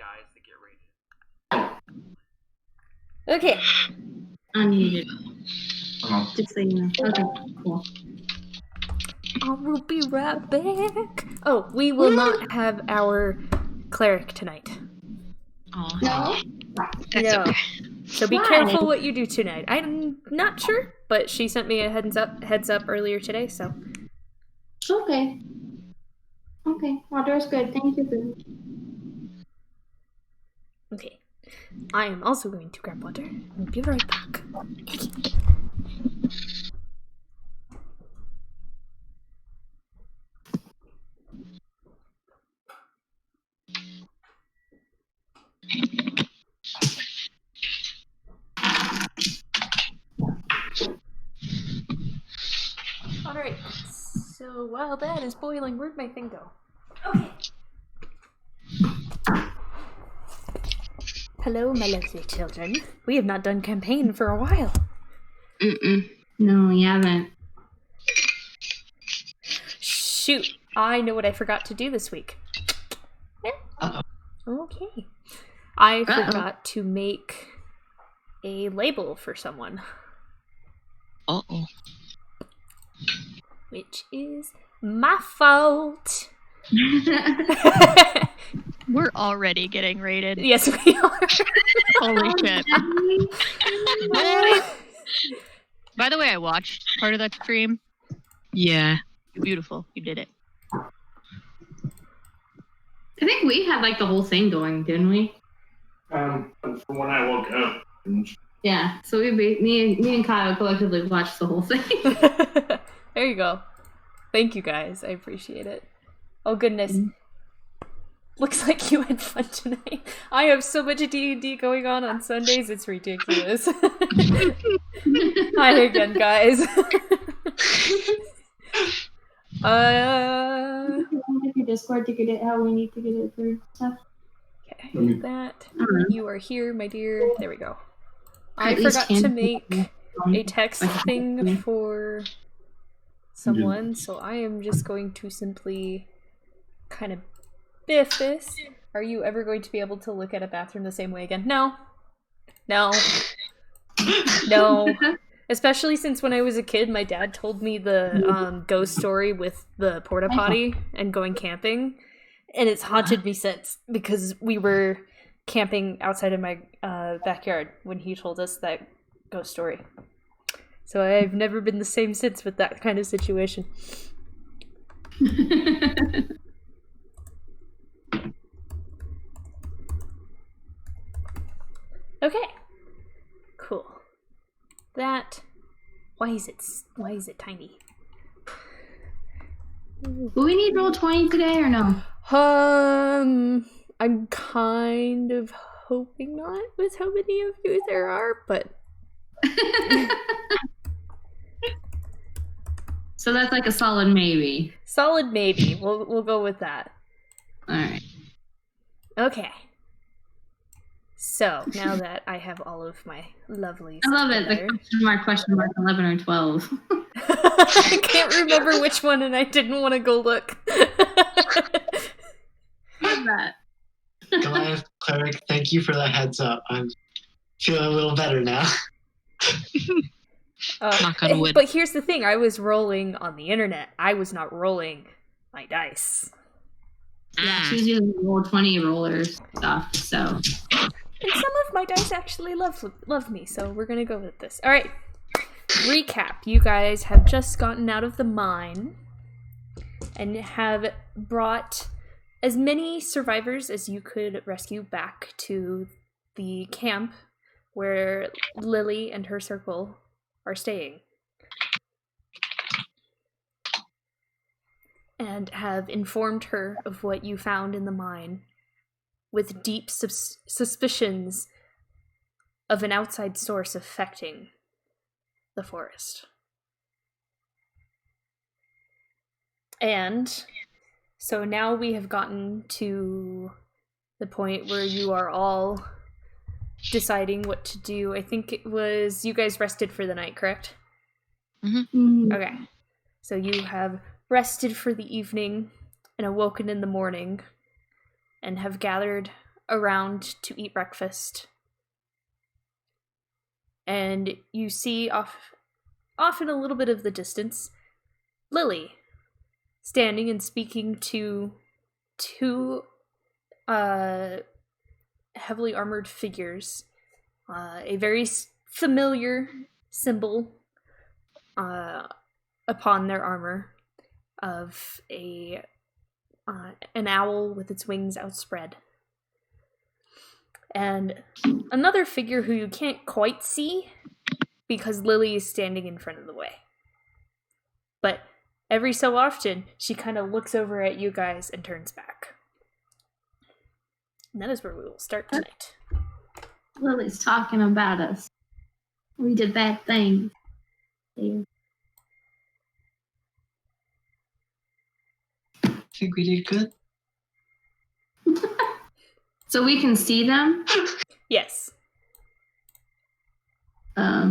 guys that get rated. Okay. Unmuted. Just so you know. Okay, cool. I will be right back. Oh, we will not have our cleric tonight. Oh, No? that's No. okay. So be Why? careful what you do tonight. I'm not sure, but she sent me a heads up earlier today, so. Okay. Okay, water's good. Thank you. Okay. I am also going to grab water and be right back. Alright, so while that is boiling, where'd my thing go? Okay. Hello, my lovely children. We have not done campaign for a while. No, we haven't. Shoot, I know what I forgot to do this week. Uh-oh. Okay. I forgot to make a label for someone. Uh-oh. Which is my fault. We're already getting rated. Yes, we are. Holy shit. By the way, I watched part of that stream. Yeah. Beautiful. You did it. I think we had like the whole thing going, didn't we? From when I woke up. Yeah. So me and Kyle collectively watched the whole thing. There you go. Thank you guys. I appreciate it. Oh goodness. Looks like you had fun tonight. I have so much D&D going on Sundays, it's ridiculous. Hi again, guys. Discord to get it how we need to get it through stuff. Okay, that. You are here, my dear. There we go. I At least forgot to make a text thing for someone, so I am just going to simply kind of biff this. Are you ever going to be able to look at a bathroom the same way again? No. No. No. Especially since when I was a kid, my dad told me the ghost story with the porta potty and going camping, and it's haunted me since, because we were camping outside of my backyard when he told us that ghost story. So I've never been the same since with that kind of situation. Okay. Cool. That. Why is it tiny? Do we need roll 20 today or no? I'm kind of hoping not with how many of you there are, but So that's like a solid maybe. solid maybe. We'll go with that. All right. Okay. So now that I have all of my lovelies I love it. together, The question mark 11 or 12. I can't remember which one, and I didn't want to go look. Love that. Goliath Cleric, thank you for that heads up. I'm feeling a little better now. Knock on wood. But here's the thing, I was rolling on the internet. I was not rolling my dice. Yeah, she was using roll 20 rollers stuff, so. And some of my dice actually love me, so we're gonna go with this. Alright. Recap. You guys have just gotten out of the mine and have brought as many survivors as you could rescue back to the camp where Lily and her circle are staying. And have informed her of what you found in the mine, with deep suspicions of an outside source affecting the forest. And so now we have gotten to the point where you are all deciding what to do. I think it was you guys rested for the night, correct? Mm-hmm. Okay. So you have rested for the evening and awoken in the morning and have gathered around to eat breakfast. And you see off in a little bit of the distance, Lily, standing and speaking to two heavily armored figures. A very familiar symbol upon their armor of an owl with its wings outspread. And another figure who you can't quite see because Lily is standing in front of the way. But every so often, she kind of looks over at you guys and turns back. And that is where we will start tonight. Lily's talking about us. We did bad things. Yeah. I think we did good. So we can see them? Yes. I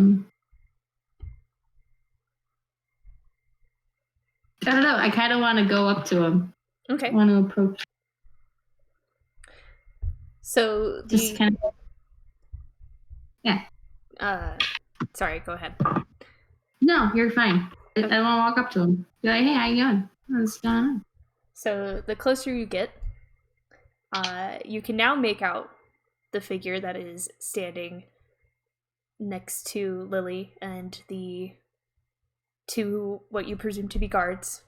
don't know. I kind of want to go up to him. Okay. I want to approach. So Just kind of. Yeah. Sorry, go ahead. No, you're fine. I want to walk up to him. Be like, hey, how you going? What's going on? So the closer you get, you can now make out the figure that is standing next to Lily and the two what you presume to be guards.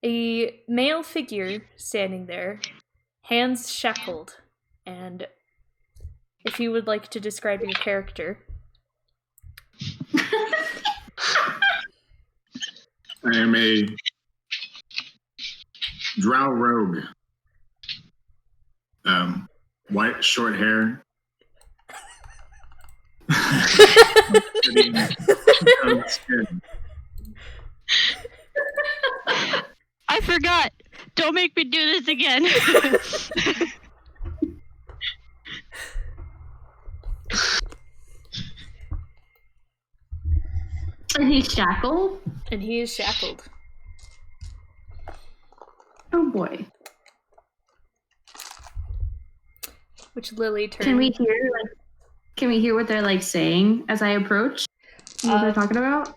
A male figure standing there, hands shackled, and if you would like to describe your character. I am a drow rogue. White, short hair. I forgot. Don't make me do this again. And he's shackled? And he is shackled. Oh boy. Which Lily turns. Can we hear what they're like saying as I approach? What they're talking about?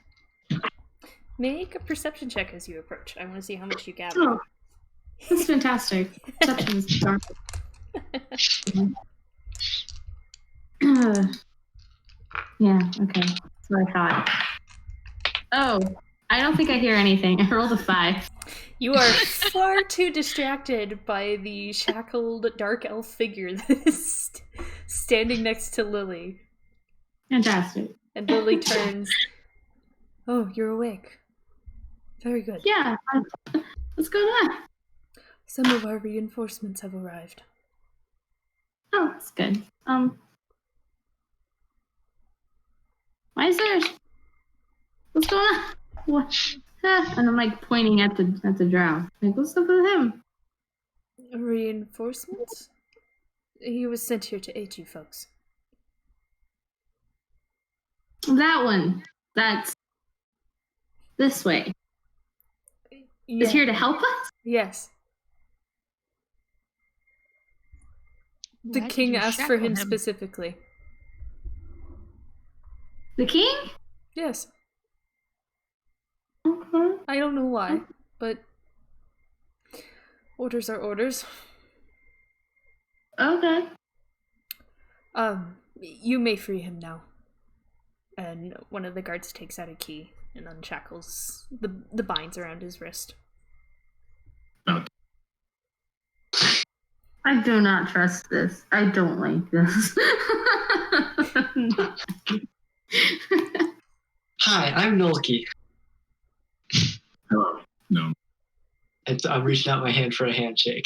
Make a perception check as you approach. I want to see how much you gather. Oh, that's fantastic. Perception is dark. Yeah, okay. That's what I thought. Oh, I don't think I hear anything. I rolled a 5. You are far too distracted by the shackled dark elf figure that is standing next to Lily. Fantastic. And Lily turns. Oh, you're awake. Very good. Yeah. What's going on? Some of our reinforcements have arrived. Oh, that's good. Why is there? What's going on? What? And I'm like pointing at the drow. Like, what's up with him? Reinforcements? He was sent here to aid you folks. That one. That's this way. Yeah. Is here to help us? Yes. The Why did king you asked for shackle him him? specifically. The king? Yes. Okay. I don't know why, but orders are orders. Okay. You may free him now. And one of the guards takes out a key and unshackles the binds around his wrist. I do not trust this. I don't like this. Hi, I'm Nolki. Hello. No, I'm reaching out my hand for a handshake.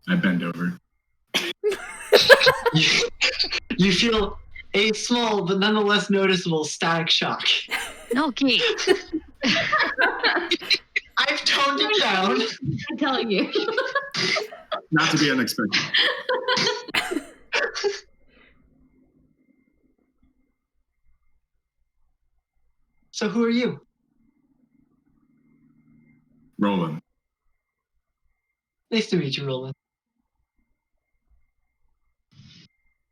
I bend over. You feel a small but nonetheless noticeable static shock. No, Kate. I've toned it down. I'm telling you. Not to be unexpected. So who are you? Rolen. Nice to meet you, Rolen.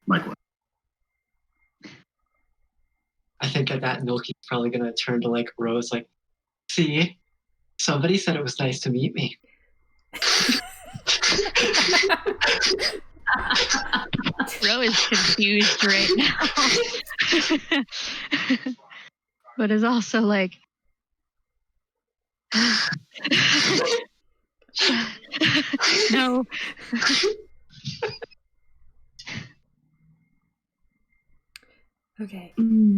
Likewise. I think at that, Milky's probably gonna turn to like Rose, like, see, somebody said it was nice to meet me. Ro is confused right now. But is also like no. Okay,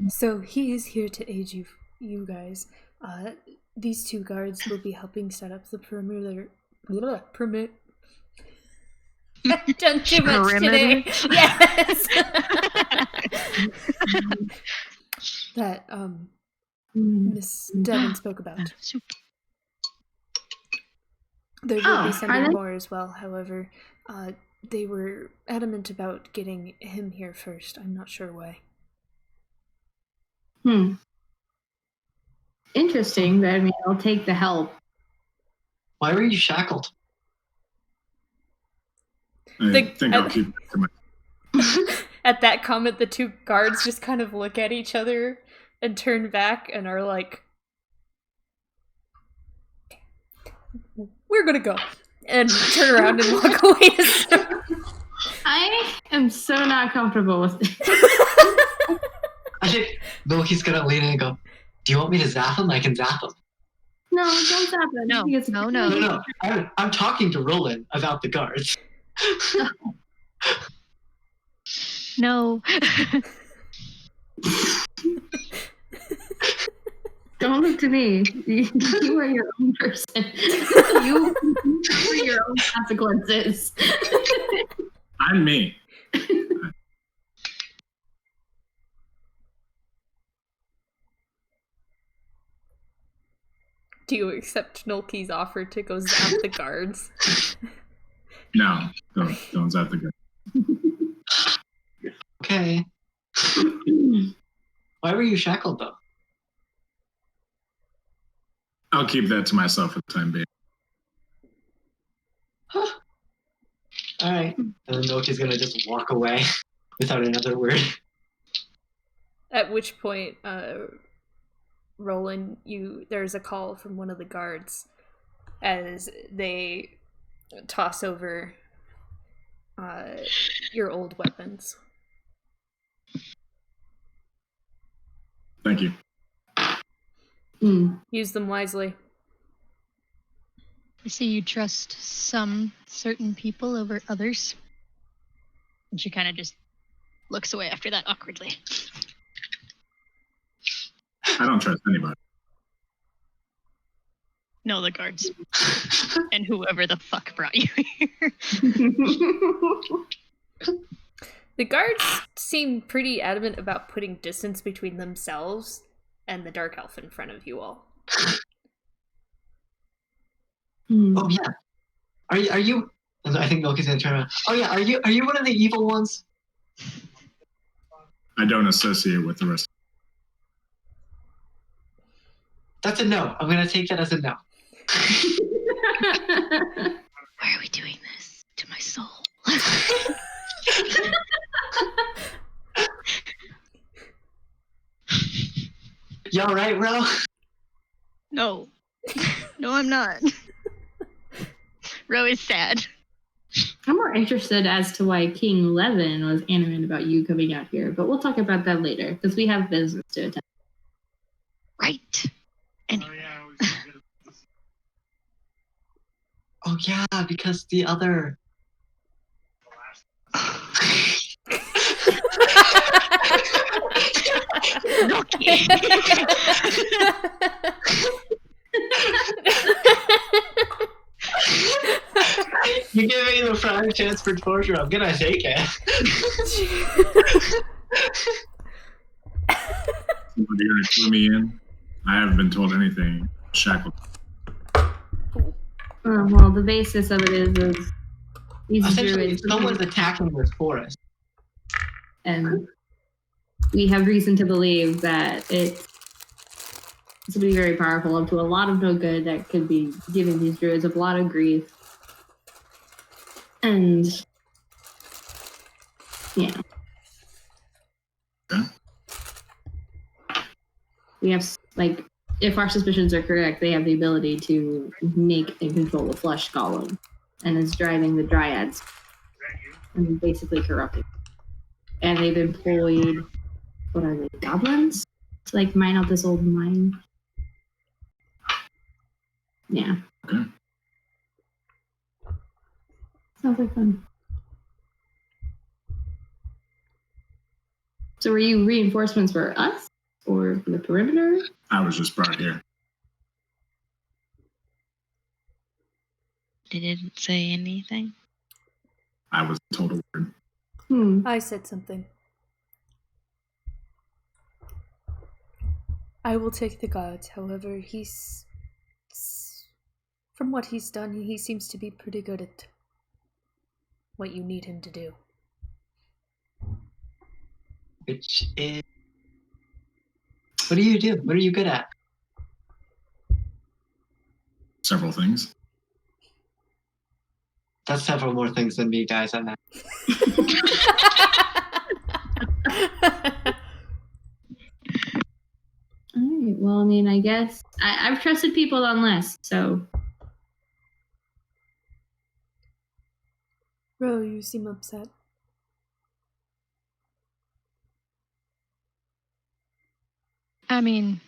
so he is here to aid you guys. These two guards will be helping set up the perimeter. Permit. I've done too much today. Yes. That Miss Devon spoke about. There will be sending more as well. However, they were adamant about getting him here first. I'm not sure why. Interesting, but I mean, I'll take the help. Why were you shackled? I think I'll keep it to my... At that comment, the two guards just kind of look at each other and turn back and are like, we're gonna go. And turn around and walk away. I am so not comfortable with this. I think Milky's gonna lean in and go, do you want me to zap him? I can zap him. No, don't zap him. No, no. No. I'm talking to Rolen about the guards. No. Don't look to me. You are your own person. You for your own consequences. I'm me. Do you accept Nolke's offer to go zap the guards? No, don't zap the guard. Okay. Why were you shackled, though? I'll keep that to myself for the time being. All right. And then Milky's gonna just walk away without another word. At which point, Rolen, there's a call from one of the guards as they toss over your old weapons. Thank you. Use them wisely. I see you trust some certain people over others. And she kind of just looks away after that awkwardly. I don't trust anybody. No, the guards. And whoever the fuck brought you here. The guards seem pretty adamant about putting distance between themselves and the dark elf in front of you all. Oh yeah. Are you? I think Milky's gonna turn around. Oh yeah. Are you one of the evil ones? I don't associate with the rest. That's a no. I'm gonna take that as a no. Why are we doing this to my soul? You all right, Ro? No. No, I'm not. Ro is sad. I'm more interested as to why King Levin was animated about you coming out here, but we'll talk about that later because we have business to attend. Right. Anyway. Oh yeah, because the other. You give me the prime chance for torture. I'm gonna take it. You're gonna clue me in? I haven't been told anything. Shackled. Well, the basis of it is these Essentially, druids, someone's attacking this forest. and we have reason to believe that it's to be very powerful, up to a lot of no good that could be giving these druids a lot of grief. And yeah. Okay. We have, like, if our suspicions are correct, they have the ability to make and control the flesh golem, and is driving the dryads and basically corrupting. And they've employed, what are they, goblins? To, like, mine out this old mine. Yeah. Okay. Sounds like fun. So were you reinforcements for us? Or for the perimeter? I was just brought here. They didn't say anything. I was told a word. I said something. I will take the guards. However, from what he's done, he seems to be pretty good at what you need him to do. Which is... What do you do? What are you good at? Several things. That's several more things than me, guys. I'm not. All right. Well, I mean, I guess I've trusted people on less, so. Ro, you seem upset. I mean,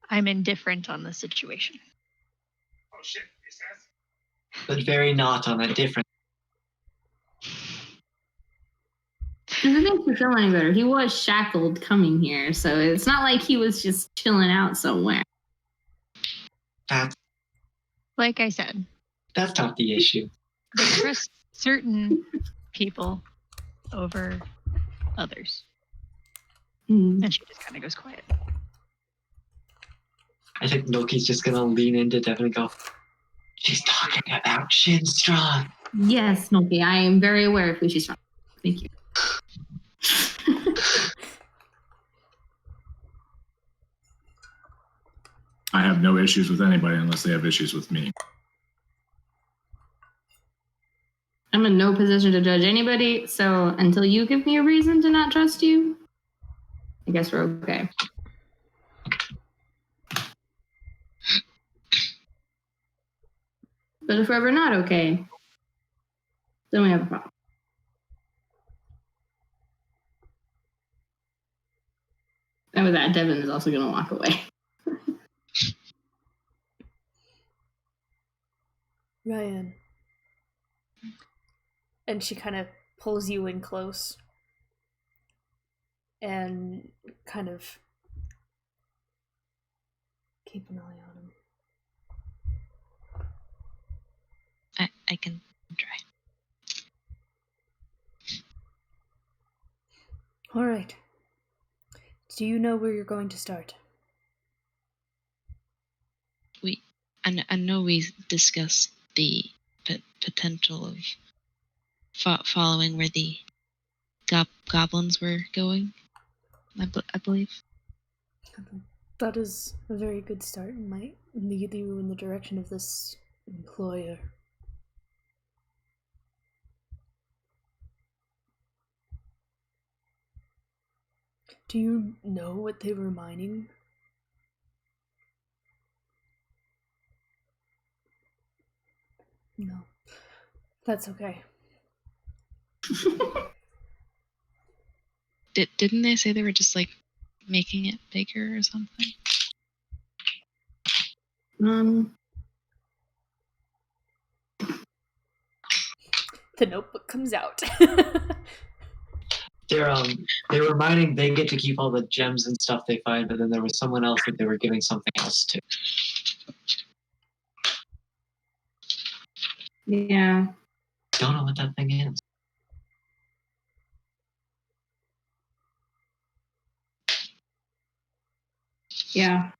I'm indifferent on the situation. Oh shit, it says. But very not on a different. And it makes me feel any better. He was shackled coming here, so it's not like he was just chilling out somewhere. That's Like I said, not the issue. they trust certain people over others. And she just kind of goes quiet. I think Noki's just gonna lean into Devin and go, she's talking about Shin Strong. Yes, Noki, I am very aware of who she's from. Thank you. I have no issues with anybody unless they have issues with me. I'm in no position to judge anybody, so until you give me a reason to not trust you, I guess we're okay. But if we're ever not okay, then we have a problem. And with that, Devin is also going to walk away. Raiann. And she kind of pulls you in close. And kind of keep an eye on him. I can try. Alright. Do you know where you're going to start? I know we discussed the potential of following where the goblins were going. I believe. That is a very good start and might lead you in the direction of this employer. Do you know what they were mining? No. That's okay. Didn't they say they were just like making it bigger or something? The notebook comes out. They were mining. They get to keep all the gems and stuff they find, but then there was someone else that they were giving something else to. Yeah. Don't know what that thing is. Yeah.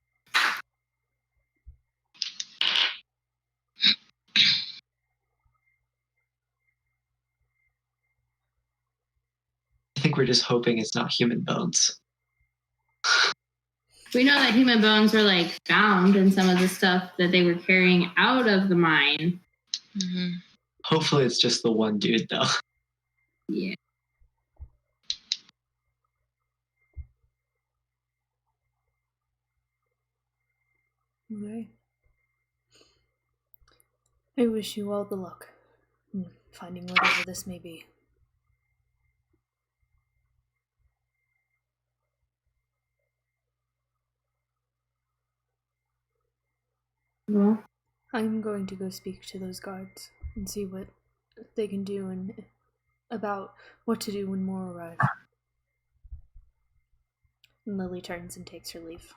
I think we're just hoping it's not human bones. We know that human bones were like found in some of the stuff that they were carrying out of the mine. Mm-hmm. Hopefully it's just the one dude, though. Yeah. Okay. I wish you all the luck in finding whatever this may be. Well, I'm going to go speak to those guards and see what they can do and about what to do when more arrive. And Lily turns and takes her leave.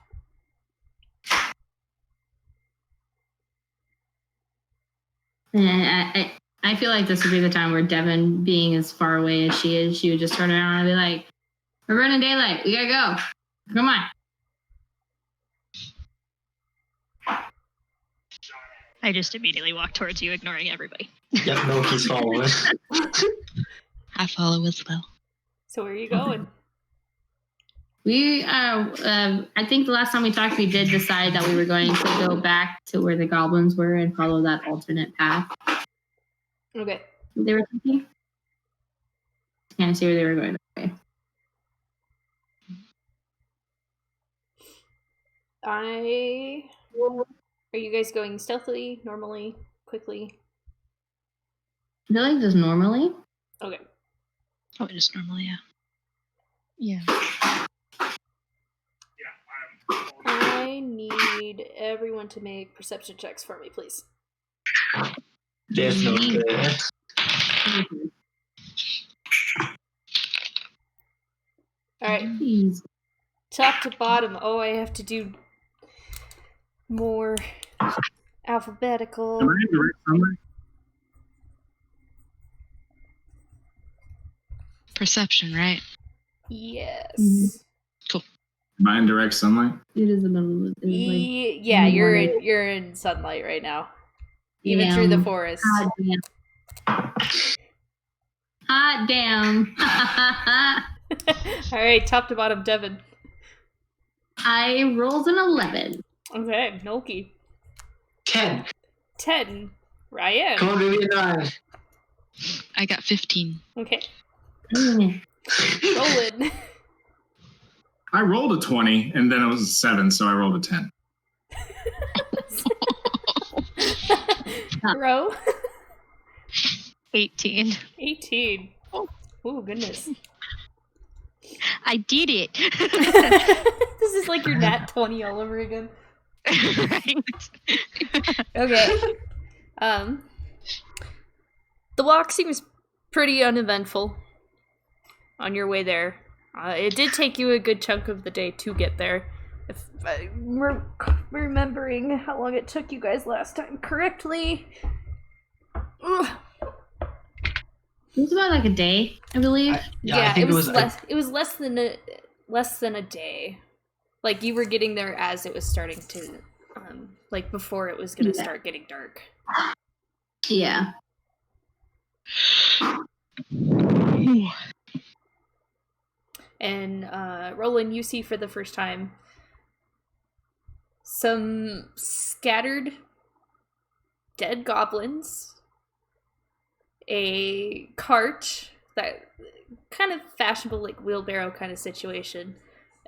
and I feel like this would be the time where Devin, being as far away as she is, she would just turn around and be like, "We're running daylight. We gotta go. Come on." I just immediately walk towards you, ignoring everybody. Yep, Milky's following. I follow as well. So where are you going? We, I think the last time we talked, we did decide that we were going to go back to where the goblins were and follow that alternate path. Okay. They were thinking. Can't see where they were going. Okay. Are you guys going stealthily, normally, quickly? I feel like just normally. Okay. Oh, just normally, yeah. I need everyone to make perception checks for me, please. There's no good. Alright. Please. Top to bottom. Oh, I have to do more alphabetical. Am I in direct sunlight? Perception, right? Yes. Am I in direct sunlight? It is the middle of the day. Yeah, you're in sunlight right now. Even through the forest. Hot damn. Hot damn. Alright, top to bottom, Devin. I rolled an 11. Okay, Nolki. 10. 10. Raiann. Come on, baby, 9. I got 15. Okay. Mm. Rolen. I rolled a 20, and then it was a 7, so I rolled a 10. Ro. 18. 18. Oh, goodness. I did it. This is like your nat 20 all over again. Right. Okay. The walk seems pretty uneventful on your way there. It did take you a good chunk of the day to get there. If I'm remembering how long it took you guys last time correctly. Ugh. It was about like a day, I believe. I think it was less than a day. Like you were getting there as it was starting to like before it was gonna start getting dark. Yeah. And Rolen, you see for the first time some scattered dead goblins, a cart, that kind of fashionable like wheelbarrow kind of situation,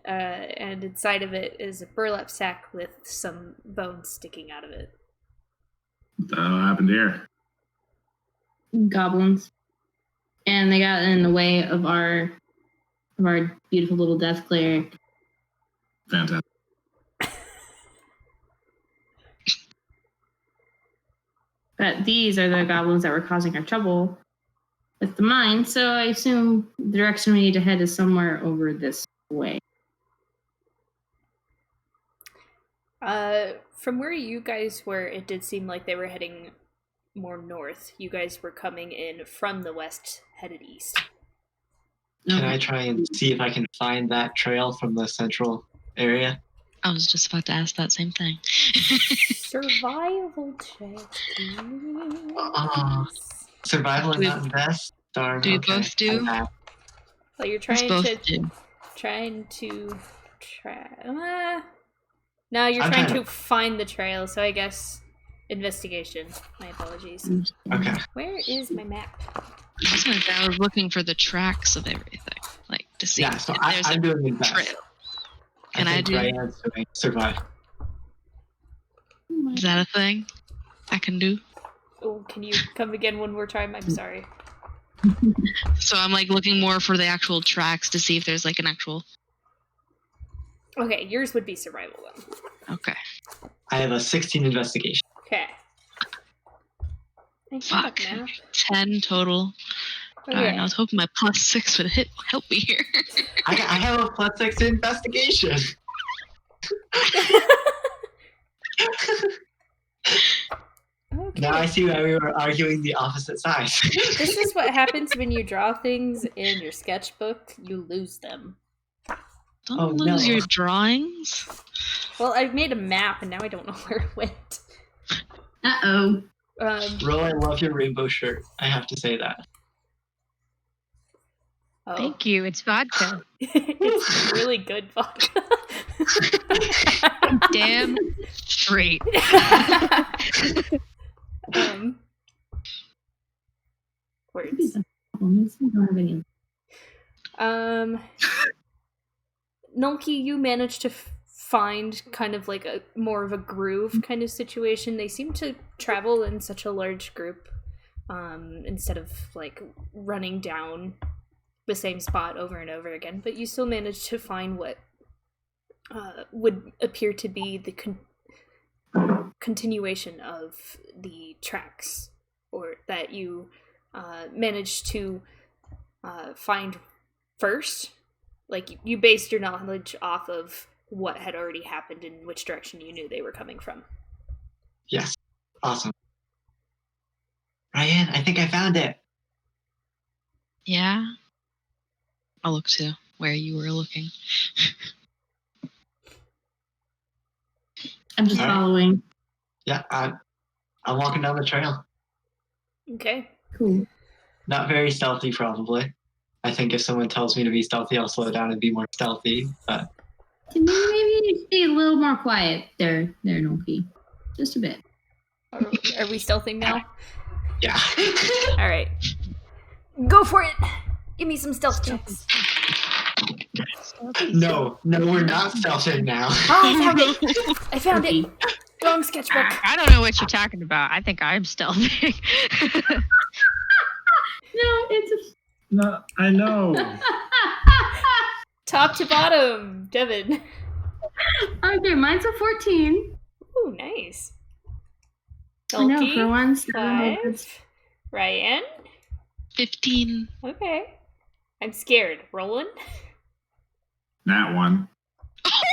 and inside of it is a burlap sack with some bones sticking out of it. What the hell happened here? Goblins. And they got in the way of our beautiful little death cleric. Fantastic. But these are the goblins that were causing our trouble with the mine, so I assume the direction we need to head is somewhere over this way. From where you guys were, it did seem like they were heading more north. You guys were coming in from the west, headed east. Can I try and see if I can find that trail from the central area? I was just about to ask that same thing. Survival check. Survival and not invest? Darn. Do you okay. both do? Well, you're Let's trying both to do. No, you're I'm trying trying to find the trail, so I guess investigation. My apologies. Okay. Where is my map? I was looking for the tracks of everything, like to see Yeah, so if there's I'm a doing the best. trail. Can I think do? Raiann's doing survive. Is that a thing I can do? Oh, can you come again one more time? I'm sorry. So I'm like looking more for the actual tracks to see if there's like an actual. Okay, yours would be survival then. Okay. I have a 16 investigation. Okay. I Fuck. have a map. 10 total. Okay. Darn, I was hoping my +6 would help me here. I have a +6 to investigation. Okay. Now I see why we were arguing the opposite sides. This is what happens when you draw things in your sketchbook. You lose them. Don't Oh, lose no. your drawings. Well, I've made a map and now I don't know where it went. Uh-oh. Ro, I love your rainbow shirt. I have to say that. Oh. Thank you. It's vodka. It's really good vodka. Damn straight. Words. Nulki, you managed to find kind of like a more of a groove kind of situation. They seem to travel in such a large group, instead of like running down the same spot over and over again. But you still managed to find what would appear to be the continuation of the tracks, or that you managed to find first. Like, you based your knowledge off of what had already happened and which direction you knew they were coming from. Yes. Awesome. Raiann, I think I found it. Yeah. I'll look to where you were looking. I'm just All right. following. Yeah, I'm walking down the trail. Okay. Cool. Not very stealthy, probably. I think if someone tells me to be stealthy, I'll slow down and be more stealthy. But Maybe you should be a little more quiet there, Noki. Just a bit. Are we stealthing now? yeah. All right. Go for it. Give me some stealth checks. No, we're not stealthing now. Oh, I found it. I found it. Wrong sketchbook. I don't know what you're talking about. I think I'm stealthy. No, it's No, I know. Top to bottom, Devin. okay. Mine's a 14. Ooh, nice. I know, Nulki, for once. 5. Raiann? 15. Okay. I'm scared. Rolen? That one.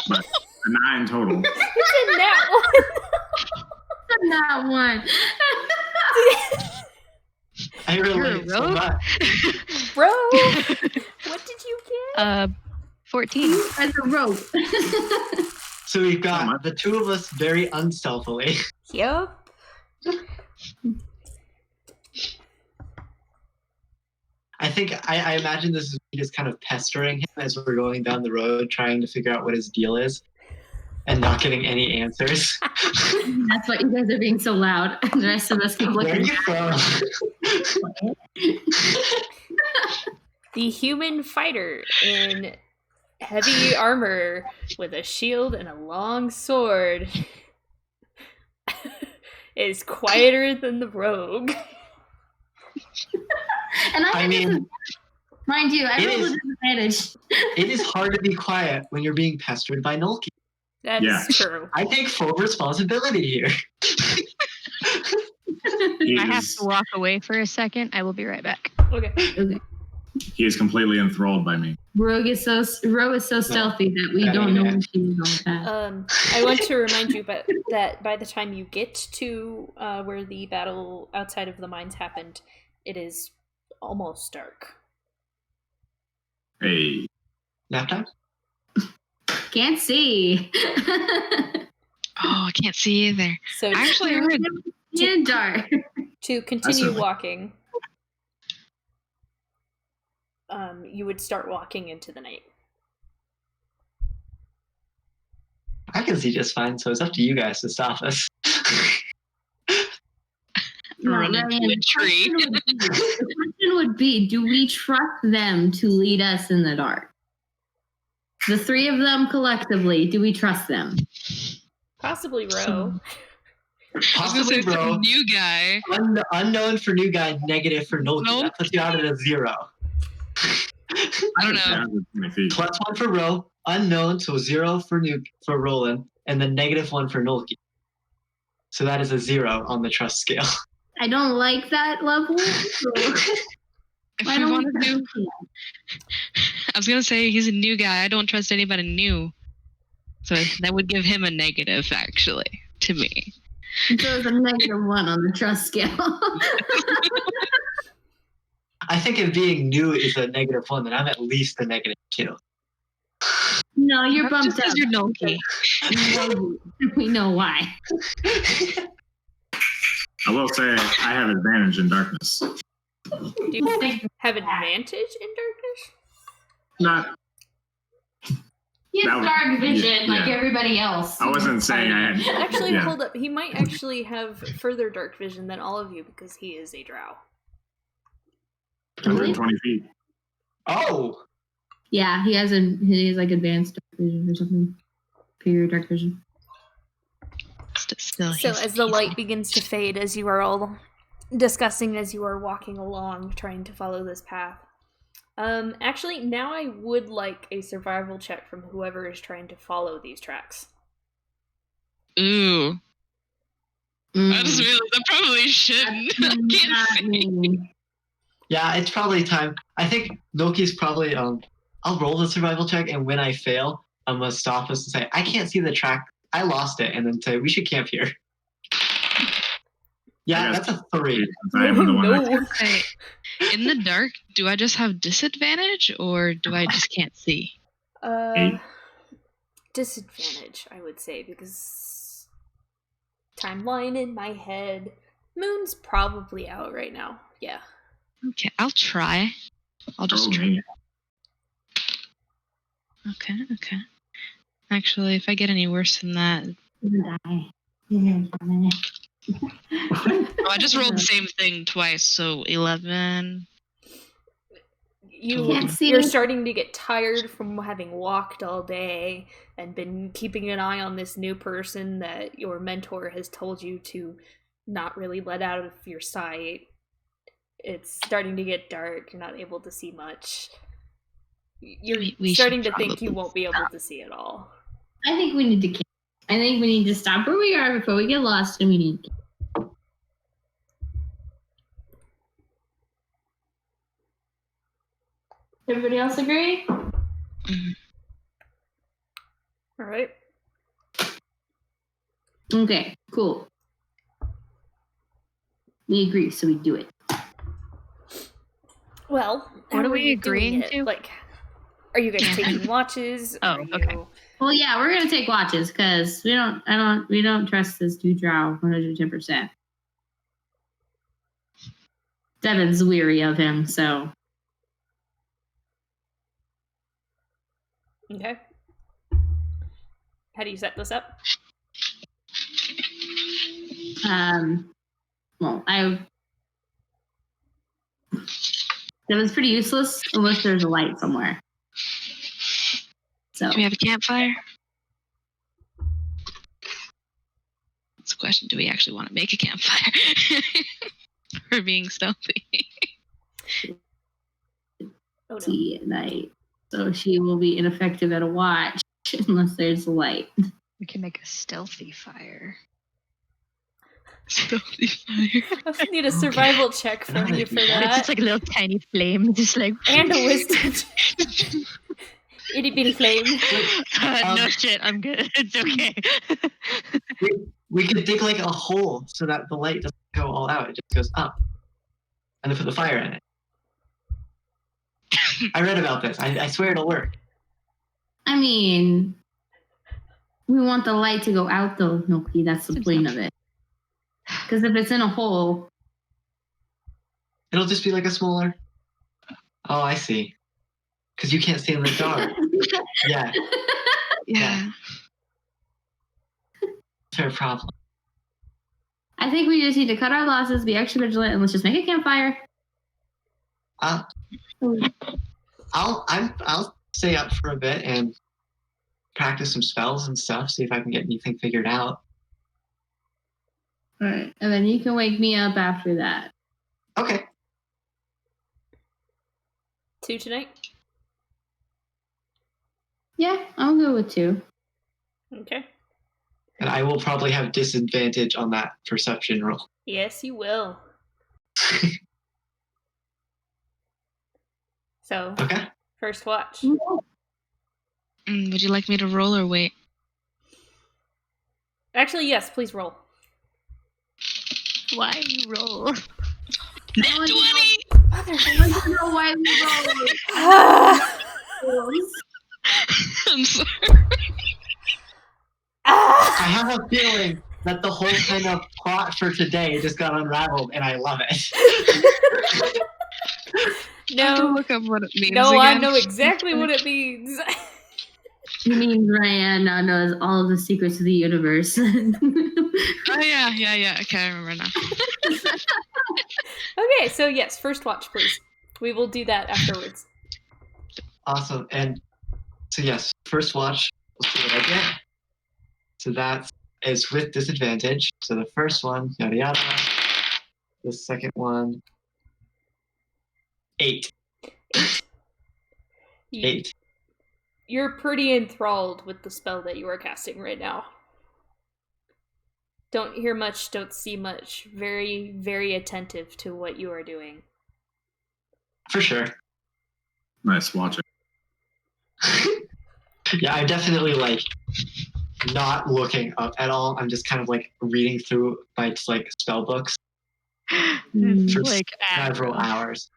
But a 9 total. It's in that one. That one. I relate so rogue? much. Bro, what did you get? 14. As a rope. So we've got the two of us very unstealthily. Yup. I think I imagine this is me just kind of pestering him as we're going down the road, trying to figure out what his deal is, and not getting any answers. That's why you guys are being so loud. The rest of us keep Where are looking. you from? The human fighter in heavy armor with a shield and a long sword is quieter than the rogue. And I mean, mind you, I it rolled is- a disadvantage. it is hard to be quiet when you're being pestered by Nulki. That's Yeah. true. I take full responsibility here. He I have is, to walk away for a second. I will be right back. Okay. Okay. he is completely enthralled by me. Rogue is so stealthy that we That don't ain't know it. when she is on that. I want to remind you that by the time you get to where the battle outside of the mines happened, it is almost dark. Hey. Nap time? Can't see. Oh, I can't see either. So I actually heard. In dark. to continue certainly- walking, you would start walking into the night. I can see just fine, so it's up to you guys to stop us. Run into Raiann, a tree. The question would be, do we trust them to lead us in the dark? The three of them collectively, do we trust them? Possibly Ro. I was gonna Possibly, say some bro. new guy. Unknown for new guy, negative for Nolki. Nope. That puts you out at a 0. I don't know. 120 feet. +1 for Ro, unknown, so 0 for Rolen, and then -1 for Nolki. So that is a 0 on the trust scale. I don't like that level. So If why we don't want we to do, trust him? I was gonna say he's a new guy. I don't trust anybody new. So that would give him a negative, actually, to me. So it's a -1 on the trust scale. I think if being new is a -1, then I'm at least a -2. No, you're That's bumped just 'cause up. you're Nolki. We know why. I will say I have advantage in darkness. Do you have advantage in darkness? Not. He That has was- dark vision like yeah. everybody else. I wasn't saying I had. Actually, Yeah. hold up. He might actually have further dark vision than all of you because he is a drow. 120 feet. Oh! Yeah, he has like advanced dark vision or something. Superior dark vision. Still, So he's- as the he's- light begins to fade, as you are all discussing as you are walking along, trying to follow this path. Actually, now I would like a survival check from whoever is trying to follow these tracks. Ooh. I just Mm. realized I probably shouldn't. I Not can't see. me. Yeah, it's probably time. I think Noki's probably, I'll roll the survival check, and when I fail, I'm going to stop us and say, I can't see the track. I lost it, and then say, we should camp here. Yeah, I guess- that's a 3. Since I am the one that No. Hey, in the dark, do I just have disadvantage or do I just can't see? Eight. Disadvantage, I would say, because timeline in my head. Moon's probably out right now. Yeah. Okay, I'll try. I'll just Oh, try. me. Okay, okay. Actually, if I get any worse than that, You're gonna die. You're gonna die. oh, I just rolled the same thing twice, so 11. Can't see You're me. starting to get tired from having walked all day and been keeping an eye on this new person that your mentor has told you to not really let out of your sight. It's starting to get dark. You're not able to see much. You're We starting should to think you probably won't be able stop. to see at all. I think we need to camp. I think we need to stop where we are before we get lost, and we need to camp. Everybody else agree? Mhm. All right. Okay, cool. We agree, so we do it. Well, What how are we you doing agreeing it? to? Like, are you guys taking watches? Oh, Are okay. you- Well, yeah, we're gonna take watches because we don't trust this dude drow 110%. Devin's weary of him, so Okay. How do you set this up? well, Devin's pretty useless unless there's a light somewhere. So Do we have a campfire? That's the question. Do we actually want to make a campfire? For being stealthy. Oh no. see at night. So she will be ineffective at a watch unless there's a light. We can make a stealthy fire. Stealthy fire. I need a survival check from you for It's that. just like a little tiny flame, just like And a wisdom. Itty bitty flame. no shit, I'm good. It's okay. We could dig like a hole so that the light doesn't go all out. It just goes up. And then put the fire in it. I read about this. I swear it'll work. I mean, we want the light to go out though, Noki. That's the point of it. Because if it's in a hole, It'll just be like a smaller. Oh, I see. Because you can't see in the dark. Yeah. Yeah. fair problem. I think we just need to cut our losses, be extra vigilant, and let's just make a campfire. I'll stay up for a bit and practice some spells and stuff. See if I can get anything figured out. All right, and then you can wake me up after that. Okay. 2 tonight? Yeah, I'll go with 2. Okay. And I will probably have disadvantage on that perception roll. Yes, you will. So, Okay. first watch. Would you like me to roll or wait? Actually, yes, please roll. Why you roll? Net 20! I don't know why we roll. I'm sorry. I have a feeling that the whole kind of plot for today just got unraveled, and I love it. I have to No, look up what it means no, I again. know exactly what it means. You mean Raiann now knows all of the secrets of the universe. Oh, yeah. Okay, I remember now. Okay, so yes, first watch, please. We will do that afterwards. Awesome. And so, yes, first watch. Let's see what I get. So that is with disadvantage. So the first one, yada yada. The second one, 8. 8. You're pretty enthralled with the spell that you are casting right now. Don't hear much, don't see much. Very, very attentive to what you are doing. For sure. Nice watching. Yeah, I'm definitely like not looking up at all. I'm just kind of like reading through my like spell books for Like several aggro. hours.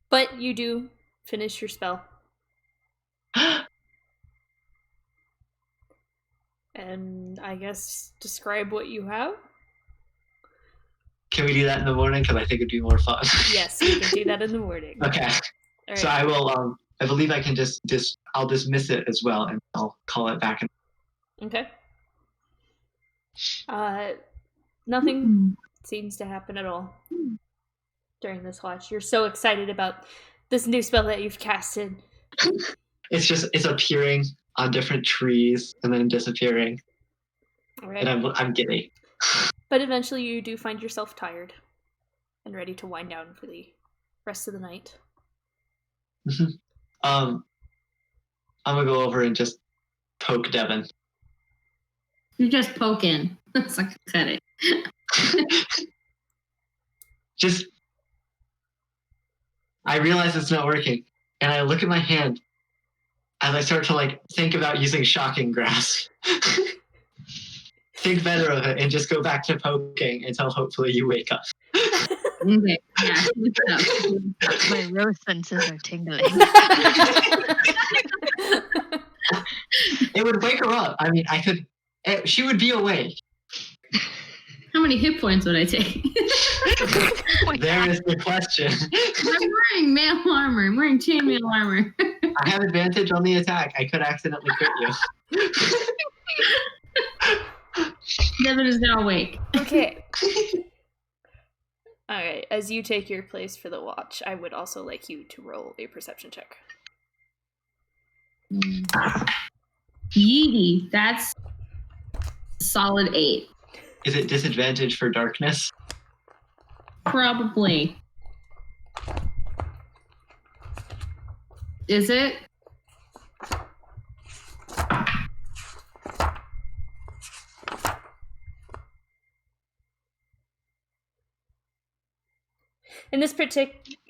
But you do finish your spell. And I guess describe what you have? Can we do that in the morning? Because I think it'd be more fun. Yes, we can do that in the morning. Okay. All So right. I will. I believe I can I'll dismiss it as well, and I'll call it back. Okay. Nothing seems to happen at all during this watch. You're so excited about this new spell that you've casted. It's appearing on different trees and then disappearing, All right. and I'm giddy. But eventually you do find yourself tired and ready to wind down for the rest of the night. I'm gonna go over and just poke Devin. You're just poking. It's like pathetic. Just, I realize it's not working, and I look at my hand as I start to like think about using shocking grasp. Think better of it and just go back to poking until hopefully you wake up. Okay, yeah. My rose senses are tingling. It would wake her up. I mean, she would be awake. How many hit points would I take? There is the question. I'm wearing mail armor. I'm wearing chainmail armor. I have advantage on the attack. I could accidentally crit you. Devin is now awake. Okay. Alright, as you take your place for the watch, I would also like you to roll a perception check. Yeety, that's solid 8. Is it disadvantage for darkness? Probably. Is it? In this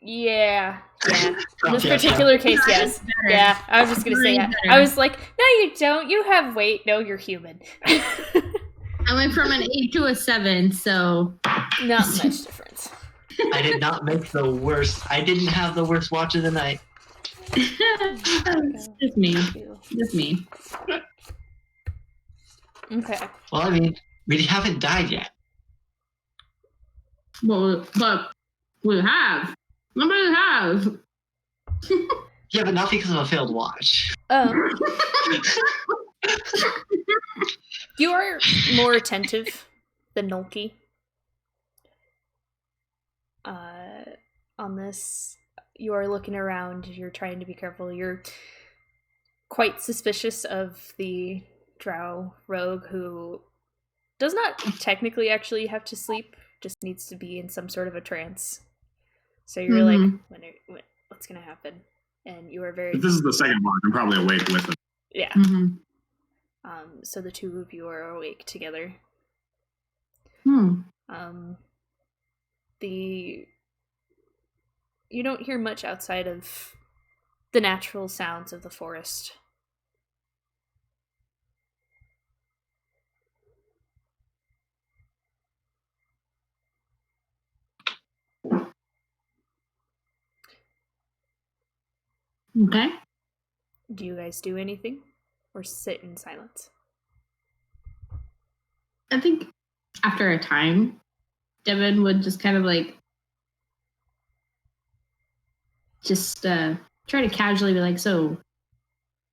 yeah. In this Okay. particular case, yes. Better. Yeah, I was just gonna say that. Better. I was like, no, you don't. You have weight. No, you're human. I went from an 8 to a 7, so Not much difference. I did not make the worst. I didn't have the worst watch of the night. it's just me. Just me. Okay. Well, I mean, we haven't died yet. But we have. Remember we have. Yeah, but not because of a failed watch. You are more attentive than Nolki. On this, you are looking around, you're trying to be careful, you're quite suspicious of the drow rogue who does not technically actually have to sleep, just needs to be in some sort of a trance. So you're like, what's gonna happen? And you are very... If this is the second one, I'm probably awake with it. Yeah. So the two of you are awake together. You don't hear much outside of the natural sounds of the forest. Okay. Do you guys do anything? Or sit in silence? I think after a time, Devin would just kind of like try to casually be like, so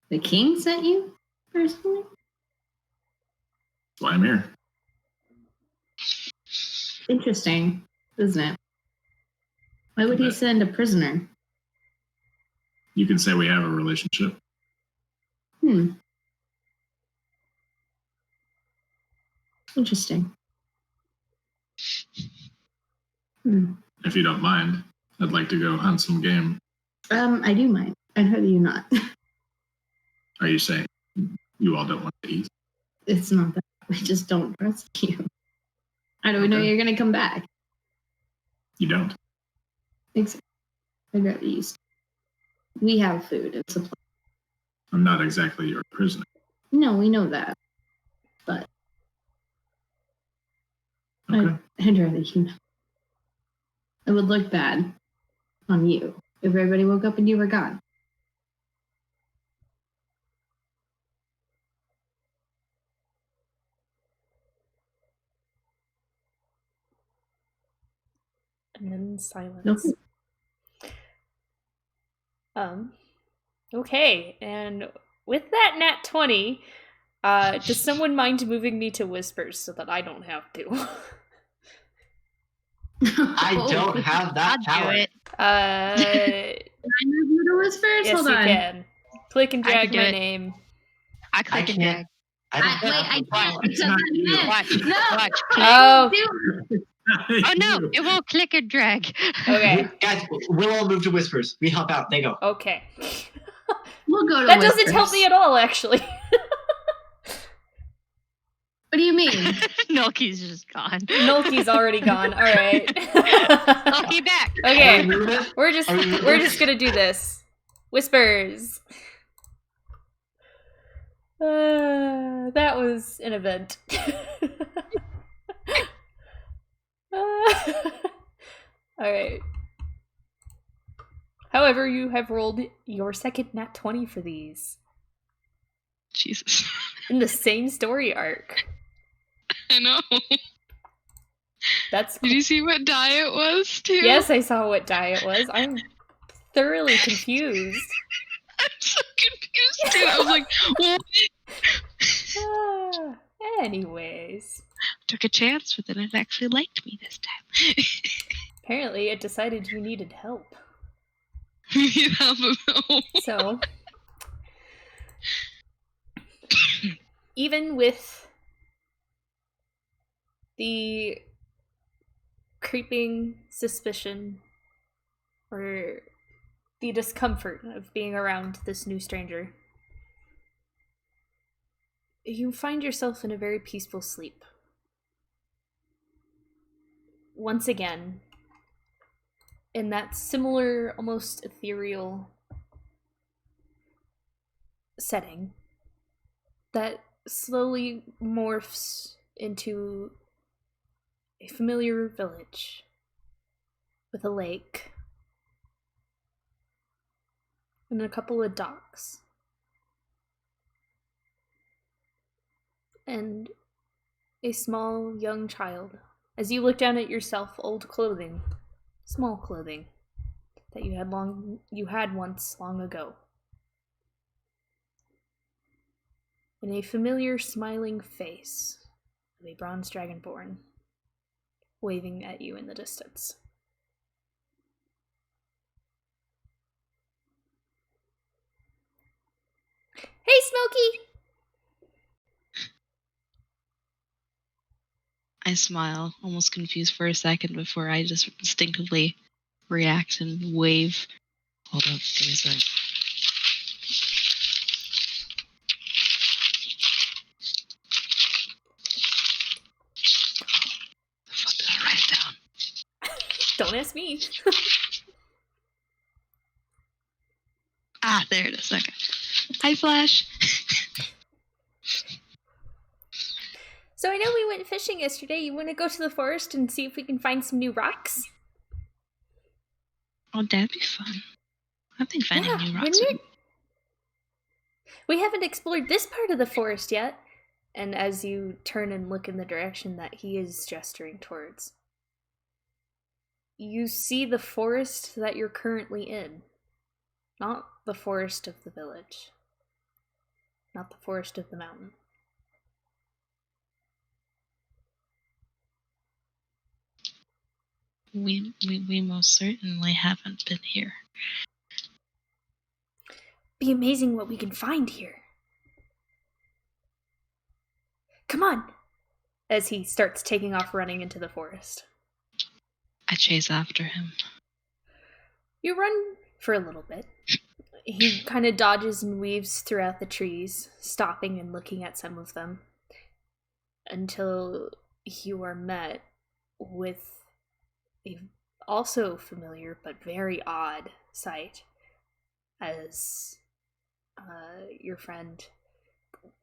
the king sent you personally? That's why I'm here. Interesting, isn't it? Why would he send a prisoner? You can say we have a relationship. Interesting. If you don't mind, I'd like to go hunt some game. I do mind. I'd rather you not. Are you saying you all don't want to eat? It's not that. I just don't trust you. How do we know you're going to come back? You don't. Exactly. I'd rather you stay. We have food and supply. I'm not exactly your prisoner. No, we know that. But Okay. I'd rather you know. It would look bad on you if everybody woke up and you were gone. And then silence. Okay, and with that nat 20, does someone mind moving me to whispers so that I don't have to? I don't have that I'll power. do it. Can I move you to whispers? Yes, Hold you on. can. Click and I drag can do my it. name. I click and drag. I don't Wait, have I the can't power. because not I'm you. dead. Watch. No, Watch. Oh, Oh no, it won't click and drag. okay. Guys, we'll all move to whispers. We help out. They go. Okay. we'll go to That whispers. doesn't help me at all, actually. What do you mean? Nolki's just gone. Nolki's already gone. All right. Nolki back. Are we Okay. moving? We're just gonna do this. Whispers. That was an event. Alright. However, you have rolled your second nat 20 for these. Jesus. In the same story arc. I know. That's Did you see what die it was, too? Yes, I saw what die it was. I'm thoroughly confused. I'm so confused, too. I was like, what? Anyways. Took a chance, but then it actually liked me this time. Apparently, it decided you needed help. Yeah, but no. So, even with the creeping suspicion or the discomfort of being around this new stranger, you find yourself in a very peaceful sleep. Once again, in that similar, almost ethereal setting that slowly morphs into a familiar village with a lake and a couple of docks and a small young child. As you look down at yourself, old clothing, small clothing that you had once long ago. in a familiar smiling face of a bronze dragonborn waving at you in the distance. Hey, Smokey! I smile, almost confused for a second before I just instinctively react and wave. Hold up, give me a second. The fuck did I write it down? Don't ask me. Ah, there it is. Okay. Hi, Flash. So I know we went fishing yesterday. You want to go to the forest and see if we can find some new rocks? Oh, that'd be fun. I've been finding Yeah, new rocks. wouldn't it? We haven't explored this part of the forest yet. And as you turn and look in the direction that he is gesturing towards, you see the forest that you're currently in. Not the forest of the village. Not the forest of the mountain. We most certainly haven't been here. Be amazing what we can find here. Come on! As he starts taking off running into the forest. I chase after him. You run for a little bit. He kind of dodges and weaves throughout the trees, stopping and looking at some of them, until you are met with a also familiar but very odd sight as your friend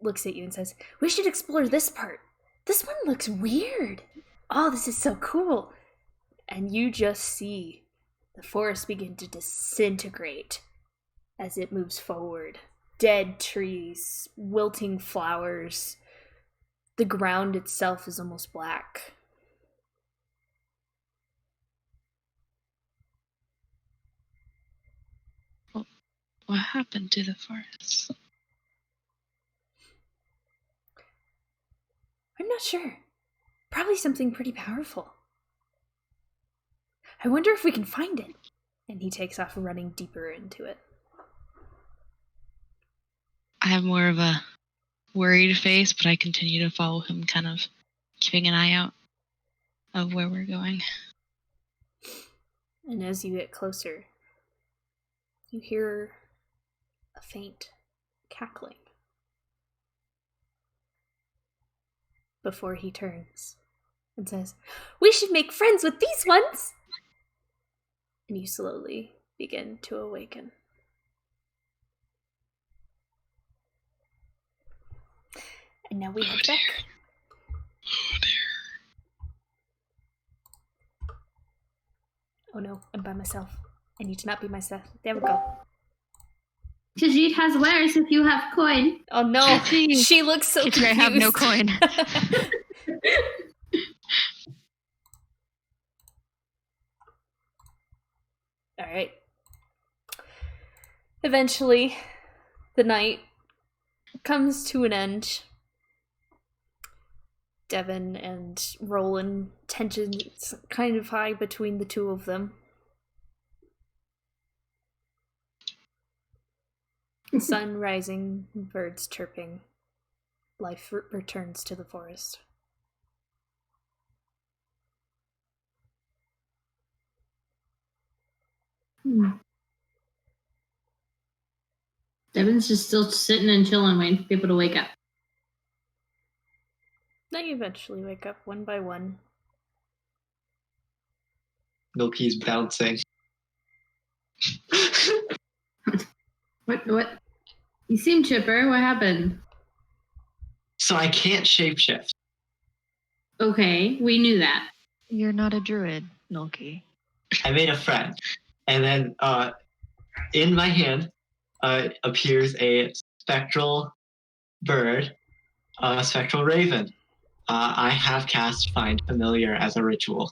looks at you and says, "We should explore this part. This one looks weird. Oh, this is so cool." And you just see the forest begin to disintegrate as it moves forward. Dead trees, wilting flowers. The ground itself is almost black. What happened to the forest? I'm not sure. Probably something pretty powerful. I wonder if we can find it. And he takes off running deeper into it. I have more of a worried face, but I continue to follow him, kind of keeping an eye out of where we're going. And as you get closer, you hear a faint cackling. Before he turns and says, "We should make friends with these ones!" And you slowly begin to awaken. And now we head back. Oh dear. Oh no, I'm by myself. I need to not be myself. There we go. Tajid has wares if you have coin. Oh no, she looks so confused. I have no coin. Alright. Eventually, the night comes to an end. Devin and Rolen, tensions kind of high between the two of them. Sun rising, birds chirping. Life returns to the forest. Devin's just still sitting and chilling, waiting for people to wake up. They eventually wake up one by one. Milky's bouncing. What? You seem chipper. What happened? So I can't shapeshift. Okay, we knew that. You're not a druid, Milky. I made a friend. And then in my hand appears a spectral bird, a spectral raven. I have cast Find Familiar as a ritual.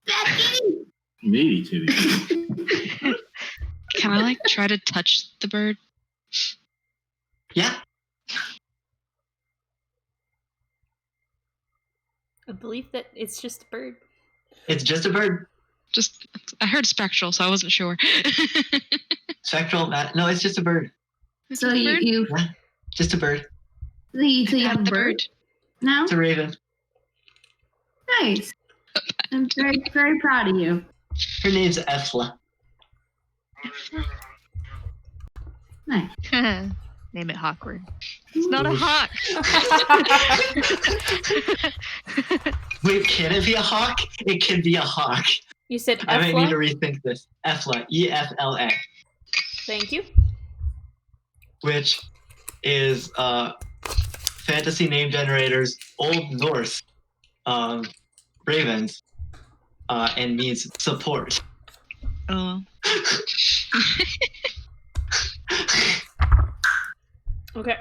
That Meaty titty. Can I try to touch the bird? Yeah. I believe that it's just a bird. It's just a bird. Just I heard spectral, so I wasn't sure. Spectral. No, it's just a bird. So Just a bird? you Yeah. Just a bird. so you have Pat a the bird now? It's a raven. Nice. I'm very, very proud of you. Her name's Efla. Nice. Name it Hawkward. It's not a hawk. Wait, can it be a hawk? It can be a hawk. You said I might need to Efla? rethink this. Efla. E-F-L-A. Thank you. Which is fantasy name generators Old Norse ravens and means support. Oh. Okay.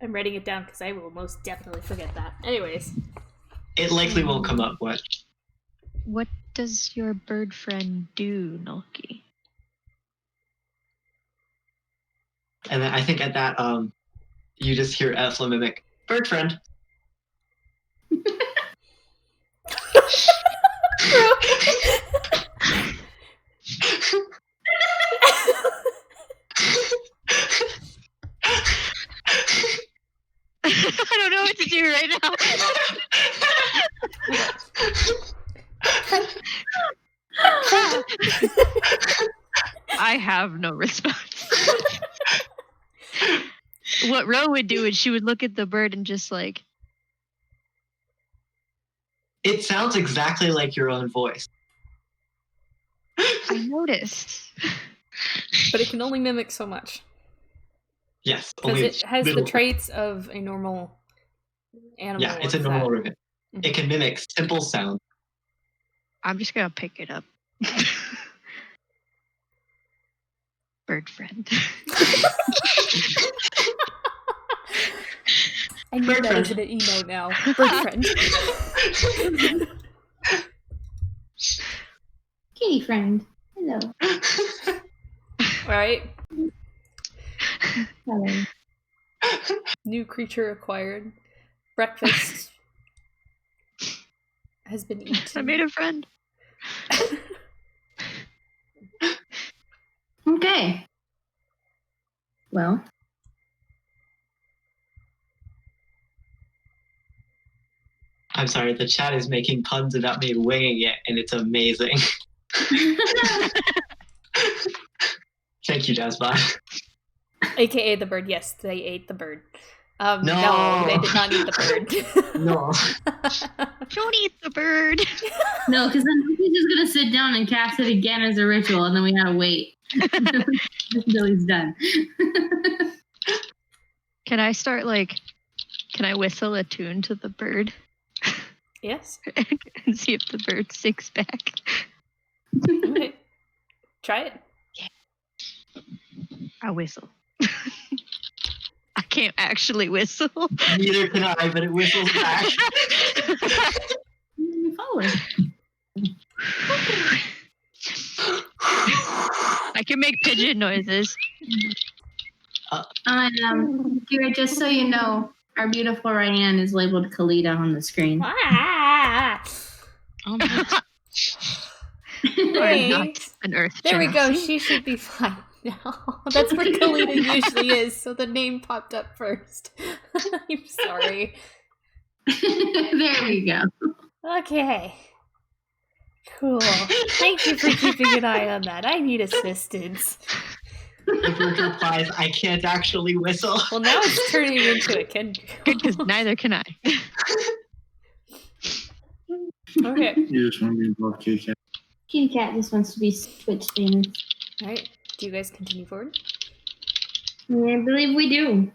I'm writing it down because I will most definitely forget that. Anyways. It likely won't come up. What? What does your bird friend do, Nulki? And then I think at that you just hear Efla mimic bird friend. I don't know what to do right now. I have no response. What Ro would do is she would look at the bird and just It sounds exactly like your own voice. I noticed. But it can only mimic so much. Yes. Because Only it has little. the traits of a normal animal. Yeah, it's a What's normal that? raven. It can mimic simple sounds. I'm just gonna pick it up. Bird friend. I need Bird that friend. as an emote now. Bird friend. Kitty friend. Hello. Alright. Hello. New creature acquired. Breakfast has been eaten. I made a friend. Okay. Well. I'm sorry, the chat is making puns about me winging it, and it's amazing. Thank you, Jasbot. AKA the bird. Yes, they ate the bird. No. No, they did not eat the bird. No. Don't eat the bird. No, because then he's just gonna sit down and cast it again as a ritual, and then we gotta wait until he's done. Can I start can I whistle a tune to the bird Yes. and see if the bird sticks back? Okay. Try it. I whistle. I can't actually whistle. Neither can I, but it whistles back. Forward. I can make pigeon noises. Kira, just so you know, our beautiful Raiann is labeled Kalita on the screen. Ah! Oh my. I'm not Thanks. an earth There we go. general. She should be fine now. That's where Kalita usually is, so the name popped up first. I'm sorry. There we go. Okay. Cool. Thank you for keeping an eye on that. I need assistance. The bird replies, I can't actually whistle. Well, now it's turning into a Ken. Good, because neither can I. Okay. You just want to be involved, Kitty Cat. Kitty Cat just wants to be Twitch famous. Alright. Do you guys continue forward? I believe we do.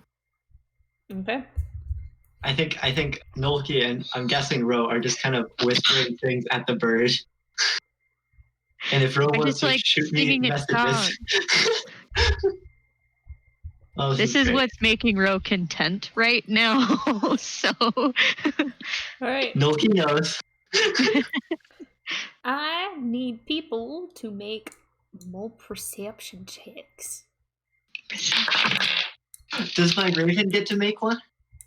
Okay. I think Nolki and I'm guessing Ro are just kind of whispering things at the bird. And if Ro I'm wants just to shoot me singing its song. messages. Oh, This is great. what's making Ro content right now. So All right. Noki knows. I need people to make more perception checks. Does my Raven get to make one?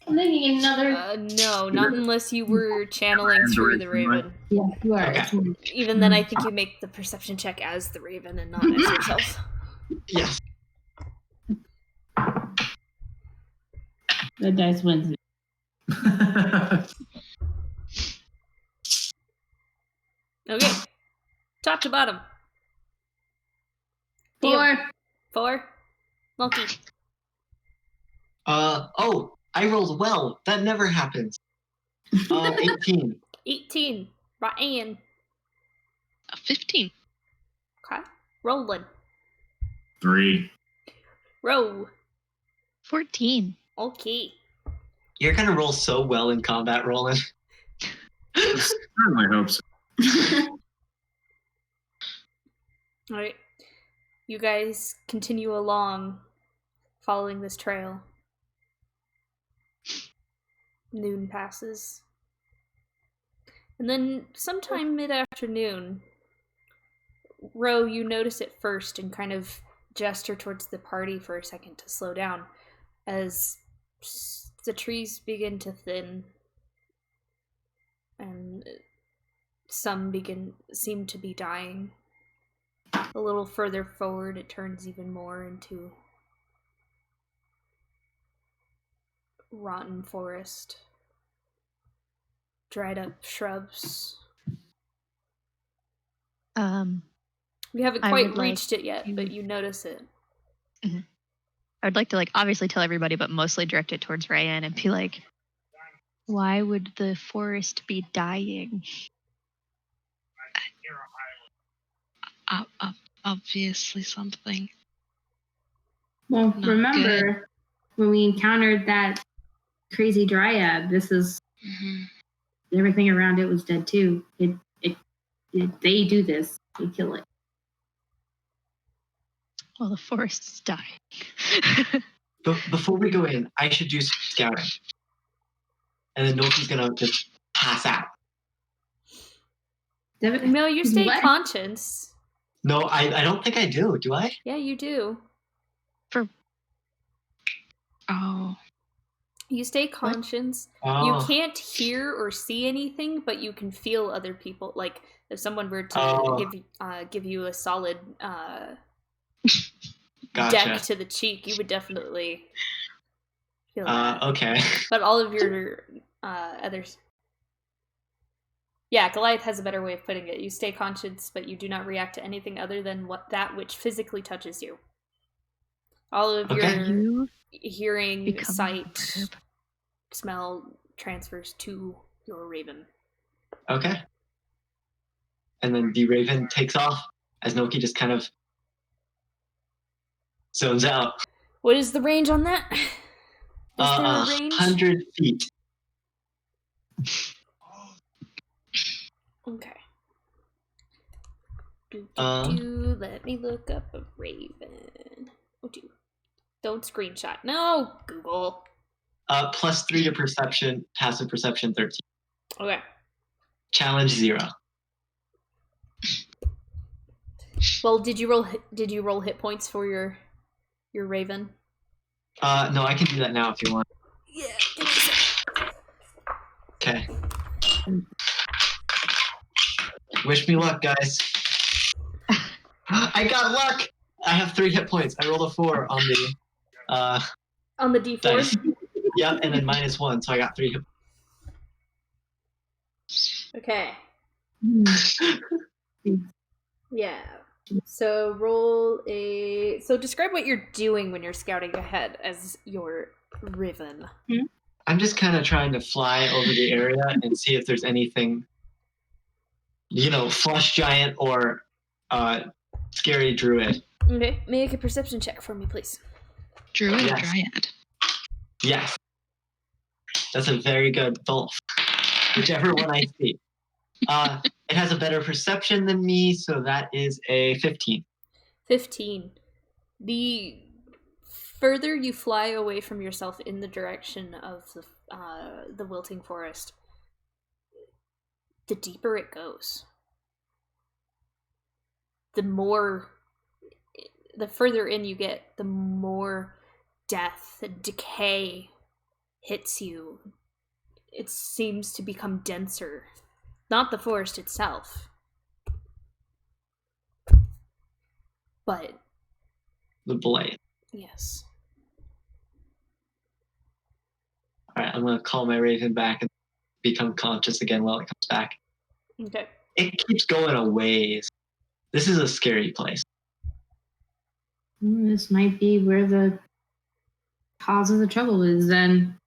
I'm making another. No, not unless you were channeling through the Raven. Yeah, you are. Okay. Even then, I think you make the perception check as the Raven and not as yourself. Yes. The dice wins. Okay. Top to bottom. Deal. 4. Monkey. Oh, I rolled well. That never happens. 18. 18. Raiann. 15. Okay. Rolen. 3. Ro. 14. Okay. You're gonna roll so well in combat, Roland. Certainly hope so. Alright. You guys continue along following this trail. Noon passes. And then sometime mid-afternoon, Ro, you notice it first and kind of gesture towards the party for a second to slow down as the trees begin to thin and some seem to be dying. A little further forward, it turns even more into rotten forest, dried up shrubs. We haven't I quite would like reached it yet, to- but you notice it. I would like to obviously tell everybody, but mostly direct it towards Raiann and be like, why would the forest be dying? Obviously something. Well, Not remember when we encountered that crazy dryad? This is everything around it was dead too. They do this. They kill it. Well, the forest is dying. Before we go in, I should do some scouting. And then Noki's gonna just pass out. No, you stay What? conscious. No, I don't think I do. Do I? Yeah, you do. Oh. You stay conscious. Oh. You can't hear or see anything, but you can feel other people. Like if someone were to give you a solid Gotcha. deck to the cheek, you would definitely feel that. Okay. But all of your others. Yeah, Goliath has a better way of putting it. You stay conscious, but you do not react to anything other than that which physically touches you. All of Okay. your hearing, Become sight, a verb. smell transfers to your Raven. Okay. And then the Raven takes off as Noki just kind of zones out. What is the range on that? Is there a range? 100 feet. Okay. Um. Let me look up a Raven. Oh, don't screenshot. No, Google. +3 to perception, passive perception 13. Okay. Challenge 0. Well, did you roll hit points for your Raven? No, I can do that now if you want. Yeah. Give me a sec. Okay. Wish me luck, guys. I got luck! I have 3 hit points. I rolled a 4 on the On the D4. dice. Yep, and then -1, so I got 3 hit Okay. Yeah. So So describe what you're doing when you're scouting ahead as your Raven. I'm just kind of trying to fly over the area and see if there's anything, flush giant or scary druid. Okay. Make a perception check for me, please. Druid or Yes. Dryad? Yes. That's a very good both. Whichever one I see. It has a better perception than me, so that is a 15. 15. The further you fly away from yourself in the direction of the wilting forest, the deeper it goes. The further in you get, the more death and decay hits you. It seems to become denser. Not the forest itself, but The blight. yes. All right, I'm gonna call my raven back and become conscious again while it comes back. Okay. It keeps going a ways. This is a scary place. This might be where the cause of the trouble is then.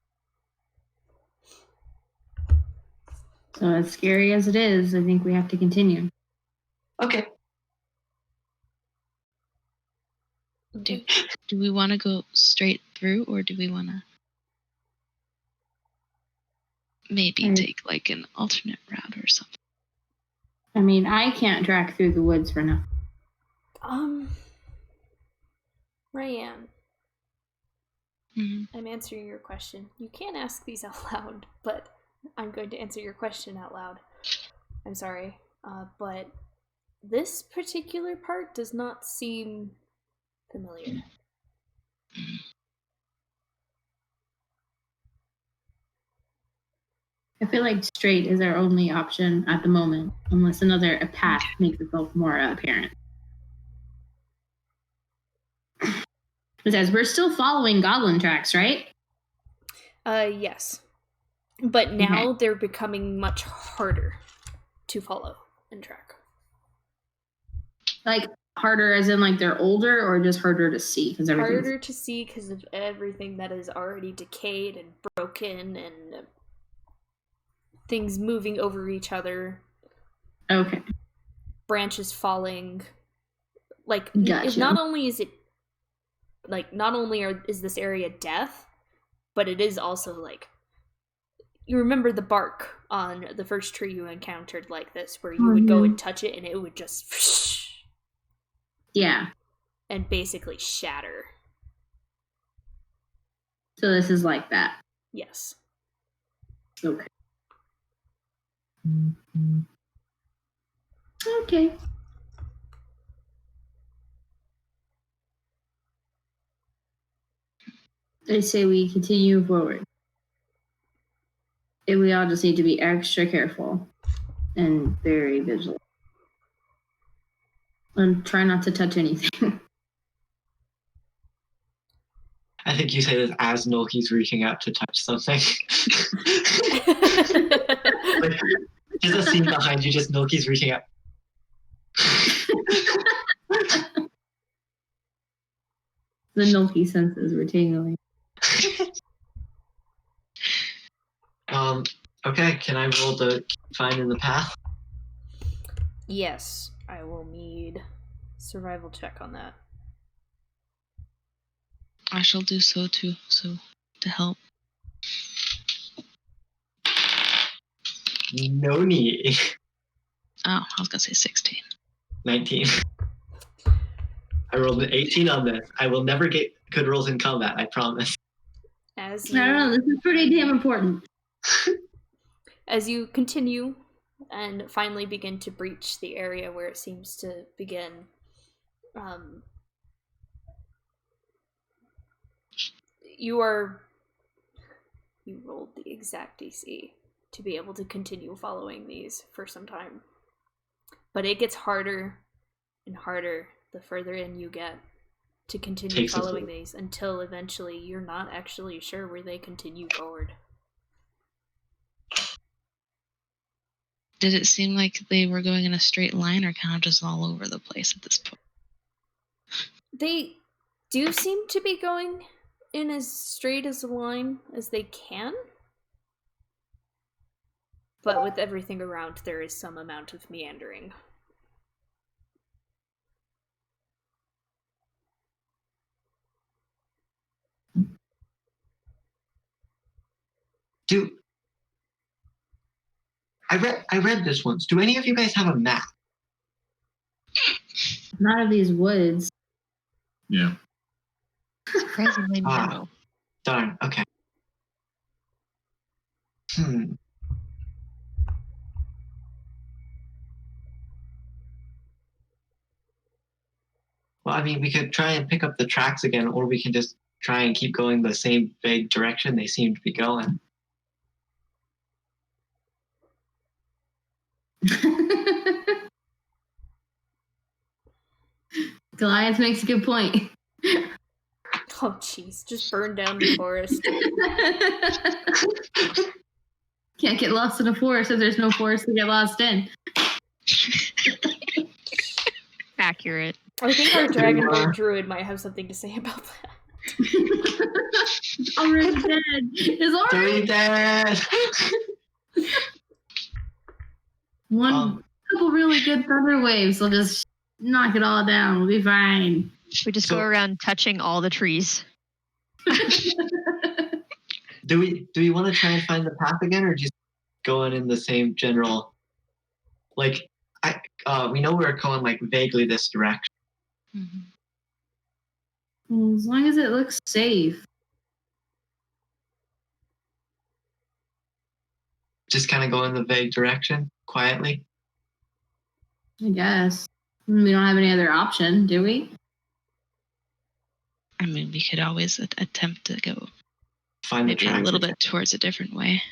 So as scary as it is, I think we have to continue. Okay. Do we want to go straight through, or do we want to maybe take like an alternate route or something? I mean, I can't track through the woods for now. Raiann, Mm-hmm. I'm answering your question. You can't ask these out loud, but I'm going to answer your question out loud. I'm sorry, but this particular part does not seem familiar. I feel like straight is our only option at the moment, unless a path makes itself more apparent. Because we're still following goblin tracks, right? Yes. But now they're becoming much harder to follow and track. Like harder as in like they're older, or just harder to see? Because harder to see because of everything that is already decayed and broken and things moving over each other. Okay. Branches falling. Like, Gotcha. not only is this area death, but it is also like, you remember the bark on the first tree you encountered like this, where you would go and touch it and it would just yeah, and basically shatter. So this is like that. Yes. Okay. Okay. I say we continue forward. And we all just need to be extra careful and very vigilant. And try not to touch anything. I think you say this as Nolki's reaching out to touch something. Like, just a scene behind you, just Nolki's reaching out. The Nolki senses were tingling. Okay, can I roll to find in the path? Yes, I will need survival check on that. I shall do so too, so to help. No need. Oh, I was gonna say 16. 19. I rolled an 18 on this. I will never get good rolls in combat, I promise. I don't know, this is pretty damn important. As you continue and finally begin to breach the area where it seems to begin, you rolled the exact DC to be able to continue following these for some time. But it gets harder and harder the further in you get to continue following these, until eventually you're not actually sure where they continue forward. Did it seem like they were going in a straight line, or kind of just all over the place at this point? They do seem to be going in as straight as a line as they can. But with everything around, there is some amount of meandering. I read this once. Do any of you guys have a map? Not of these woods. Yeah. Surprisingly, no. Darn. Okay. Well, I mean, we could try and pick up the tracks again, or we can just try and keep going the same vague direction they seem to be going. Goliath makes a good point. Oh, jeez. Just burn down the forest. Can't get lost in a forest if there's no forest to get lost in. Accurate. I think our Dragonborn druid might have something to say about that. Already dead. It's already dead. One couple really good thunder waves will just knock it all down. We'll be fine. We just go around touching all the trees. Do we want to try and find the path again, or just going in the same general? Like, we know we're going like vaguely this direction. Well, as long as it looks safe. Just kind of go in the vague direction quietly. I guess. We don't have any other option, do we? I mean, we could always attempt to go Find the maybe tracks a little again. bit towards a different way.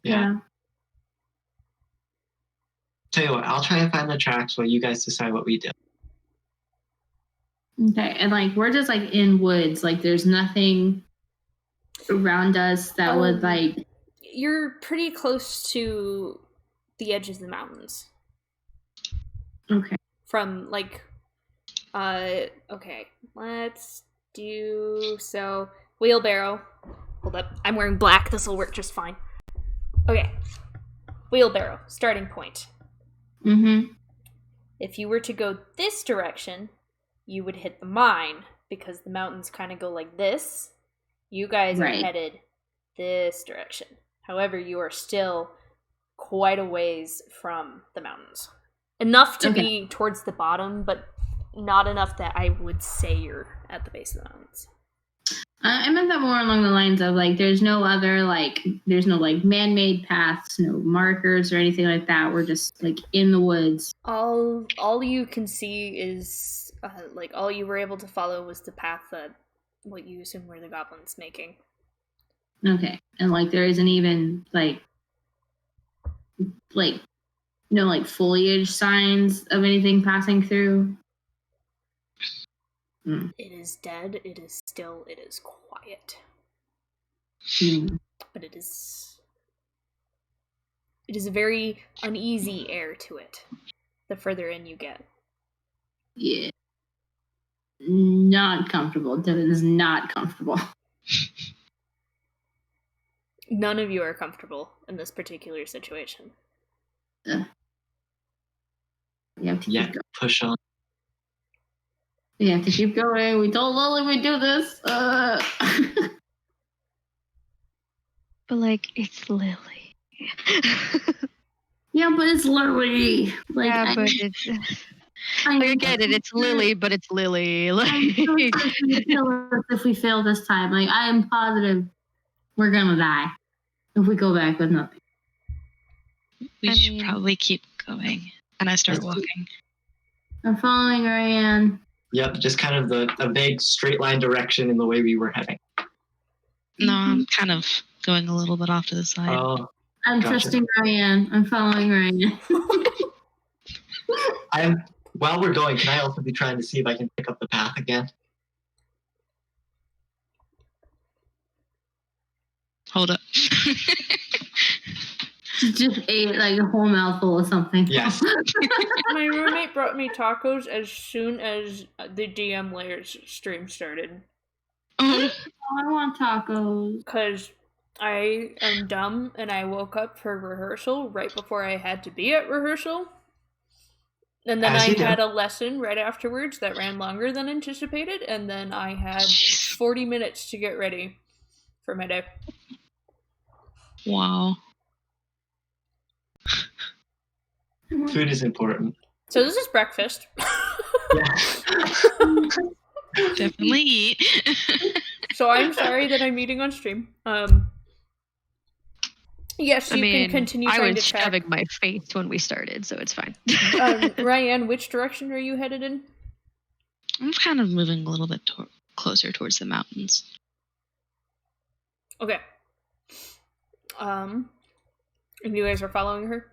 Yeah. Tell you what, I'll try and find the tracks while you guys decide what we do. Okay, and like we're just like in woods, like there's nothing around us that would like. You're pretty close to the edge of the mountains. Okay. From like, okay, let's do so. Wheelbarrow. Hold up, I'm wearing black. This will work just fine. Okay, wheelbarrow. Starting point. If you were to go this direction, you would hit the mine because the mountains kind of go like this. You guys are headed this direction. However, you are still quite a ways from the mountains. Enough to be towards the bottom, but not enough that I would say you're at the base of the mountains. I meant that more along the lines of like there's no other there's no man-made paths, no markers or anything like that. We're just like in the woods. All you can see is all you were able to follow was the path that what you assume were the goblins making. Okay, and like there isn't even no foliage signs of anything passing through. It is dead. It is still. It is quiet. But it is a very uneasy air to it. The further in you get. Yeah. Not comfortable. Devin is not comfortable. None of you are comfortable in this particular situation. You have to keep going. Push on. We have to keep going. We told Lily we'd do this. But it's Lily. Yeah, but it's Lily. I get it. It's Lily, but it's Lily. I'm so if we fail this time, I am positive we're gonna die if we go back with nothing. We should probably keep going. And I start walking. I'm following Raiann. Yep, just kind of a vague straight line direction in the way we were heading. No, I'm kind of going a little bit off to the side. Oh, I'm trusting Raiann. I'm following Raiann. While we're going, can I also be trying to see if I can pick up the path again? Hold up. She just ate a whole mouthful of something. Yes. My roommate brought me tacos as soon as the DM Layers stream started. Oh, I want tacos. Because I am dumb and I woke up for rehearsal right before I had to be at rehearsal. And then I had a lesson right afterwards that ran longer than anticipated. And then I had 40 minutes to get ready for my day. Wow. Food is important. So this is breakfast. Definitely eat. So I'm sorry that I'm eating on stream. Yes, you can continue I trying was to track. shoving my face when we started, so it's fine. Raiann, which direction are you headed in? I'm kind of moving a little bit closer towards the mountains. Okay. And you guys are following her?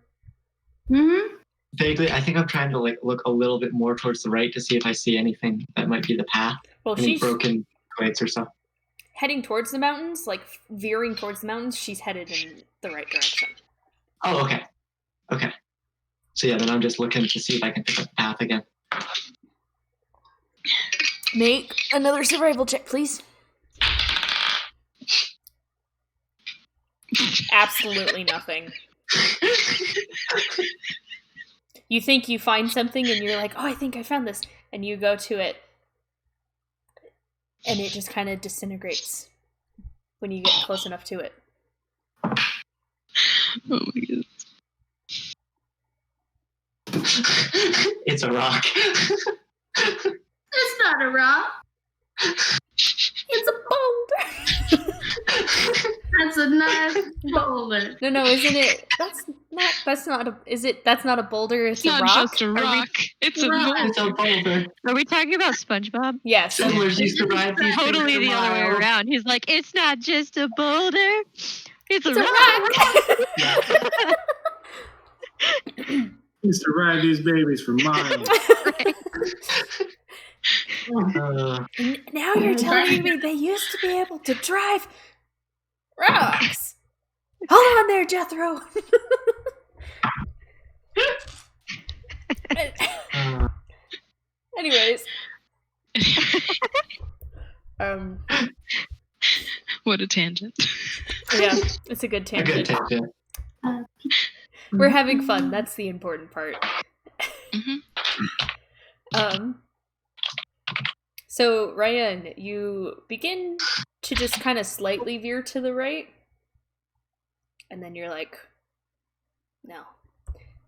Mm-hmm. Vaguely, I think I'm trying to look a little bit more towards the right to see if I see anything that might be the path. Well, Any she's broken twigs or something. heading towards the mountains, like veering towards the mountains. She's headed in the right direction. Oh, okay. Okay. So yeah, then I'm just looking to see if I can pick up the path again. Make another survival check, please. Absolutely nothing. You think you find something and you're like, oh, I think I found this. And you go to it. And it just kind of disintegrates when you get close enough to it. Oh my god. It's a rock. It's not a rock. It's a boulder! That's a nice boulder. No, isn't it? That's not a boulder, it's a Not rock? just a rock. It's a boulder. It's a boulder. Are we talking about SpongeBob? Yes. Settlers used to ride these things Totally for the other way miles. around. He's like, it's not just a boulder, it's a rock. Used to ride these babies for miles. Now you're telling me they used to be able to drive rocks. Hold on there, Jethro. Anyways. What a tangent. Yeah, it's a good A tangent. good tangent. We're having fun. That's the important part. Mm-hmm. So Raiann, you begin to just kind of slightly veer to the right, and then you're like, no.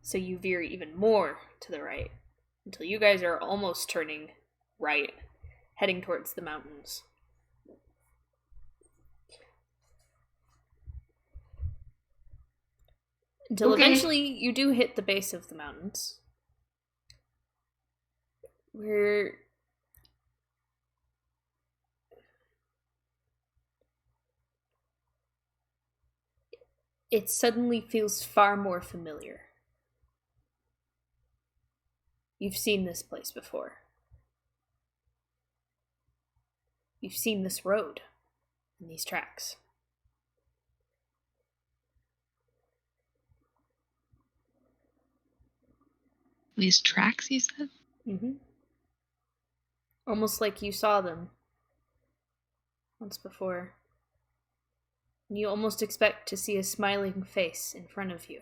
So you veer even more to the right until you guys are almost turning right, heading towards the mountains. Until eventually you do hit the base of the mountains, where it suddenly feels far more familiar. You've seen this place before. You've seen this road and these tracks. These tracks, you said? Mm-hmm. Almost like you saw them once before. You almost expect to see a smiling face in front of you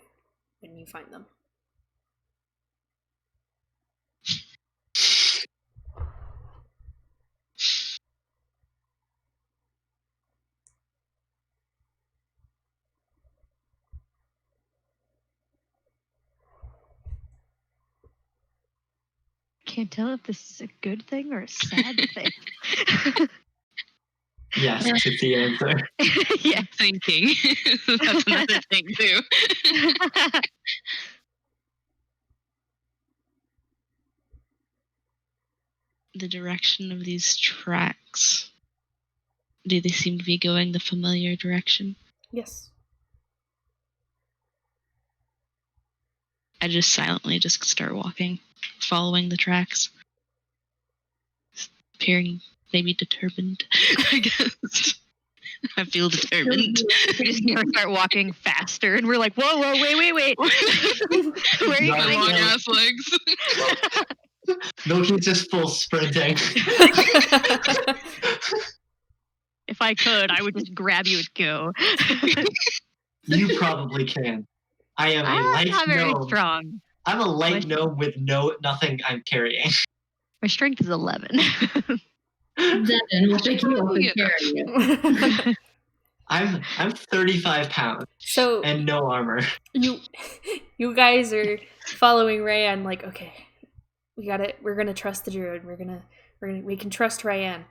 when you find them. Can't tell if this is a good thing or a sad thing. Yes, it's the answer. Yeah. Thinking. That's another thing, too. The direction of these tracks. Do they seem to be going the familiar direction? Yes. I just silently just start walking, following the tracks. Appearing maybe determined, I guess. I feel determined. We just start walking faster, and we're like, whoa, wait. Where are you Not going? Long ass legs. No, he's just full sprinting. If I could, I would just grab you and go. You probably can. I am a I'm light not very gnome. strong. I'm a light gnome with nothing I'm carrying. My strength is 11. Devin will pick you up and carry you. I'm 35 pounds So and no armor. you guys are following Raiann like, okay, we're gonna trust the druid. We're gonna We can trust Raiann.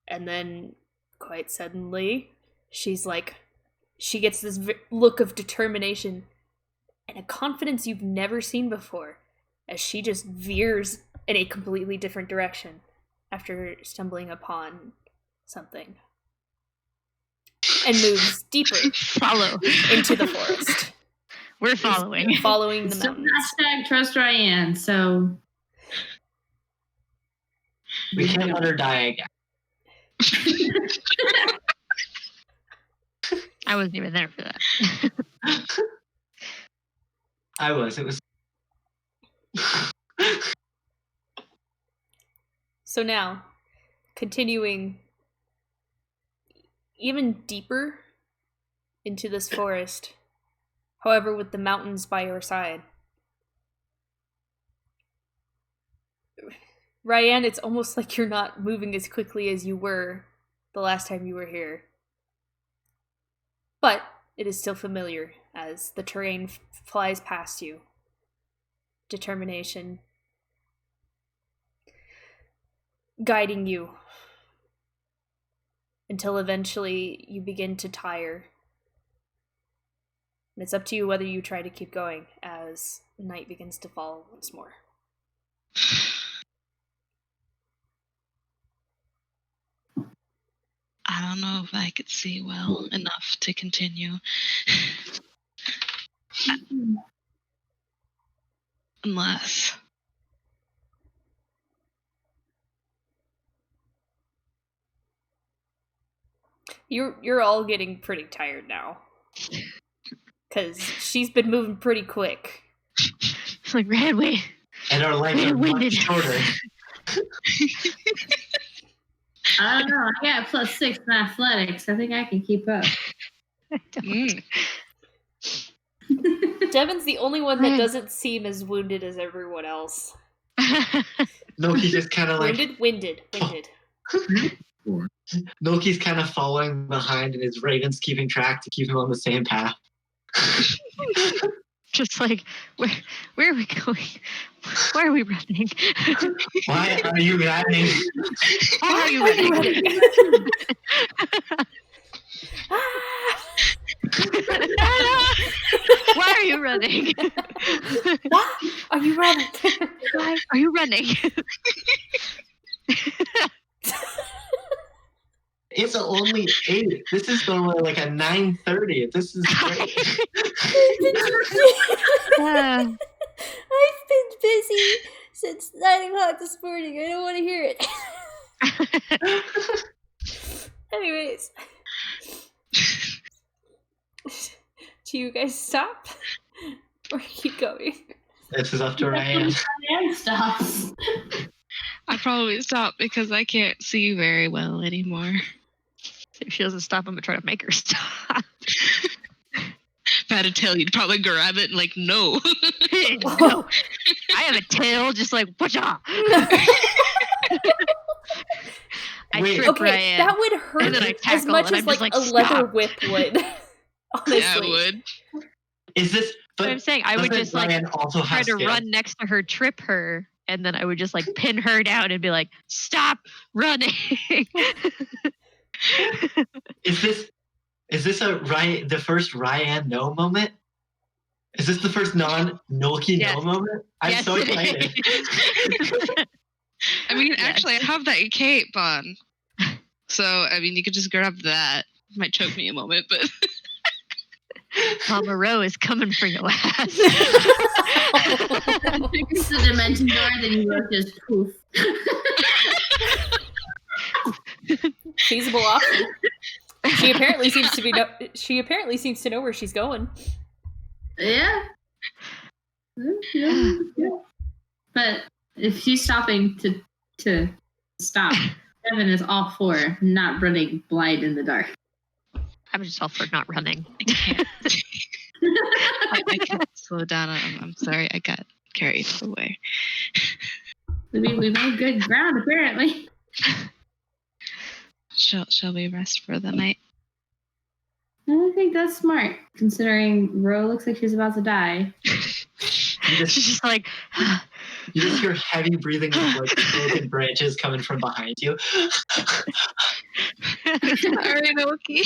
And then, quite suddenly, she's like, she gets this look of determination and a confidence you've never seen before, as she just veers in a completely different direction after stumbling upon something. And moves deeper Follow. into the forest. We're following. Following the So mountains. hashtag trust Raiann, so We can't let her die again. I wasn't even there for that. I was. It was. So now, continuing even deeper into this forest, however, with the mountains by your side. Raiann, it's almost like you're not moving as quickly as you were the last time you were here. But it is still familiar as the terrain flies past you. Determination guiding you until eventually you begin to tire. And it's up to you whether you try to keep going as night begins to fall once more. I don't know if I could see well enough to continue. Unless... You're all getting pretty tired now. Because she's been moving pretty quick. It's like, Raiann, wait. And our legs are much shorter. I don't know. I got +6 in athletics. I think I can keep up. Devin's the only one that doesn't seem as wounded as everyone else. Noki's just kind of like... Winded. Noki's kind of following behind, and his Raiden's keeping track to keep him on the same path. Just like, where are we going? Why are we running? Why are you running? Why are you running? Why are you running? Why are you running? Why are you running? It's only 8. This is only like a 9:30. This is great. I've been busy since 9 o'clock this morning. I don't want to hear it. Anyways. Do you guys stop? Or keep going? This is up to Raiann. Raiann stops. I probably stop because I can't see very well anymore. If she doesn't stop, I'm gonna try to make her stop. If I had a tail, you'd probably grab it and like, no. No. I have a tail just like, whatcha? I Wait. trip Okay, Raiann. that would And hurt then I as tackle, much and as I'm like just a like, leather stop. whip would. Honestly. Yeah, I would. Is this... But I'm saying I would doesn't just like Raiann also try have to scales? run next to her, trip her, and then I would just like pin her down and be like, stop running. Is this the first Raiann no moment? Is this the first non-Noki Yes. no moment? I'm Yes, so it excited. is. I mean, Yes. actually, I have that cape on. So, I mean, you could just grab that. Might choke me a moment, but... Mama Rowe is coming for your ass. It's the dimension door, then you go just poof. Feasible option. She apparently seems to know where she's going. Yeah. But if she's stopping to stop, Devin is all for not running blind in the dark. I'm just all for not running. I can't. I can't slow down. I'm sorry. I got carried away. We made good ground, apparently. Shall we rest for the night? I think that's smart, considering Ro looks like she's about to die. She's just like, You just hear heavy breathing of like broken branches coming from behind you. Sorry, Milky.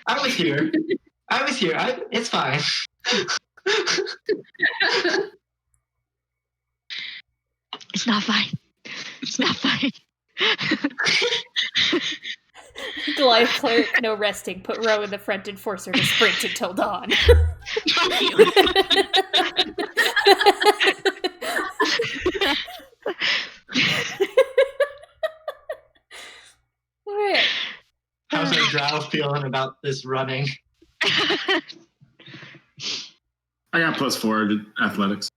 I was here. It's fine. It's not fine. It's not fine. Goliath cleric, no resting. Put Row in the front and force her to sprint until dawn. Alright. How's our drow feeling about this running? I got +4 to athletics.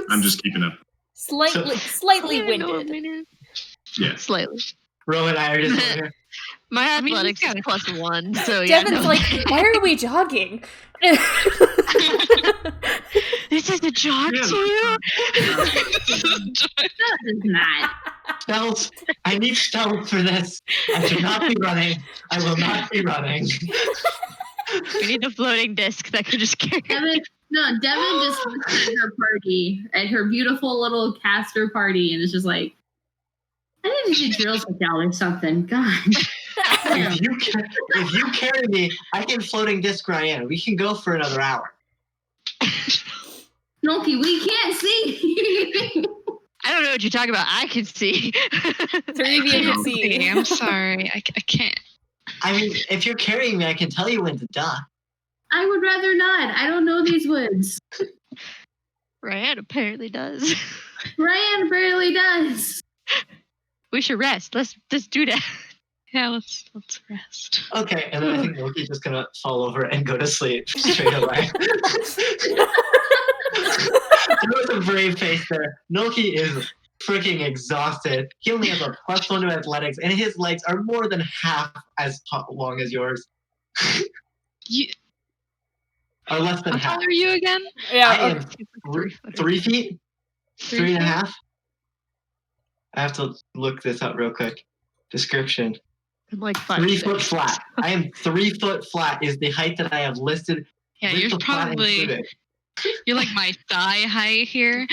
I'm just keeping up. Slightly winded. Yeah. Slightly. Ro and I are just over here. My I mean, athletics he's is got +1, so yeah. Devin's no. like, why are we jogging? This is a jog Yeah. to you? That is not. Stealth. I need stealth for this. I should not be running. I will not be running. We need a floating disc that could just carry. Devin just looks at her party, at her beautiful little caster party, and it's just like, I need to do drills with y'all or something. God. If you carry me, I can floating disc Raiann. We can go for another hour. Nolky, we can't see. I don't know what you're talking about. I can see. 3 of you can see. I'm sorry. I can't. I mean, if you're carrying me, I can tell you when to duck. I would rather not. I don't know these woods. Raiann apparently does. Raiann barely does. We should rest. Let's do that. Yeah, let's rest. Okay, and then I think Loki's just gonna fall over and go to sleep straight away. There was a brave face there. Noki is freaking exhausted. He only has a +1 to athletics, and his legs are more than half as long as yours. You, Or less than how half. tall are you again? Yeah. I am Three 3 feet? 3.5? feet? I have to look this up real quick. Description. I'm like 5'6". 3 foot flat. I am 3 foot flat is the height that I have listed. Yeah, with you're the flat probably included. you're like my thigh height here.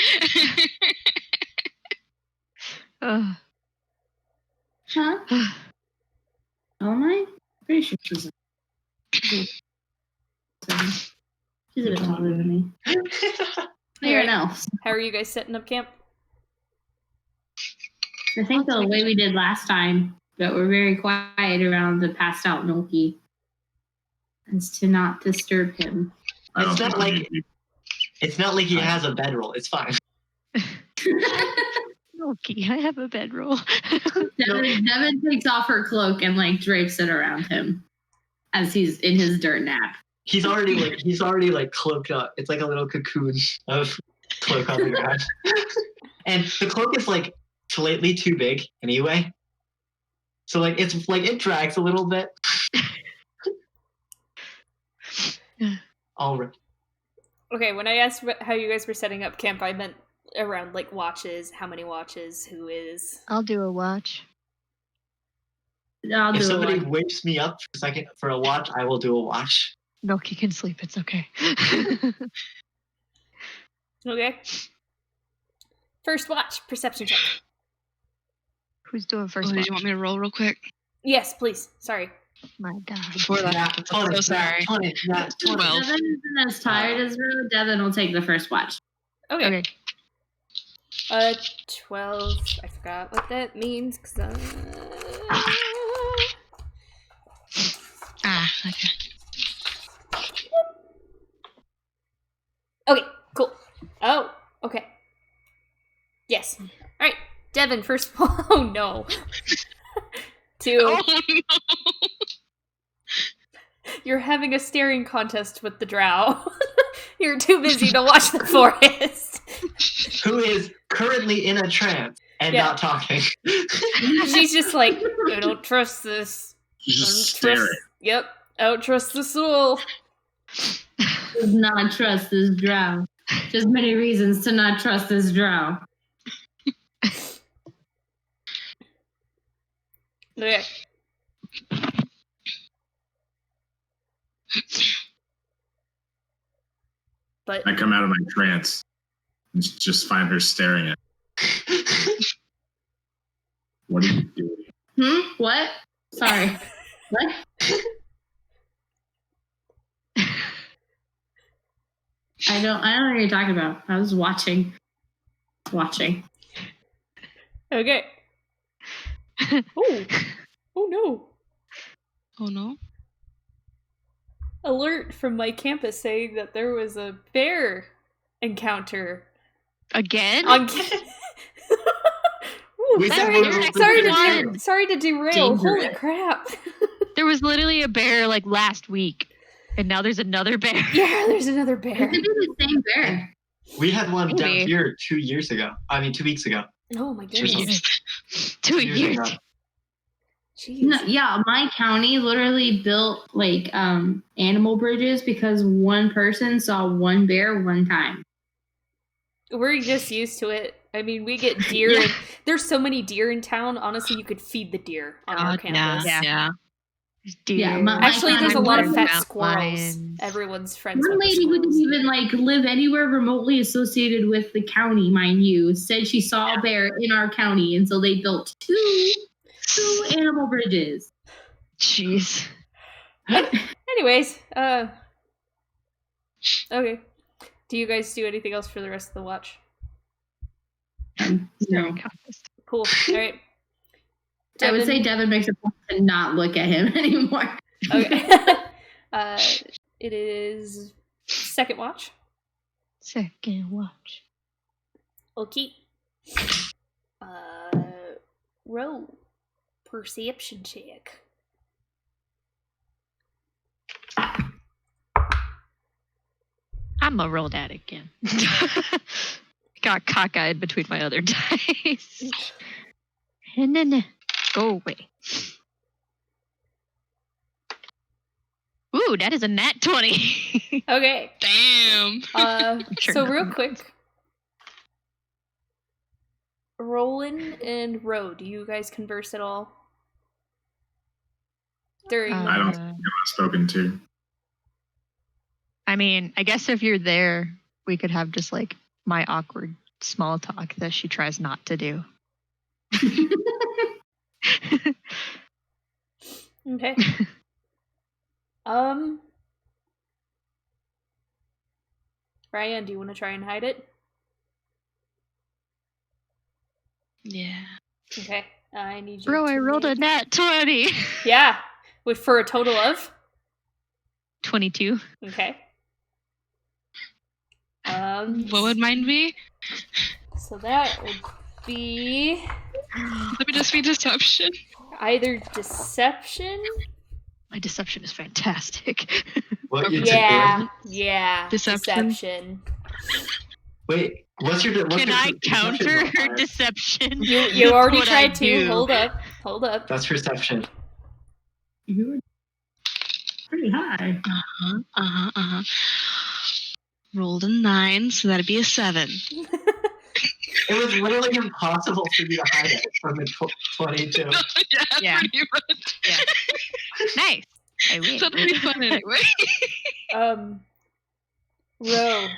Huh? Oh, am I? Pretty sure she's a bit taller than me. You're an elf. How are you guys setting up camp? I think the way we did last time, that we're very quiet around the passed out Nolky, is to not disturb him. I don't It's not think we like- need It's not like he has a bedroll. It's fine. Okay, I have a bedroll. Devin takes off her cloak and like drapes it around him as he's in his dirt nap. He's already like cloaked up. It's like a little cocoon of cloak on the ground. And the cloak is like slightly too big anyway. So like it's like it drags a little bit. All right. Okay, when I asked how you guys were setting up camp, I meant around like watches, how many watches, who is. I'll do a watch. I'll If do somebody it. wakes me up for a watch, I will do a watch. Milky can sleep. It's okay. Okay. First watch, perception check. Who's doing first Do watch? you want me to roll real quick? Yes, please. Sorry. My God. Before that, Nat I'm 20, so sorry. 20, nat 20. 12. Devin isn't as tired as Ru. Devin will take the first watch. Okay. Okay. 12. I forgot what that means. Okay. Okay, cool. Oh, okay. Yes. All right, Devin, first. Oh no. 2. Oh no. You're having a staring contest with the drow. You're too busy to watch the forest. Who is currently in a trance and Yeah. not talking. She's just like, I don't trust this. She's I just don't trust- staring. Yep, I don't trust the soul. Does not trust this drow. There's many reasons to not trust this drow. Okay. But I come out of my trance and just find her staring at me. What are you doing? What? Sorry. What? I don't know what you're talking about. I was watching. okay. Oh no. Oh no. Alert from my campus saying that there was a bear encounter Again? on Ooh, We sorry, did one of those sorry to derail. Dangerous. Holy crap. There was literally a bear like last week, and now there's another bear. Yeah, there's another It bear. could be the same bear. We had one down Maybe. here 2 years ago. 2 weeks ago. Oh my 2 goodness. 2 years years. ago. Jeez. No, yeah, my county literally built like animal bridges because one person saw one bear one time. We're just used to it. I mean, we get deer. Yeah. And there's so many deer in town. Honestly, you could feed the deer on our campus. Yeah. There's deer. Yeah, my Actually, there's a lot of fat mountain squirrels. lions. Everyone's friends One with the lady who didn't squirrels. even like live anywhere remotely associated with the county, mind you, said she saw a bear in our county, and so they built two animal bridges. Jeez. Anyways, okay. Do you guys do anything else for the rest of the watch? No. Cool. All right. I would say Devin- Devin makes a point to not look at him anymore. Okay. It is second watch. Second watch. Okay. Roll perception check. I'm gonna roll that again. Got cockeyed between my other dice. And then go away. Ooh, that is a nat 20. Okay. Damn. So real quick, Rolen and Ro, do you guys converse at all? During I don't think I'm spoken to. I mean, I guess if you're there, we could have just like my awkward small talk that she tries not to do. Okay. Raiann, do you want to try and hide it? Yeah. Okay. I need you. Bro, to I rolled a make- nat 20. Yeah, for a total of 22. okay. What would mine be? So that would be Let me just be deception. either deception. My deception is fantastic. What you Yeah, Deception. deception. Wait, what's your Can I deception counter her modifier? deception? You already What I tried to. do. Hold up. That's perception. You were pretty high. Rolled a 9, so that'd be a 7. It was literally impossible for you to hide it from the 22. yeah, Yeah. pretty much. Nice. I win. That'll be fun anyway. Ro,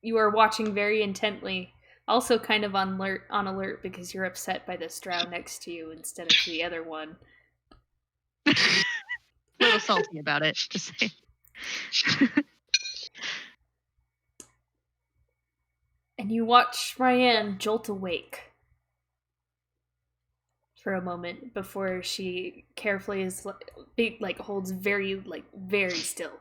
you are watching very intently. Also kind of on alert because you're upset by this drow next to you instead of the other one. A little salty about it. Just say. And you watch Raiann jolt awake for a moment before she carefully holds very still,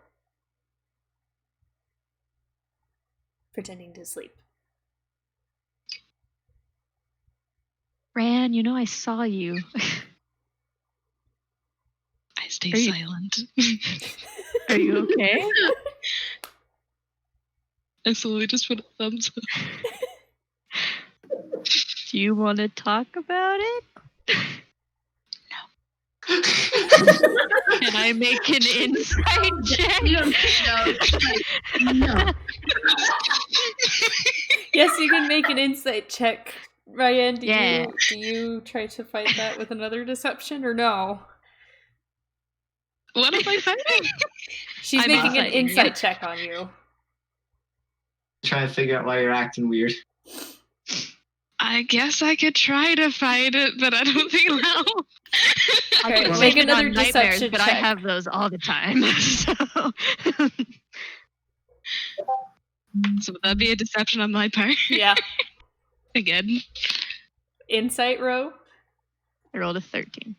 pretending to sleep. Raiann, you know I saw you. I stay Are you- silent. Are you okay? I slowly just put a thumbs up. Do you want to talk about it? Can I make an insight check? You don't know. No. Yes, you can make an insight check. Raiann, Yeah. do you try to fight that with another deception or no? What am I fighting? She's I'm making an fighting you. insight check on you. Try to figure out why you're acting weird. I guess I could try to fight it, but I don't think it'll. Alright, Well, make Blame it another on nightmares, deception but check. I have those all the time. So So would that be a deception on my part? Yeah. Again. Insight row. I rolled a 13.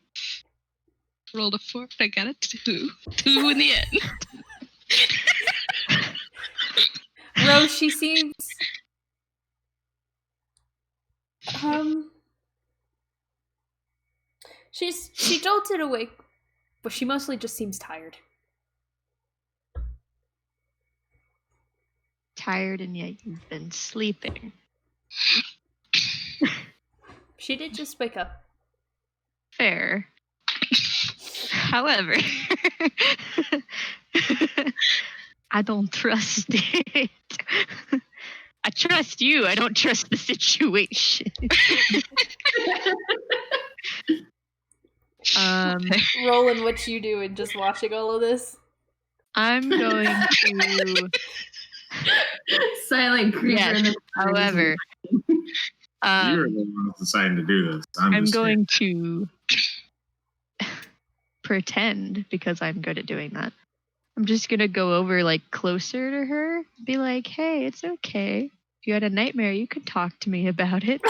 Rolled a 4, but I got a 2. 2 in the end. Row, she seems she jolted awake, but she mostly just seems tired. Tired and yet you've been sleeping. She did just wake up. Fair. However, I don't trust it. I trust you. I don't trust the situation. Rolen, what you doing? Just watching all of this? I'm going to. Silent creeper Yes, in the however, You're the one deciding to do this. I'm just going to pretend, because I'm good at doing that. I'm just gonna go over like closer to her, be like, "Hey, it's okay. If you had a nightmare, you could talk to me about it."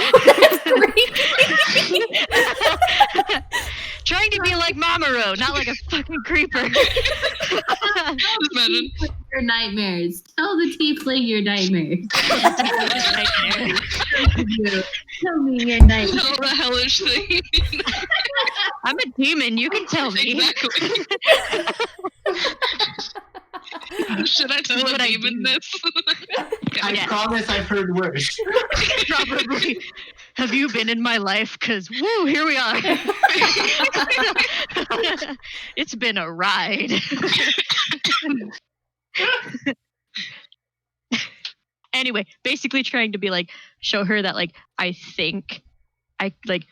Trying to be like Mamaro, not like a fucking creeper. Imagine. Your nightmares. Tell the tiefling your nightmares. Tell me your nightmares. Tell the hellish thing. I'm a demon. You can tell me. Exactly. Should I tell a What I demon do. this? I Yes. promise I've heard worse. Probably. Have you been in my life? Because, woo, here we are. It's been a ride. Anyway, basically trying to be like, show her that, like, I think, I, like,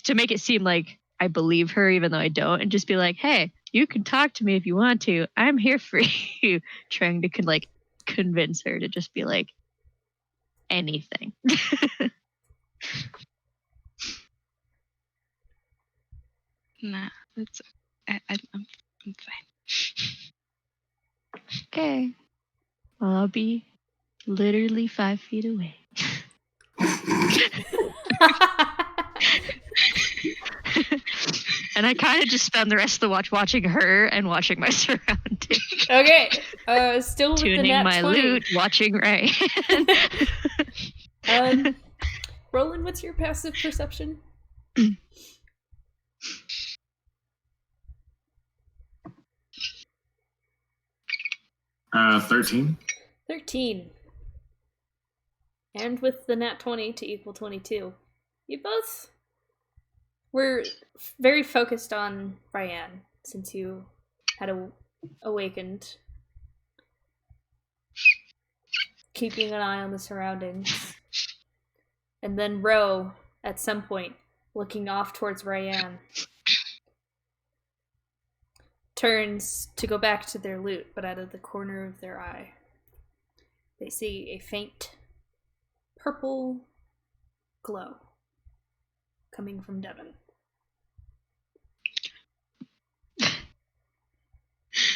to make it seem like I believe her even though I don't, and just be like, hey, you can talk to me if you want to. I'm here for you. Trying to, like, convince her to just be like, anything. Nah, that's. I'm fine. Okay. Well, I'll be literally 5 feet away. And I kind of just spend the rest of the watch watching her and watching my surroundings. Okay. Still with the Tuning nat my 20. loot, watching Raiann. Rolen, what's your passive perception? 13. 13. And with the nat 20 to equal 22. You both were very focused on Raiann since you had awakened. Keeping an eye on the surroundings. And then Ro, at some point, looking off towards Raiann, turns to go back to their loot, but out of the corner of their eye, they see a faint purple glow coming from Devin.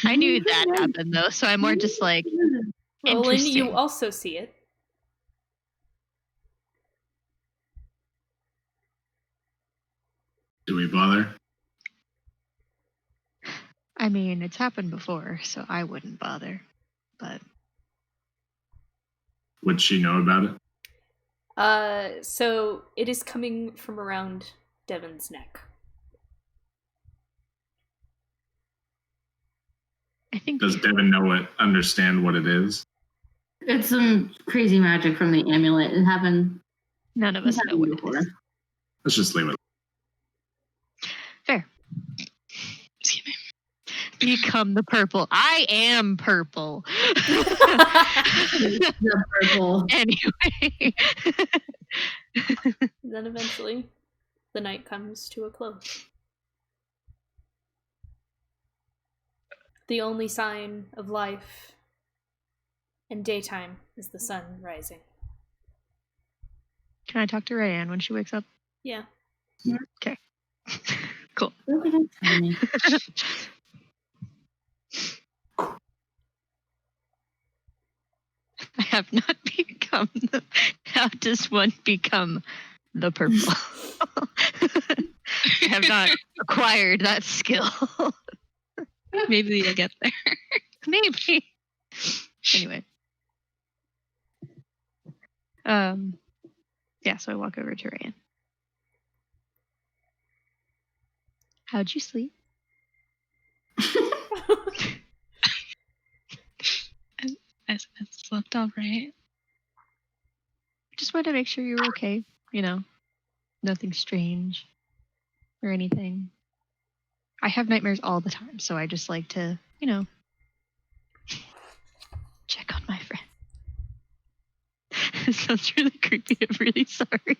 I knew that happened though, so I'm more just like, Rolen, interesting. you also see it. Do we bother? I mean, it's happened before, so I wouldn't bother. But Would she know about it? So it is coming from around Devin's neck. I think Does Devin know it? Understand what it is? It's some crazy magic from the amulet. It happened none of us know what it before. is. Let's just leave it. Fair. Excuse me. Become the purple. I am purple. The purple. Anyway. Then eventually, the night comes to a close. the only sign of life in daytime is the sun rising. Can I talk to Raiann when she wakes up? Yeah. Okay. Cool. I have not become how does one become the purple? I have not acquired that skill. Maybe you'll get there. Maybe. Anyway. Yeah, so I walk over to Raiann. How'd you sleep? I slept all right. Just wanted to make sure you were okay. You know, nothing strange or anything. I have nightmares all the time, so I just like to, you know, check on my friend. It sounds really creepy. I'm really sorry.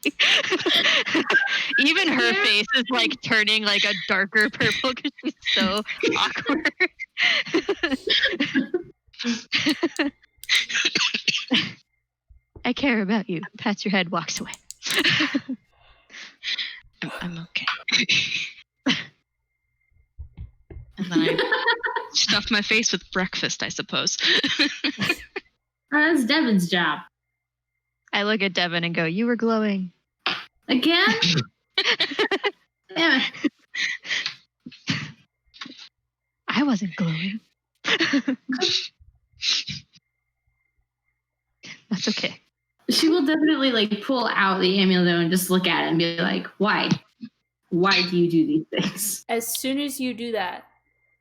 Even her face is like turning like a darker purple because she's so awkward. I care about you. Pats your head, walks away. I'm okay. And then I stuffed my face with breakfast, I suppose. That's Devin's job. I look at Devin and go, "You were glowing." Again? Damn it. I wasn't glowing. That's okay. She will definitely like pull out the amulet and just look at it and be like, why? Why do you do these things? As soon as you do that,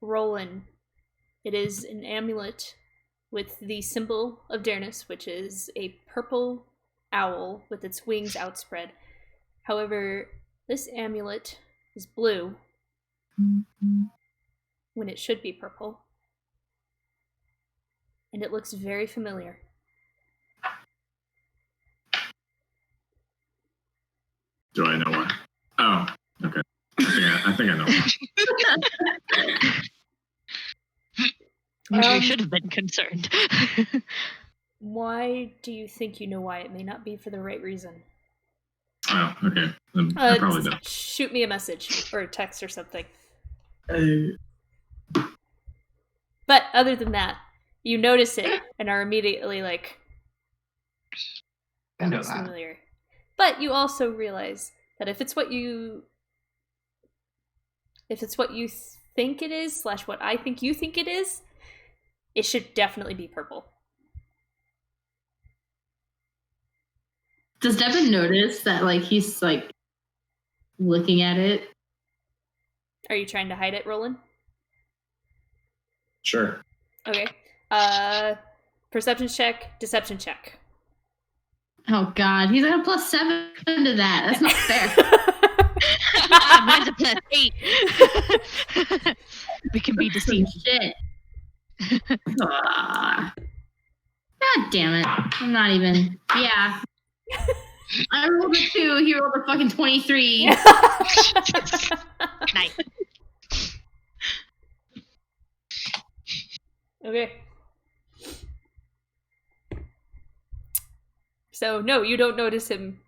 Rolen, it is an amulet with the symbol of Dareness, which is a purple owl with its wings outspread. However, this amulet is blue when it should be purple. And it looks very familiar. Do I know why? Oh, okay. I think I know why. We should have been concerned. Why do you think you know why? It may not be for the right reason. Oh, okay. Then I probably don't. Shoot me a message or a text or something. But other than that, you notice it and are immediately like, I know looks that. familiar. But you also realize that if it's what you think it is, / what I think you think it is, it should definitely be purple. Does Devin notice that like he's like looking at it? Are you trying to hide it, Rolen? Sure. Okay. Perception check, deception check. Oh god, he's got a +7 to that. That's not fair. Mine's a +8. We can be deceived. Shit. God damn it. I'm not even. Yeah. I rolled a 2. He rolled a fucking 23. Nice. Okay. So, no, you don't notice him.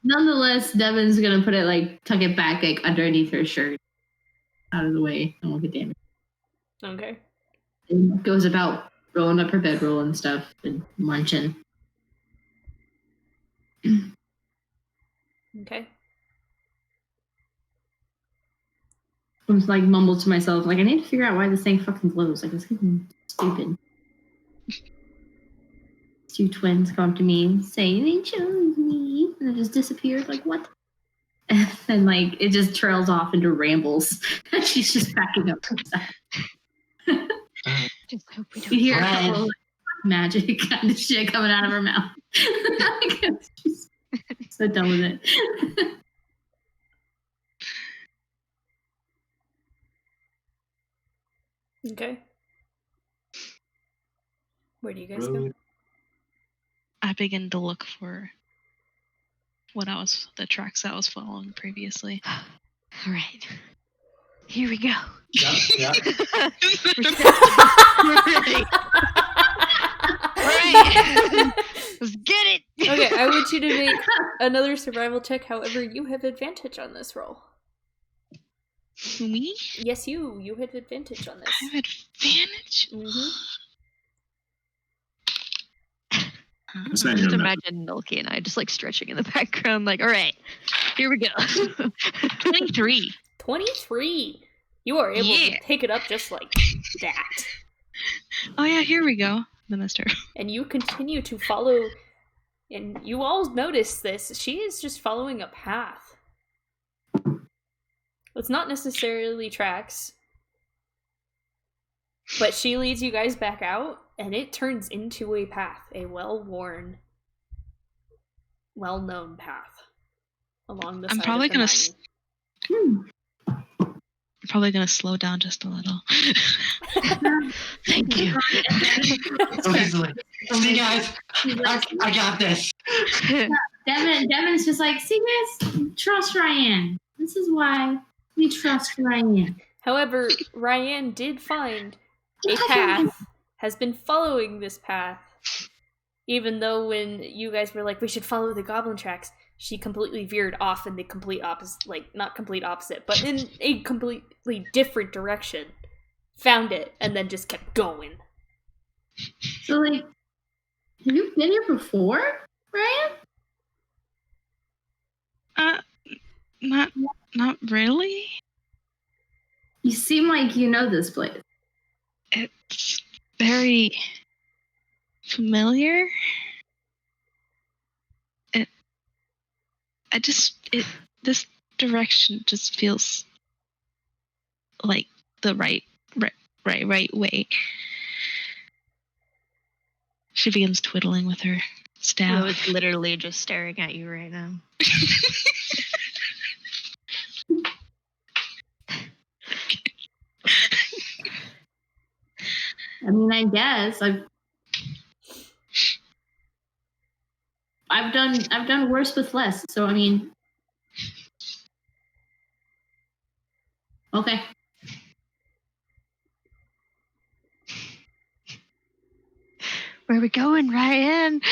Nonetheless, Devin's gonna put it like, tuck it back like underneath her shirt. Out of the way. I won't get damaged. Okay. And goes about rolling up her bedroll and stuff and munching. Okay. I was like mumbled to myself, like I need to figure out why this thing fucking glows. Like it's fucking stupid. 2 twins come up to me and say they chose me, and it just disappeared. Like what? And like it just trails off into rambles. She's just backing up. Just hope we don't. You hear a couple of magic kind of shit coming out of her mouth. She's so done with it. Okay. Where do you guys go? I begin to look for the tracks I was following previously. All right. Here we go. Yeah. Right. Let's get it. Okay, I want you to make another survival check. However, you have advantage on this roll. Me? Yes, you have advantage on I this. have advantage. Mm-hmm. This ain't Just gonna matter. imagine Milky and I just like stretching in the background, like, all right, here we go. 23. 23. You are able Yeah. to pick it up just like that. Oh yeah, here we go. Then that's her. And you continue to follow, and you all notice this. She is just following a path. It's not necessarily tracks, but she leads you guys back out, and it turns into a path, a well-worn, well-known path along the I'm side probably of the gonna mountain. I'm probably gonna slow down just a little. Thank you. So he's like, see guys, I got this. Devin's just like, see guys, trust Raiann. This is why we trust Raiann. However, Raiann did find a path, has been following this path, even though when you guys were like, we should follow the goblin tracks, she completely veered off in the complete opposite, like, not complete opposite, but in a completely different direction, found it, and then just kept going. So, like, have you been here before, Raiann? Not really. You seem like you know this place. It's very familiar. This direction just feels like the right way. She begins twiddling with her staff. I was literally just staring at you right now. I mean, I guess I've done worse with less. So I mean, okay. Where are we going, Raiann?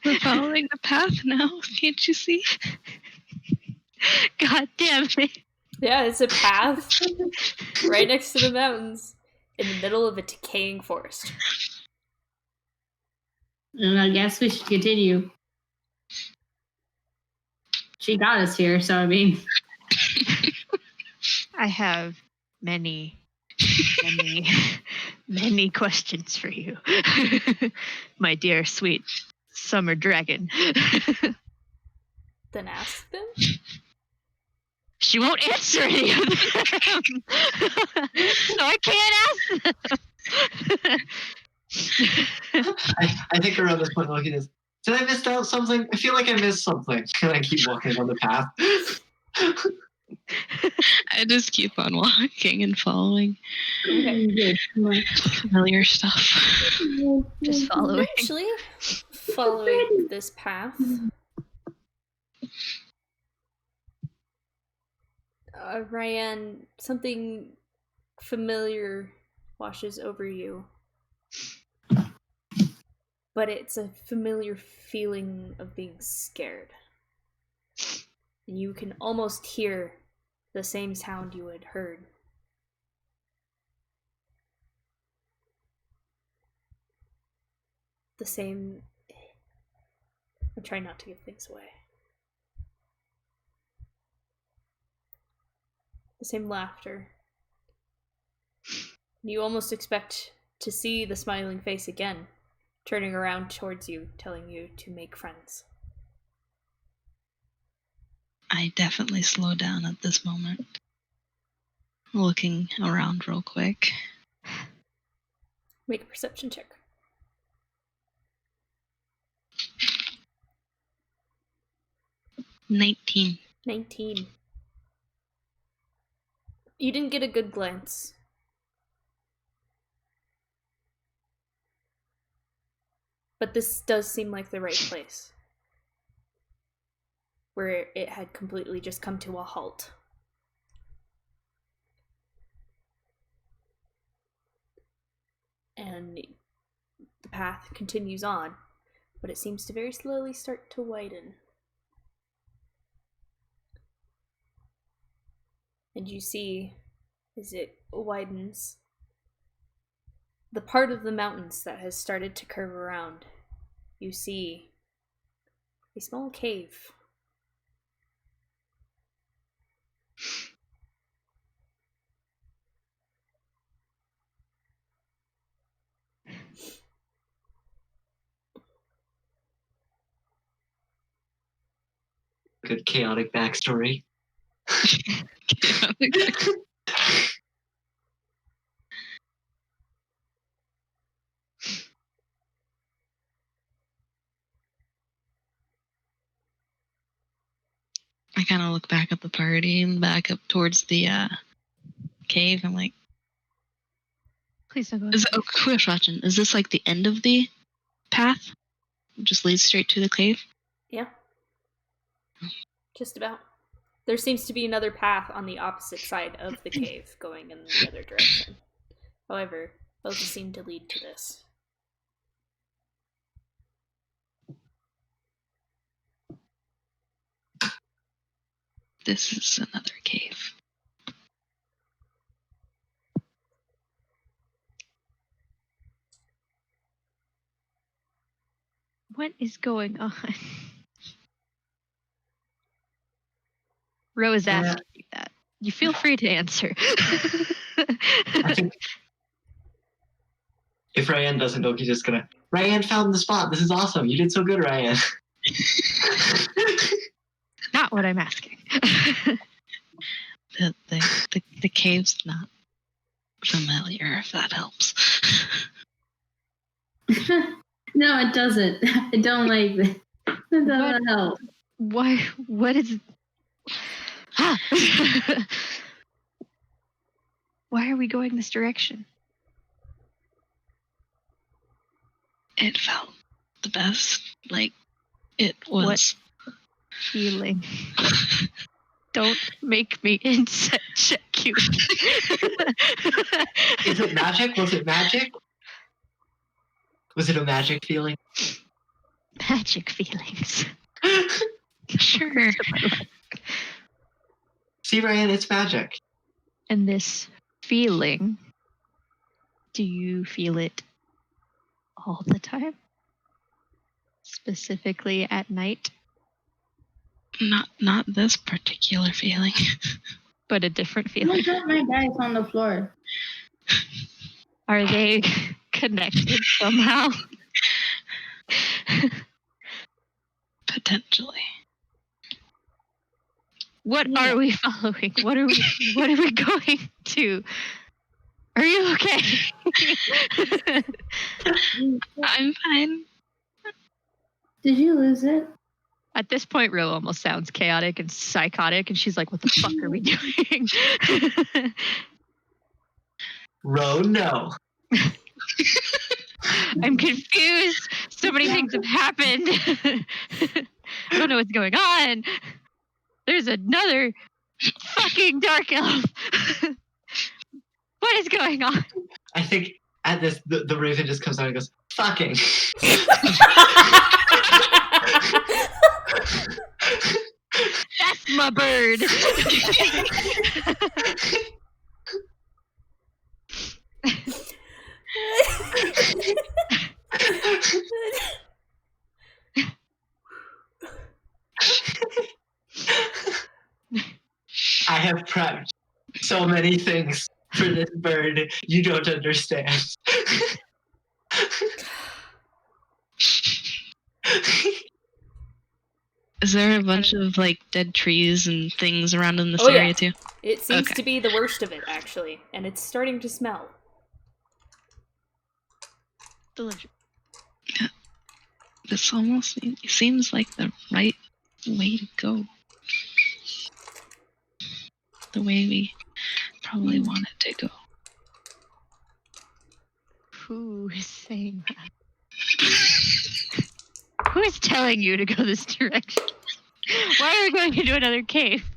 We're following the path now. Can't you see? God damn it. Yeah, it's a path right next to the mountains in the middle of a decaying forest. And I guess we should continue. She got us here, so I mean, I have many questions for you, my dear sweet summer dragon. Then ask them? She won't answer any of them, so I can't ask them. I think around this point, Loki is, did I miss out something? I feel like I missed something. And I keep walking on the path. I just keep on walking and following Okay. familiar stuff. Just following. Actually, following this path, Raiann, something familiar washes over you. But it's a familiar feeling of being scared. And you can almost hear the same sound you had heard. The same... I'm trying not to give things away. The same laughter. You almost expect to see the smiling face again, turning around towards you, telling you to make friends. I definitely slow down at this moment. Looking around real quick. Make a perception check. 19. 19. You didn't get a good glance. But this does seem like the right place. Where it had completely just come to a halt and the path continues on, but it seems to very slowly start to widen. And you see, as it widens, the part of the mountains that has started to curve around. You see a small cave. Good chaotic backstory. I kind of look back at the party and back up towards the cave. I'm like, Please don't go. question. Is this like the end of the path? It just leads straight to the cave? Yeah. Just about. There seems to be another path on the opposite side of the cave going in the other direction. However, both seem to lead to this. This is another cave. What is going on? Ro is asking you that. You feel free to answer. I think if Raiann doesn't know, he's just gonna. Raiann found the spot. This is awesome. You did so good, Raiann. Not what I'm asking. The cave's not familiar, if that helps. No, it doesn't. I don't like this. It doesn't help. Why? What is? Ah! Why are we going this direction? It felt the best. Like, it was. What feeling? Don't make me in such a cute. Is it magic? Was it magic? Was it a magic feeling? Magic feelings. Sure. See, Raiann, it's magic. And this feeling, do you feel it all the time? Specifically at night? Not this particular feeling. But a different I feeling. dropped my dice on the floor. Are they connected somehow? Potentially. What are we following? What are we going to? Are you okay? I'm fine. Did you lose it? At this point, Ro almost sounds chaotic and psychotic, and she's like, what the fuck are we doing? Ro, no. I'm confused. So many things have happened. I don't know what's going on. There's another fucking dark elf. What is going on? I think at this, the raven just comes out and goes, fucking. That's my bird. I have prepped so many things for this bird you don't understand. Is there a bunch of like dead trees and things around in this Oh, yeah. area too? It seems Okay. to be the worst of it, actually, and it's starting to smell. Delicious. This almost seems like the right way to go. The way we probably want it to go. Who is saying that? Who is telling you to go this direction? Why are we going into another cave?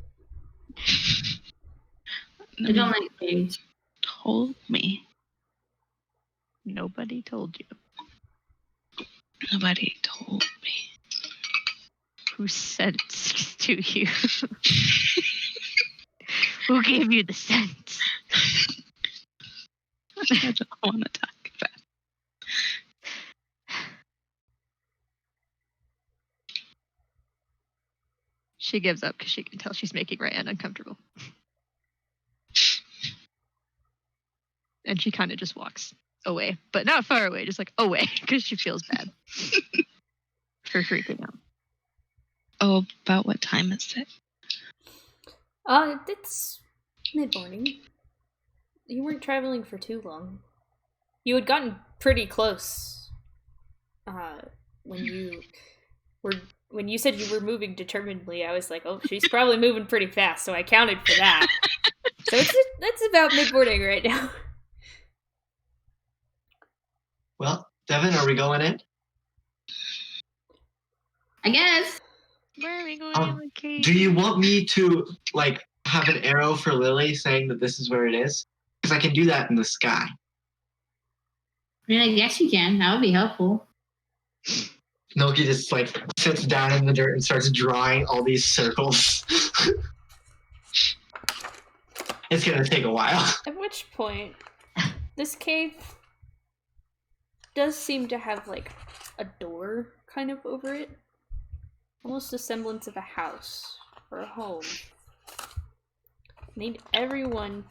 I don't like caves. Told me. Nobody told you. Nobody told me. Who said it to you? Who gave you the sense? I don't want to talk about it. She gives up because she can tell she's making Raiann uncomfortable. And she kind of just walks away, but not far away, just like away, because she feels bad for freaking out. Oh, about what time is it? It's mid-morning. You weren't traveling for too long. You had gotten pretty close. When you said you were moving determinedly, I was like, oh, she's probably moving pretty fast, so I counted for that. So that's about mid-morning right now. Well, Devin, are we going in? I guess. Where are we going? Do you want me to have an arrow for Lily saying that this is where it is? Because I can do that in the sky. I mean, I guess you can. That would be helpful. Noki just sits down in the dirt and starts drawing all these circles. It's gonna take a while. At which point, this cave does seem to have a door kind of over it. Almost a semblance of a house or a home. I need everyone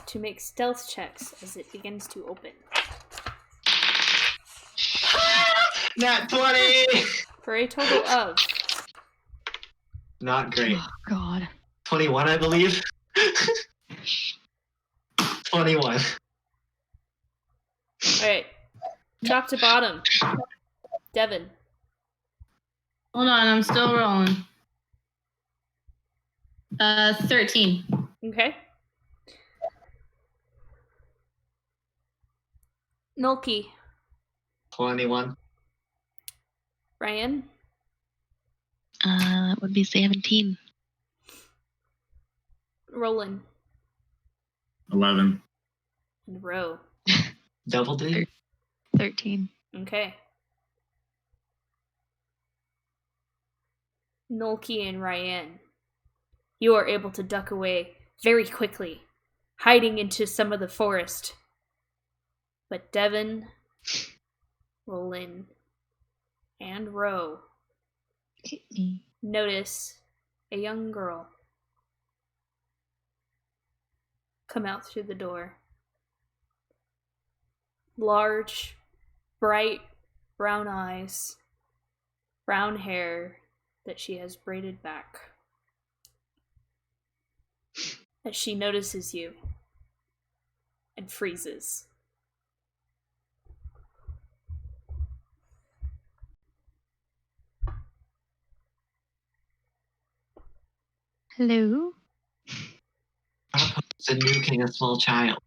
to make stealth checks as it begins to open. Nat 20! For a total of Not great. Oh, God. 21, I believe. 21. Alright. Top to bottom. Devin. Hold on, I'm still rolling. 13. Okay. Nulky. 21. Raiann. That would be 17. Rolen. 11. And Ro. Double D? 13. Okay. Nulky and Raiann. You are able to duck away very quickly, hiding into some of the forest. But Devin, Rolen, and Ro Hit me. notice a young girl come out through the door. Large, bright brown eyes, brown hair that she has braided back. As she notices you and freezes. Hello? It's a nuking a small child.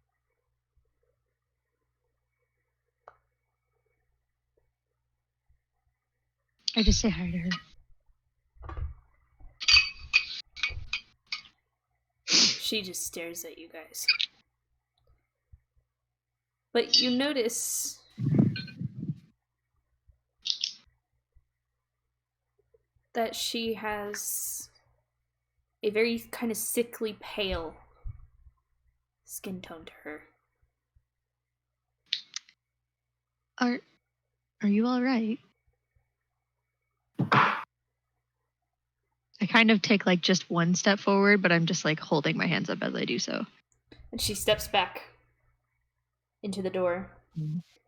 I just say hi to her. She just stares at you guys. But you notice that she has a very kind of sickly pale skin tone to her. Are you all right? I kind of take just one step forward, but I'm just holding my hands up as I do so. And she steps back into the door.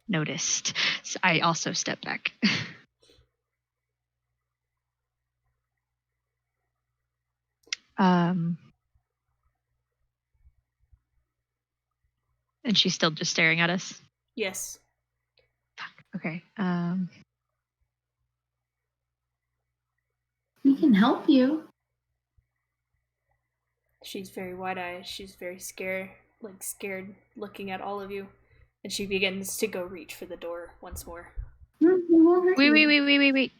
Noticed. So I also step back. And she's still just staring at us. Yes. Okay. We can help you. She's very wide-eyed. She's very scared looking at all of you. And she begins to go reach for the door once more. Wait.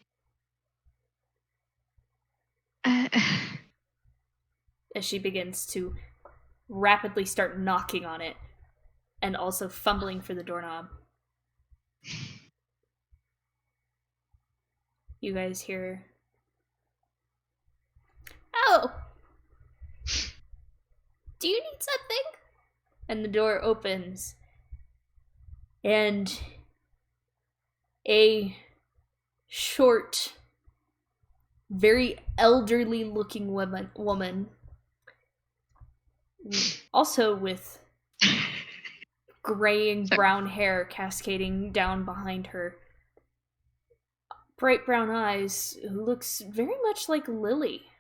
As she begins to rapidly start knocking on it and also fumbling for the doorknob. You guys hear, "Oh, do you need something?" And the door opens, and a short, very elderly looking woman, also with graying brown hair cascading down behind her, bright brown eyes, who looks very much like Lily.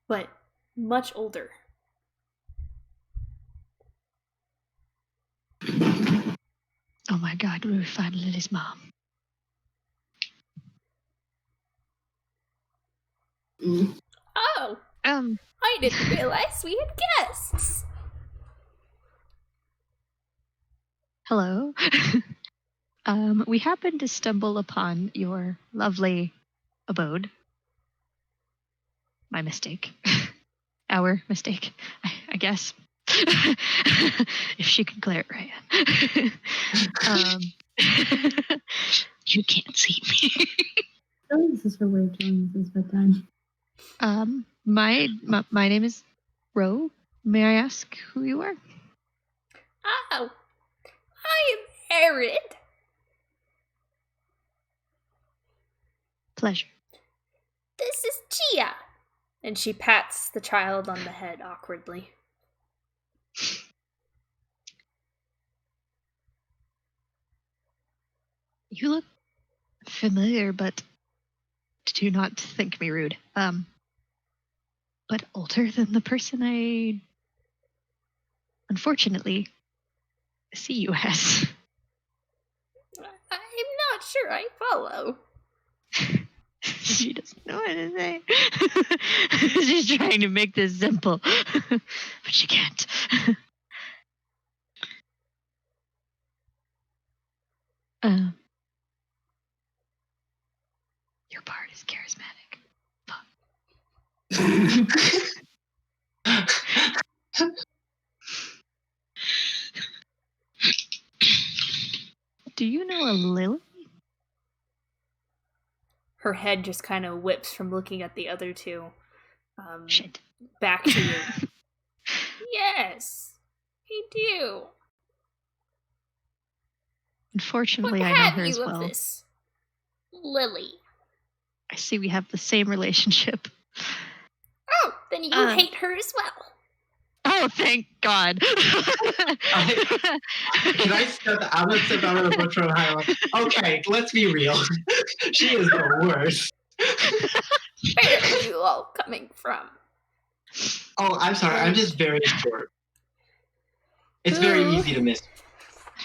But much older. Oh my god, we found Lily's mom. Oh, I didn't realize we had guests. Hello. We happened to stumble upon your lovely abode. My mistake. Our mistake, I guess. If she can clear it, Raiann. You can't see me. I think this is her way of telling us it's bedtime. My name is Ro. May I ask who you are? Oh, I am Arid. Pleasure. This is Gia. And she pats the child on the head awkwardly. You look familiar, but do not think me rude. But older than the person I unfortunately see you as. I'm not sure I follow. She doesn't know what to say. She's trying to make this simple, but she can't. Your part is charismatic. Do you know a Lily? Her head just kind of whips from looking at the other two. Shit. Back to you. Yes, I do. Unfortunately, What I know have her you as of well. this Lily? I see we have the same relationship. Oh, then you hate her as well. Oh, thank God. Can I step? I'm gonna step out of the book from Highland. Okay, let's be real. She is the worst. Where are you all coming from? Oh, I'm sorry. I'm just very short. It's very Ooh. easy to miss.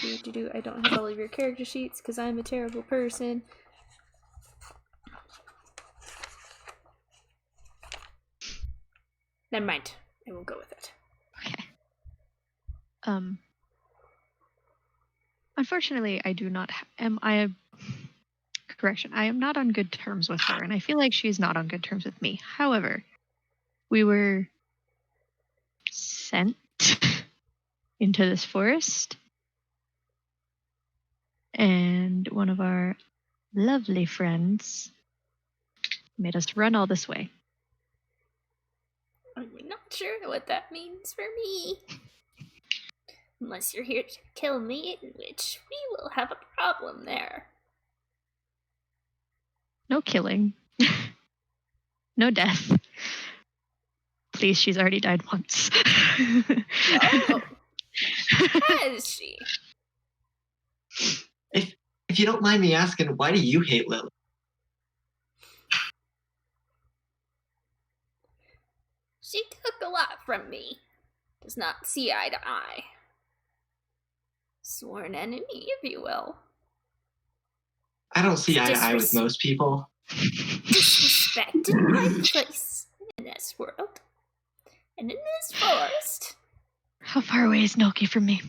I don't have all of your character sheets because I'm a terrible person. Never mind. I will go with it. Okay. Unfortunately, I do not correction. I am not on good terms with her, and I feel like she's not on good terms with me. However, we were sent into this forest, and one of our lovely friends made us run all this way. I'm not sure what that means for me. Unless you're here to kill me, in which we will have a problem there. No killing. No death. Please, she's already died once. Oh, has she? If you don't mind me asking, why do you hate Lily? She took a lot from me. Does not see eye to eye. Sworn enemy, if you will. I don't see eye to eye with most people. Disrespected my place in this world. And in this forest. How far away is Noki from me?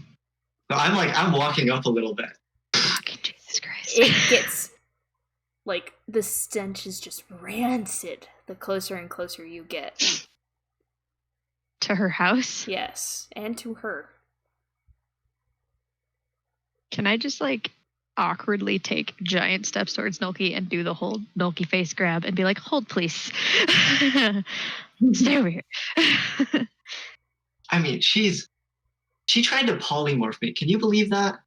No, I'm walking up a little bit. Fucking Jesus Christ. It gets, like, the stench is just rancid the closer and closer you get. To her house? Yes, and to her. Can I just like awkwardly take giant steps towards Nulky and do the whole Nulky face grab and be like, hold please. Stay over here. I mean, she tried to polymorph me. Can you believe that?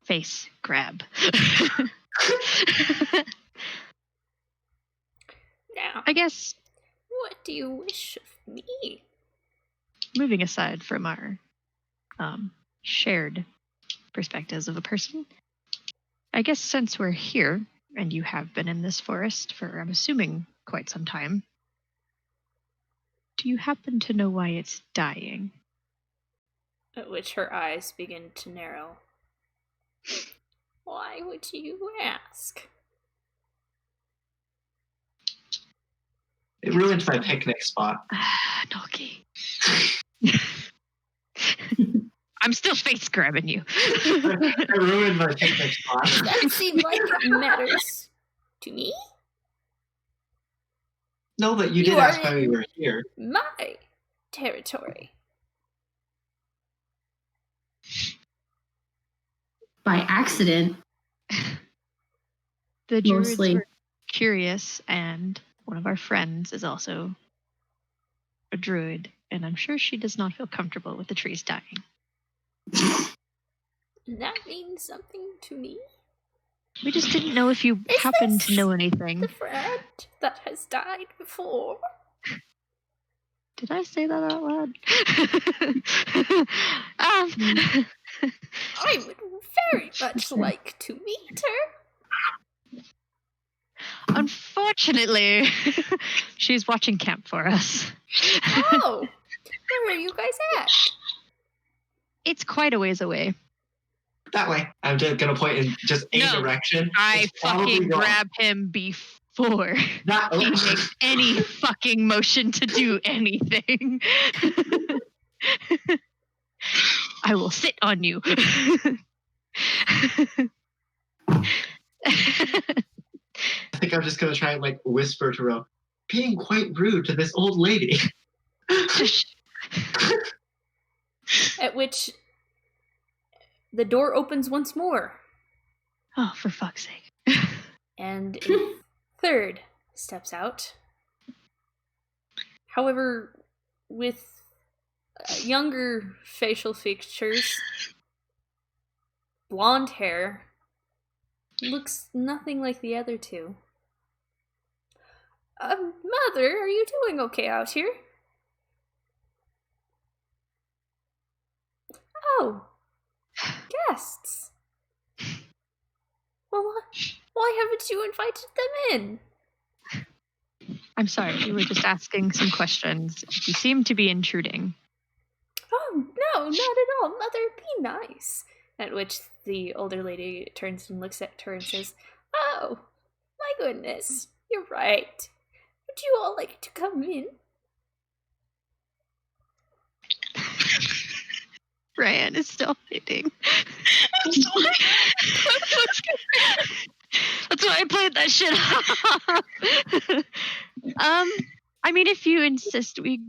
Face grab. Now, I guess what do you wish of me? moving aside from our shared perspectives of a person, I guess since we're here and you have been in this forest for, I'm assuming, quite some time, do you happen to know why it's dying? At which her eyes begin to narrow. Why would you ask? It ruined my picnic spot. Nulky. I'm still face grabbing you. It ruined my picnic spot. That seems like it matters to me. No, but you did You are ask why we were here. My territory. By accident, The druids Mostly. were curious, and one of our friends is also a druid, and I'm sure she does not feel comfortable with the trees dying. That means something to me. We just didn't know if you Is happened to this know anything. The friend that has died before. Did I say that out loud? I would very much like to meet her. Unfortunately, she's watching camp for us. Oh, where are you guys at? It's quite a ways away. That way. I'm just gonna point in just a No, direction. I It's probably fucking wrong. grab him before That, he makes any fucking motion to do anything. I will sit on you. I think I'm just gonna try and like whisper to Ro, being quite rude to this old lady. At which the door opens once more, Oh, for fuck's sake. and a third steps out. However, with younger facial features, blonde hair, looks nothing like the other two. Mother, are you doing okay out here? Oh, guests. Well, why haven't you invited them in? I'm sorry, we were just asking some questions. You seem to be intruding. Oh, no, not at all. Mother, be nice. At which the older lady turns and looks at her and says, Oh, my goodness, you're right. Would you all like to come in? Raiann is still hiding. That's why I played that shit off. I mean, if you insist, we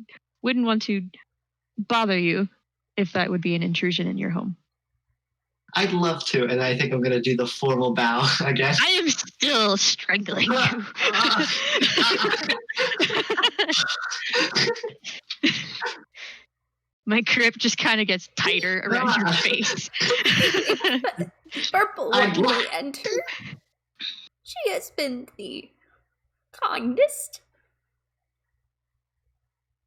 wouldn't want to bother you if that would be an intrusion in your home. I'd love to, and I think I'm gonna do the formal bow again. I am still strangling you. My grip just kind of gets tighter around your face. Purple I'd one lo- may enter. She has been the kindest.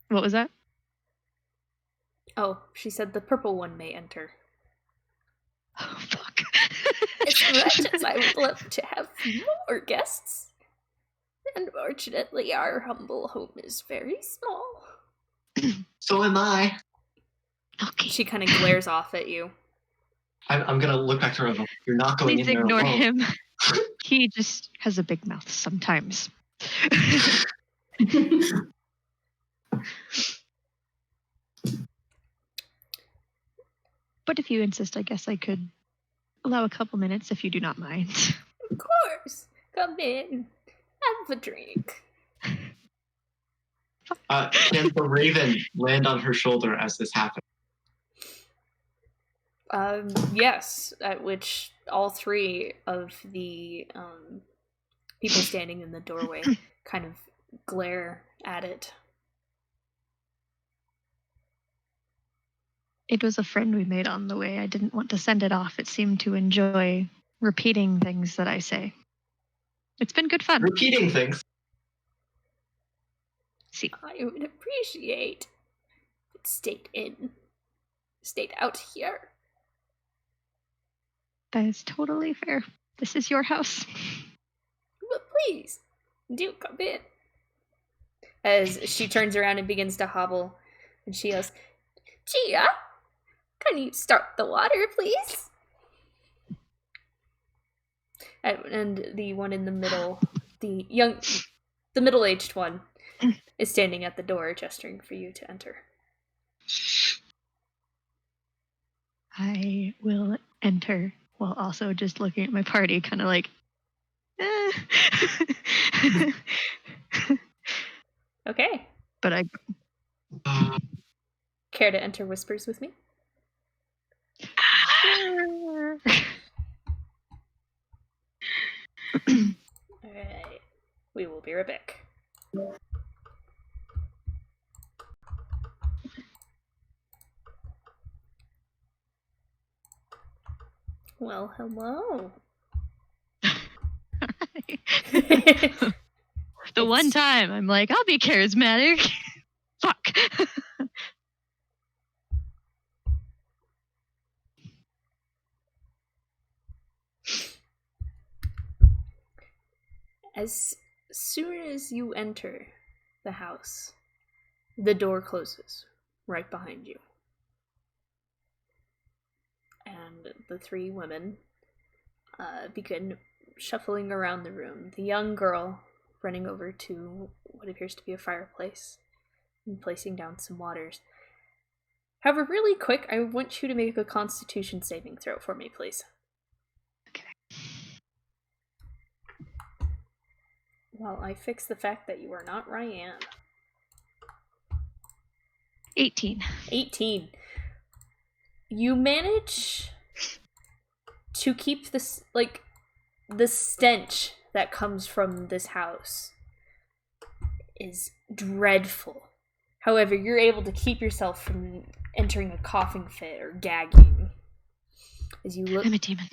What was that? Oh, she said the purple one may enter. Oh, fuck. As much as I would love to have more guests, unfortunately our humble home is very small. So am I. Okay. She kind of glares off at you. I'm gonna look back to Ro. You're not going Please in there ignore alone. him. He just has a big mouth sometimes. But if you insist, I guess I could allow a couple minutes if you do not mind. Of course, come in, have a drink. Can the raven land on her shoulder as this happens? Yes, at which all three of the people standing in the doorway kind of glare at it. It was a friend we made on the way. I didn't want to send it off. It seemed to enjoy repeating things that I say. It's been good fun. Repeating things. See, I would appreciate if it stayed out here. that is totally fair. This is your house. But please, do come in. As she turns around and begins to hobble, and she yells, Gia, can you start the water, please? And the one in the middle, the middle-aged one, is standing at the door, gesturing for you to enter. I will enter while also just looking at my party, kind of like, eh. Okay. But I Care to enter Whispers with me? Alright. We will be right back. Well, hello. The one time I'm like, I'll be charismatic. Fuck. As soon as you enter the house, the door closes right behind you. And the three women begin shuffling around the room. The young girl running over to what appears to be a fireplace and placing down some waters. However, really quick, I want you to make a Constitution saving throw for me, please. Okay. While I fix the fact that you are not Raiann. 18. 18. You manage to keep this, like, the stench that comes from this house is dreadful. However, you're able to keep yourself from entering a coughing fit or gagging. As you look. I'm a demon.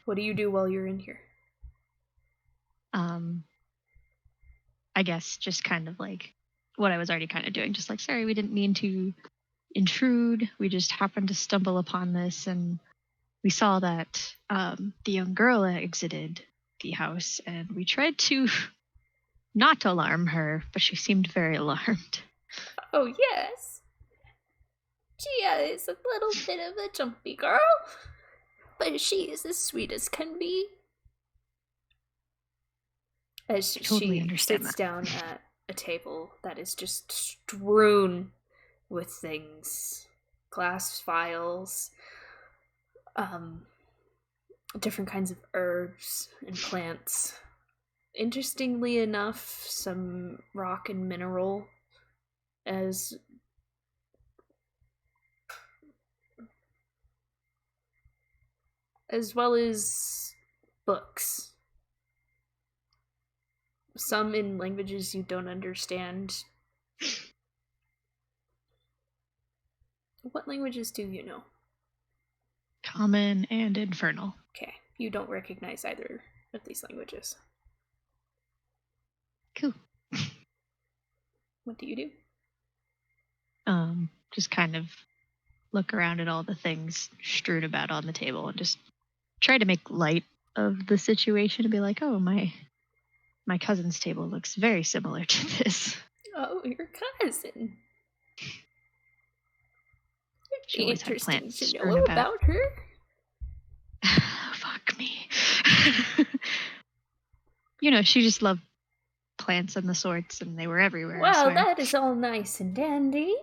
What do you do while you're in here? I guess just kind of like what I was already kind of doing. Just like, sorry, we didn't mean to intrude. We just happened to stumble upon this, and we saw that the young girl exited the house, and we tried to not alarm her, but she seemed very alarmed. Oh, yes. Gia is a little bit of a jumpy girl, but she is as sweet as can be. As Totally she sits down at a table that is just strewn with things. Glass vials, different kinds of herbs and plants. Interestingly enough, some rock and mineral, as well as books. Some in languages you don't understand. What languages do you know? Common and infernal. Okay, you don't recognize either of these languages. Cool. What do you do? Just kind of look around at all the things strewn about on the table and just try to make light of the situation and be like, oh, my cousin's table looks very similar to this. Oh, your cousin. She always had Interesting plants to strewn know about. about her. Fuck me. You know, she just loved plants and the sorts, and they were everywhere. I Well, swear. that is all nice and dandy.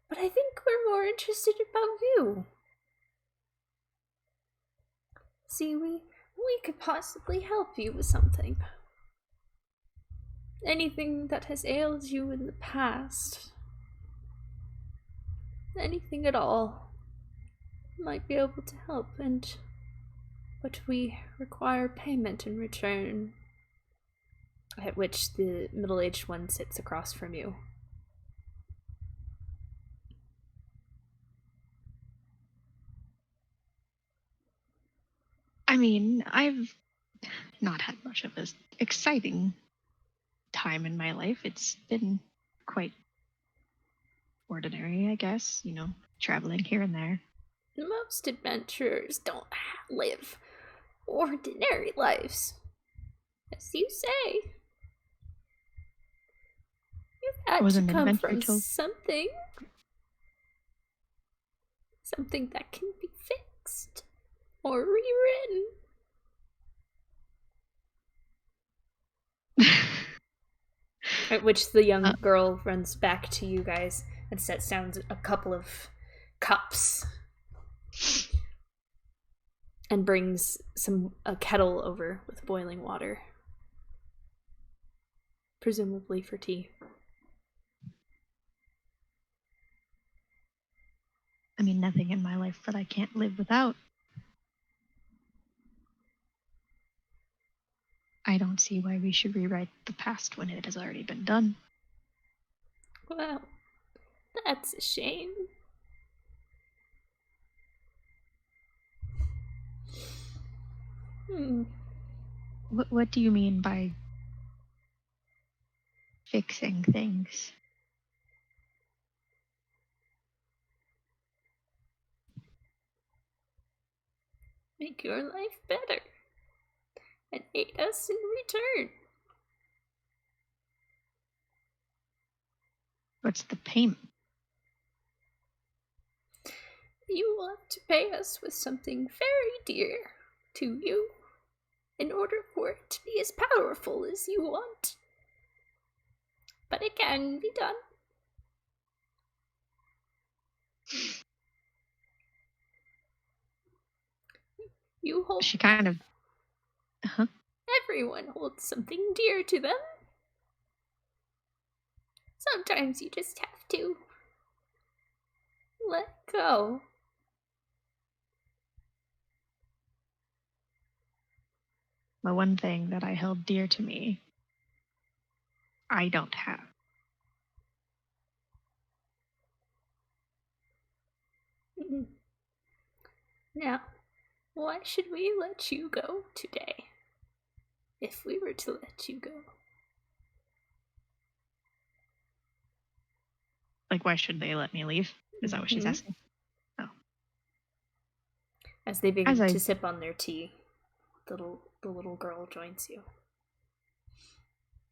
But I think we're more interested about you. See, we could possibly help you with something. Anything that has ailed you in the past. Anything at all might be able to help, but we require payment in return. At which the middle-aged one sits across from you. I mean, I've not had much of an exciting time in my life. It's been quite ordinary, I guess, traveling here and there. Most adventurers don't live ordinary lives. As you say, you've had Was to an come adventure from till- something that can be fixed or rewritten. At which the young girl runs back to you guys and sets down a couple of cups and brings a kettle over with boiling water, presumably for tea. I mean, nothing in my life that I can't live without. I don't see why we should rewrite the past when it has already been done. Well, that's a shame. What do you mean by fixing things? Make your life better and aid us in return. What's the payment? You will have to pay us with something very dear to you in order for it to be as powerful as you want. But it can be done. You hold. She kind of. Everyone holds something dear to them. Sometimes you just have to let go. The one thing that I held dear to me, I don't have. Now, why should we let you go today? If we were to let you go. Like, why should they let me leave? Is that what she's asking? Oh. As they begin to sip on their tea, the little girl joins you.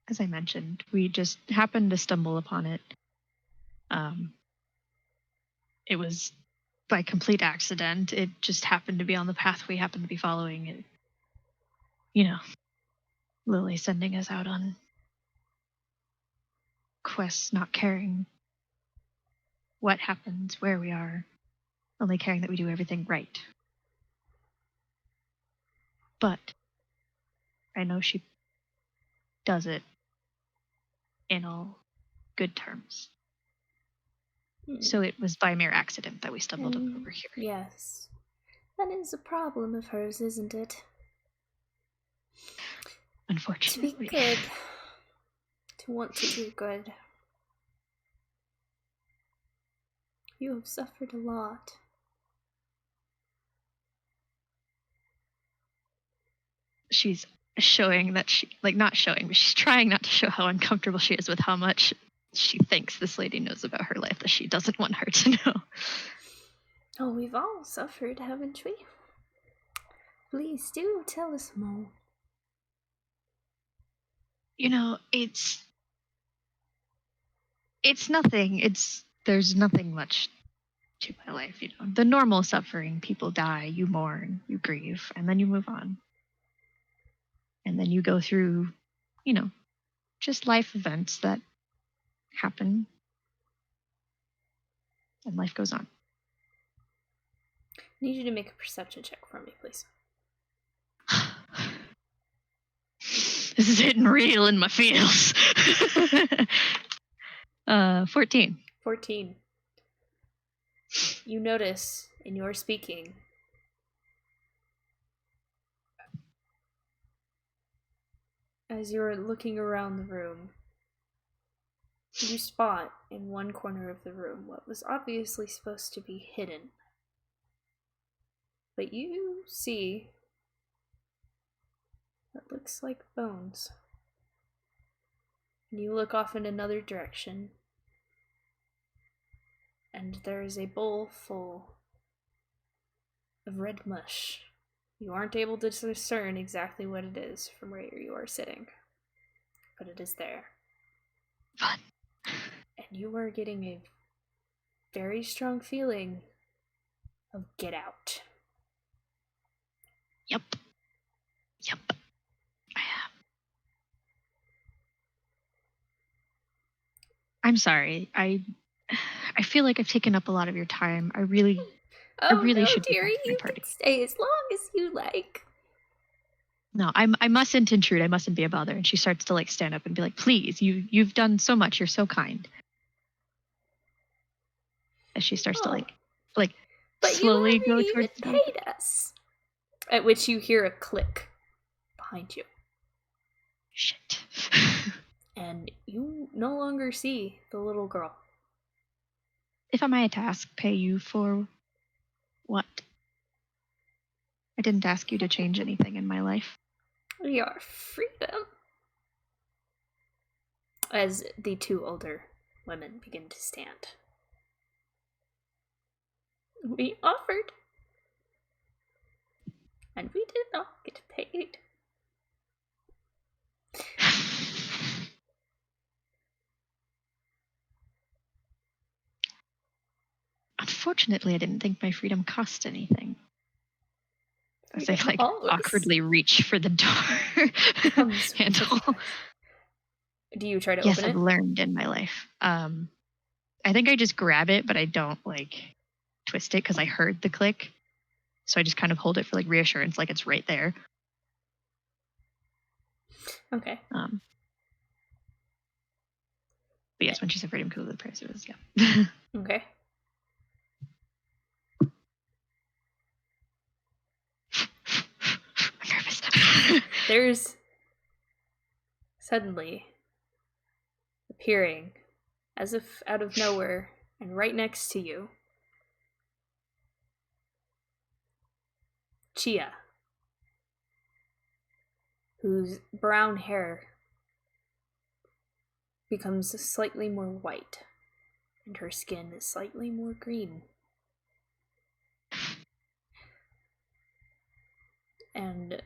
As I mentioned, we just happened to stumble upon it. It was by complete accident. It just happened to be on the path we happened to be following. It, Lily sending us out on quests, not caring what happens, where we are, only caring that we do everything right. But I know she does it in all good terms. So it was by mere accident that we stumbled over here. Yes. That is a problem of hers, isn't it? Unfortunately. To be good. To want to do good. You have suffered a lot. She's showing that not showing, but she's trying not to show how uncomfortable she is with how much she thinks this lady knows about her life that she doesn't want her to know. Oh, we've all suffered, haven't we? Please do tell us more. It's nothing. There's nothing much to my life, The normal suffering, people die, you mourn, you grieve, and then you move on. And then you go through, just life events that happen. And life goes on. I need you to make a perception check for me, please. This is hitting real in my feels. 14. 14. you notice in your speaking as you're looking around the room, you spot in one corner of the room what was obviously supposed to be hidden. But you see what looks like bones. And you look off in another direction, and there is a bowl full of red mush. You aren't able to discern exactly what it is from where you are sitting, but it is there. Fun. And you are getting a very strong feeling of get out. Yep. Yep. I am. I'm sorry. I feel like I've taken up a lot of your time. I really Oh really no, should be dearie, back to my you party. can stay as long as you like. No, I mustn't intrude. I mustn't be a bother. And she starts to like stand up and be like, "Please, you've done so much. You're so kind." As she starts to Oh. like But slowly you go haven't even towards the door. paid us. At which you hear a click behind you. Shit. And you no longer see the little girl. If I might ask, pay you for what? I didn't ask you to change anything in my life. Your freedom. As the two older women begin to stand. We offered. And we did not get paid. Unfortunately, I didn't think my freedom cost anything. As I Freedom like always awkwardly reach for the door comes with a handle. price. Do you try to Yes, open I've it? learned in my life. I think I just grab it, but I don't like twist it because I heard the click. So I just kind of hold it for like reassurance, like it's right there. Okay. But yes, when she said freedom because of the price, it was yeah. Okay. I'm nervous. There's suddenly appearing, as if out of nowhere, and right next to you, Chia, whose brown hair becomes slightly more white, and her skin is slightly more green. And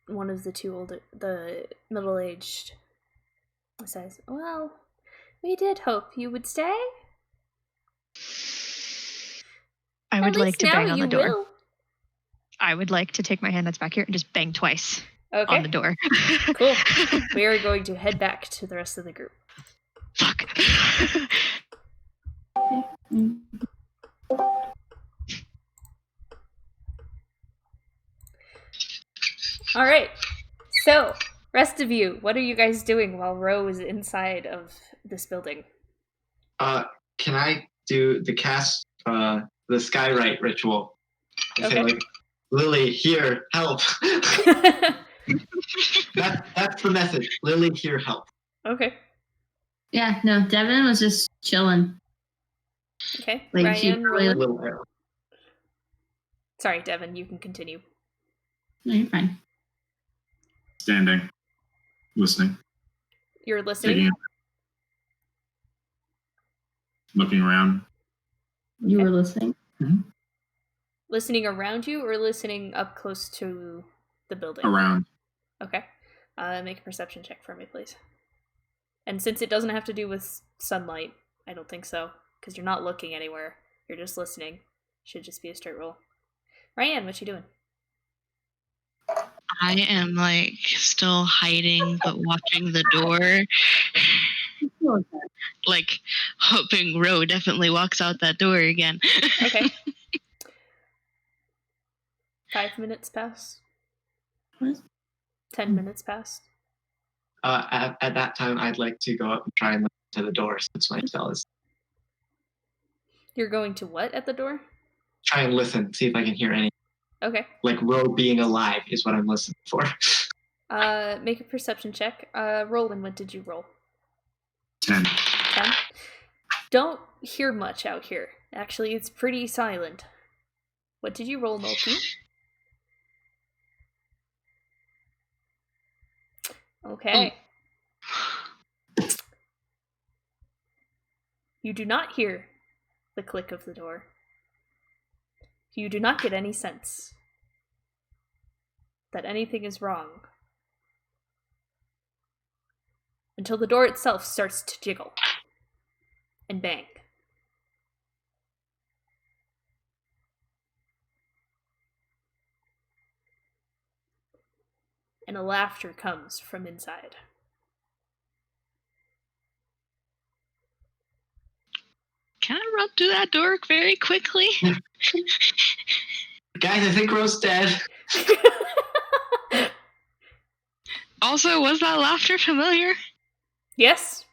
one of the middle-aged, says, "Well, we did hope you would stay. I would At like least to now bang on you the door. will." I would like to take my hand that's back here and just bang twice Okay. on the door. Cool. We are going to head back to the rest of the group. Fuck. All right. So, rest of you, what are you guys doing while Ro is inside of this building? Can I do the cast the skywrite ritual? And Okay. say like, Lily, here, help. That's the message. Lily, here, help. Okay. Yeah, no, Devin was just chilling. Okay. Like, she Raiann, probably- Rolen. Little arrow. Sorry, Devin, you can continue. No, you're fine. Standing, listening, You're taking listening? it, looking around. You were listening? Listening around you or listening up close to the building? Around. Okay. Make a perception check for me, please. And since it doesn't have to do with sunlight, I don't think so, because you're not looking anywhere. You're just listening. Should just be a straight roll. Raiann, what you doing? I am like still hiding but watching the door. Like hoping Ro definitely walks out that door again. Okay. 5 minutes pass. What? 10 minutes pass. At that time, I'd like to go up and try and look to the door since my spell is. You're going to what at the door? Try and listen, see if I can hear any. Okay. Like Ro being alive is what I'm listening for. Make a perception check. Rolen, what did you roll? 10. 10? Don't hear much out here. Actually, it's pretty silent. What did you roll, Mulkey? Okay. You do not hear the click of the door. You do not get any sense that anything is wrong until the door itself starts to jiggle and bang. And a laughter comes from inside. Can I run through that door very quickly? Guys, I think Ro's dead. Also, was that laughter familiar? Yes,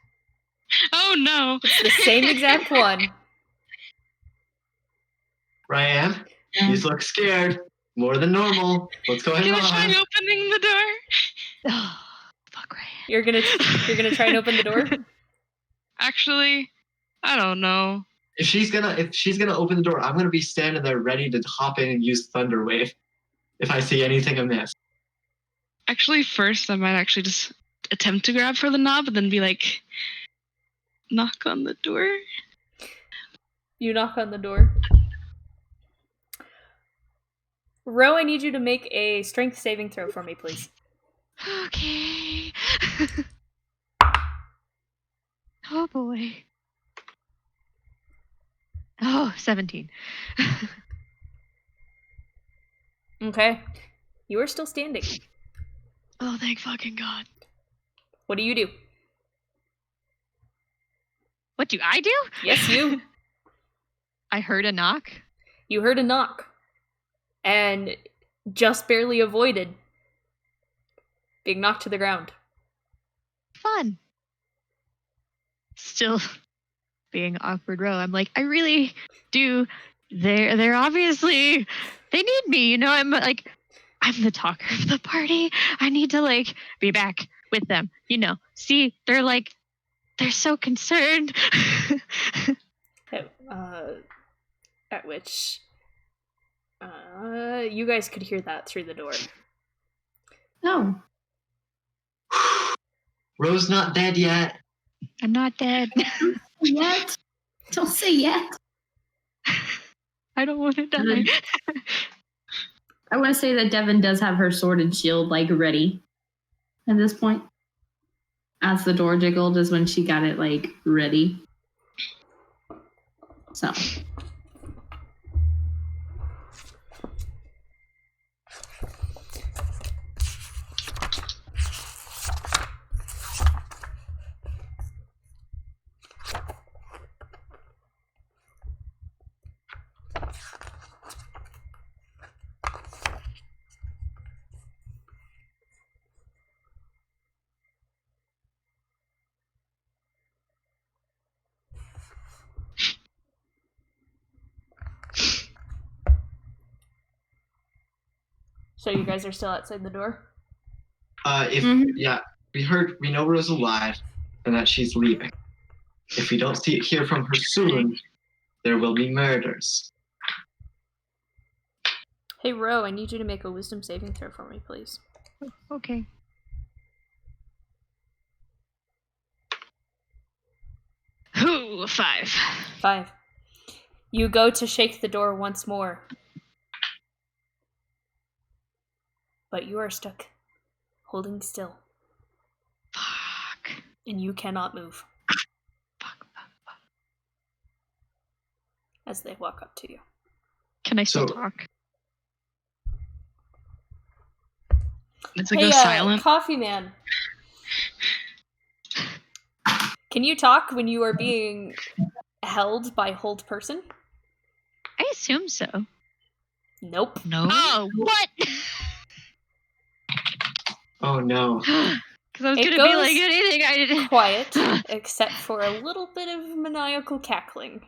Oh no. it's the same exact one. Raiann, you look scared. More than normal. What's going Can I try on? opening the door? Oh, fuck Raiann. You're gonna try and open the door? Actually, I don't know. If she's gonna open the door, I'm gonna be standing there ready to hop in and use Thunder Wave if I see anything amiss. Actually, first I might actually just attempt to grab for the knob and then be like, knock on the door. You knock on the door. Ro, I need you to make a strength saving throw for me, please. Okay. Oh boy. Oh, 17. Okay. You are still standing. Oh, thank fucking God. What do you do? What do I do? Yes, you. I heard a knock. You heard a knock. And just barely avoided being knocked to the ground. Fun. Still being awkward Row. I'm like, I really do. They're obviously, they need me. You know, I'm the talker of the party. I need to be back with them. You know, see, they're so concerned. At which you guys could hear that through the door. Oh. Ro's not dead yet. I'm not dead. Yet. Don't say yet. I don't want to die. I want to say that Devin does have her sword and shield ready at this point. As the door jiggled is when she got it ready. So. So you guys are still outside the door? We know Ro's alive and that she's leaving. If we don't hear from her soon, there will be murders. Hey, Ro, I need you to make a wisdom saving throw for me, please. Okay. Ooh, 5. 5. You go to shake the door once more. But you are stuck, holding still. Fuck. And you cannot move. Fuck. As they walk up to you. Can I still So- talk? Does it Hey, go silent? Coffee Man. Can you talk when you are being held by hold person? I assume so. Nope. No. Oh, what? Oh no. Because I was It going to be goes like anything I did. Quiet, except for a little bit of maniacal cackling.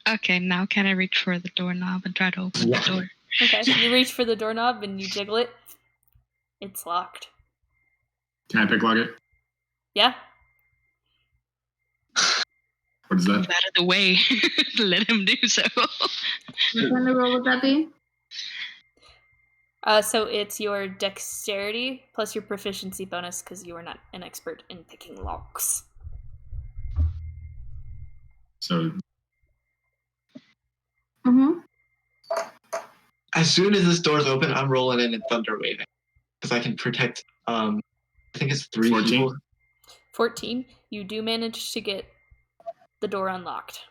Okay, now can I reach for the doorknob and try to open the door? Okay, you reach for the doorknob and you jiggle it. It's locked. Can I picklock it? Yeah. What is that? Move out of the way. Let him do so. What kind of roll would that be? So it's your dexterity plus your proficiency bonus because you are not an expert in picking locks. So Mm-hmm. As soon as this door's open, I'm rolling in and thunder waving because I can protect. I think it's 3 14? people. 14. You do manage to get the door unlocked.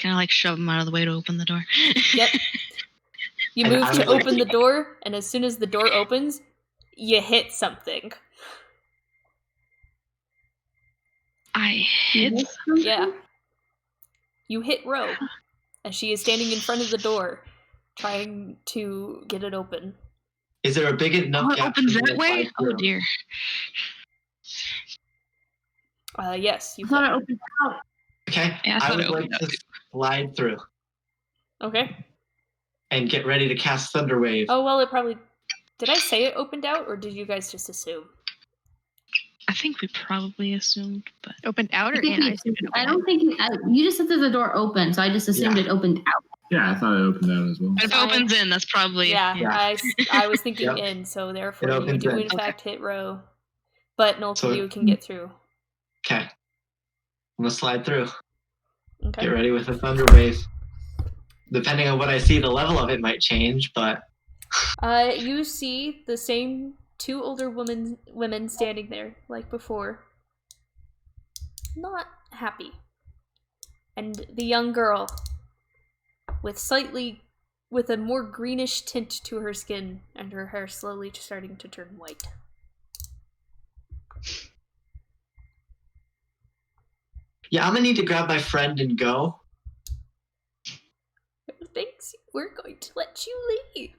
Kind of like shove him out of the way to open the door. Yep. You And move I to would like open to- the door, and as soon as the door opens, you hit something. I hit. Yeah. You hit Ro, as she is standing in front of the door, trying to get it open. Is there a big enough Oh, it gap opens for me that to way? slide Oh through? dear. Yes, you I thought can. it opened out. Okay, Yeah, I I thought would it like opened up to slide through Okay. and get ready to cast Thunder Wave. Oh, well, it probably... Did I say it opened out, or did you guys just assume? I think we probably assumed, but Opened out or I think in? we I assumed it I opened don't think you just said that the door opened, so I just assumed Yeah. it opened out. yeah, I thought it opened out as well. if it I- opens in, that's probably Yeah, Yeah. I was thinking Yep. in, so therefore It you opens do in. in fact hit Ro. But Nolki, So- you can get through. Okay, I'm gonna slide through. Okay. Get ready with a Thunder Wave. Depending on what I see, the level of it might change, but You see the same 2 older women standing there, like before. Not happy. And the young girl, with a more greenish tint to her skin, and her hair slowly starting to turn white. yeah, I'm gonna need to grab my friend and go. Thanks, we're going to let you leave.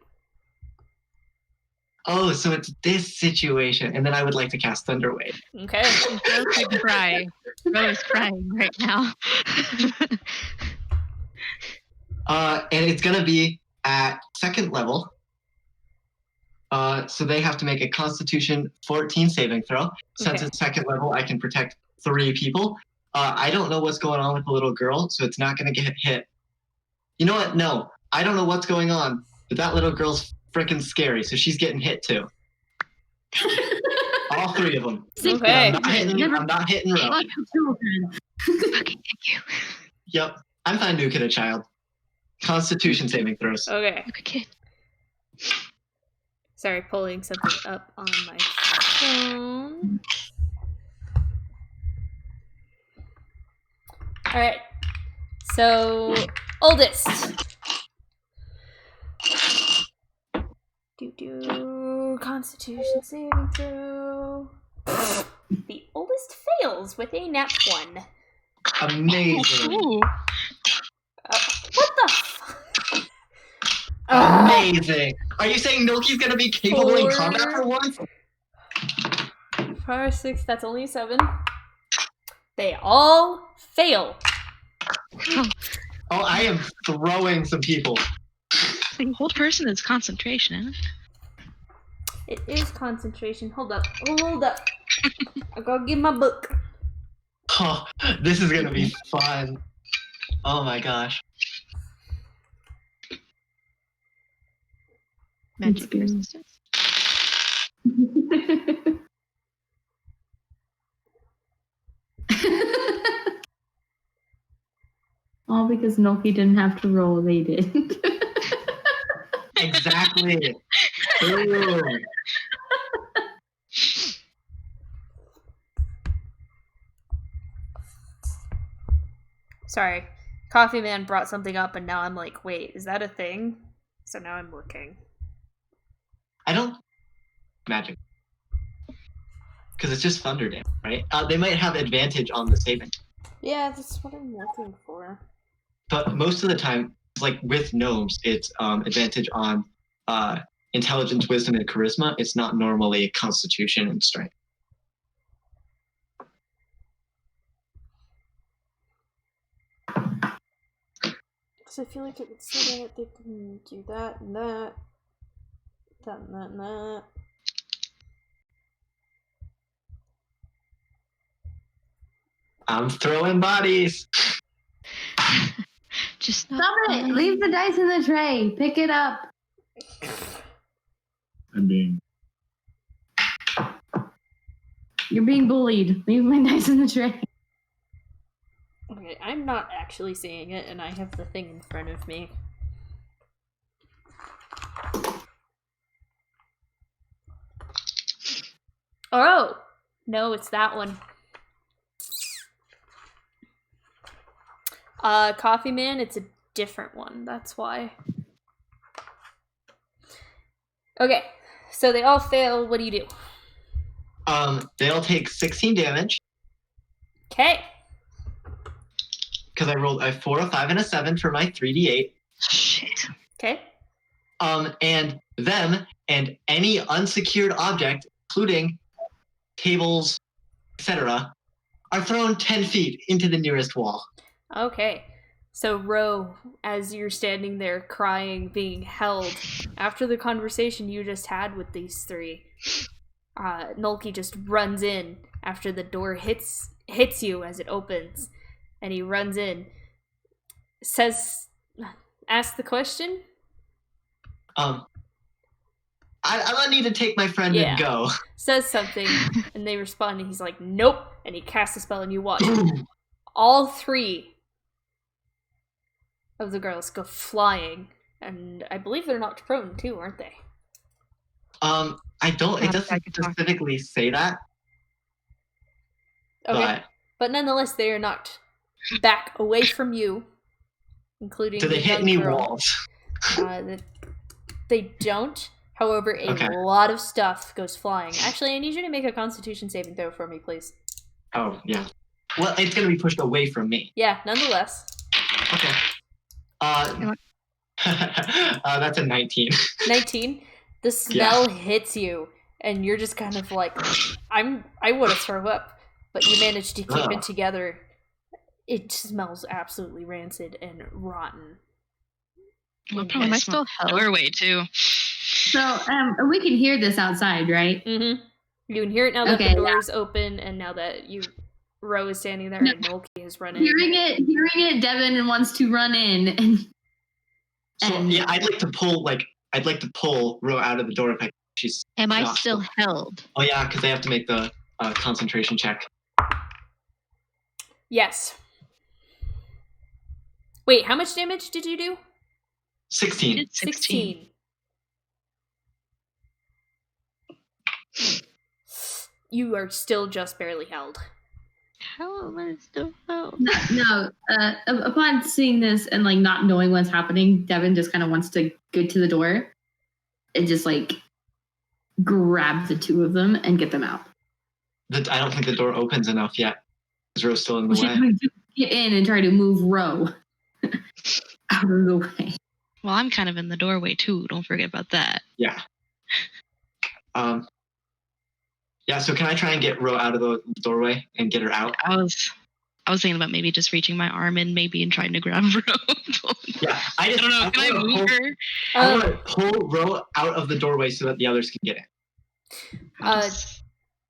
Oh, so it's this situation, and then I would like to cast Thunder Wave. Okay. Rose could cry. Rose is crying right now. And it's gonna be at 2nd level. So they have to make a Constitution 14 saving throw. Since Okay. it's 2nd level, I can protect 3 people. I don't know what's going on with the little girl, so it's not gonna get hit. You know what? No, I don't know what's going on, but that little girl's freaking scary, so she's getting hit too. All 3 of them. Okay. I'm not hitting Ro. Like children. Okay, thank you. Yep, I'm fine nuking a child. Constitution saving throws. Okay. Okay, kid. Sorry, pulling something up on my phone. Alright. So, oldest. Constitution saving throw. The oldest fails with a nat 1. Amazing. Ooh. What the fuck? Amazing. Are you saying Noki's gonna be capable in 4, combat for once? 5, 6, that's only 7. They all fail. Oh, I am throwing some people. The whole person is concentration, isn't it? It is concentration. Hold up. I gotta get my book. Oh, this is gonna be fun. Oh my gosh. Magic good. resistance. All because Noki didn't have to roll, they did. Exactly. Boom. Sorry. Coffee Man brought something up and now I'm like, wait, is that a thing? So now I'm looking. I don't magic. Because it's just thunder damage, right? They might have advantage on the saving. Yeah, that's what I'm looking for. But most of the time, like with gnomes, it's advantage on intelligence, wisdom, and charisma. It's not normally constitution and strength. Because I feel like it would say that they can do that and that. That and that and that. I'm throwing bodies. Just Stop it! Leave the dice in the tray. Pick it up. I'm being. You're being bullied. Leave my dice in the tray. Okay, I'm not actually seeing it, and I have the thing in front of me. Oh! No, it's that one. Coffee Man, it's a different one, that's why. Okay, so they all fail, what do you do? They'll take 16 damage Okay. because I rolled a 4, a 5, and a 7 for my 3d8. shit. Okay. And them and any unsecured object, including tables, etc., are thrown 10 feet into the nearest wall. Okay. So, Ro, as you're standing there crying, being held, after the conversation you just had with these three, Nulky just runs in after the door hits you as it opens, and he runs in, asks the question? I'm gonna need to take my friend Yeah. and go. Says something, and they respond, and he's like, nope, and he casts a spell, and you watch all three of the girls go flying, and I believe they're knocked prone too, aren't they? I don't. It doesn't specifically say that. Okay, but nonetheless, they are knocked back away from you, including. Do they the hit young any girl. walls? They don't. However, a lot of stuff goes flying. Actually, I need you to make a Constitution saving throw for me, please. Oh yeah. Well, it's gonna be pushed away from me. Yeah, nonetheless. Okay. That's a 19. 19. The smell hits you, and you're just kind of like, I want to throw up, but you manage to keep it together. It smells absolutely rancid and rotten. Well, probably Am I still held? doorway too. So, we can hear this outside, right? Mm-hmm. You can hear it now that the door is open, and now that Ro is standing there, and Nolki is running. Hearing it, Devin wants to run in, and yeah, I'd like to pull Ro out of the door if she's. Am I still held? Oh yeah, because they have to make the concentration check. Yes. Wait, how much damage did you do? 16. 16. You are still just barely held. How am I still held? No. Upon seeing this and like not knowing what's happening, Devin just kind of wants to go to the door and just like grab the two of them and get them out. I don't think the door opens enough yet. Is Ro's still in the way? She's going to get in and try to move Ro out of the way. Well, I'm kind of in the doorway too. Don't forget about that. Yeah. Yeah, so can I try and get Ro out of the doorway and get her out? I was thinking about maybe just reaching my arm in maybe and trying to grab Ro. Yeah, I don't know. Can I move her? I want to pull Ro out of the doorway so that the others can get in.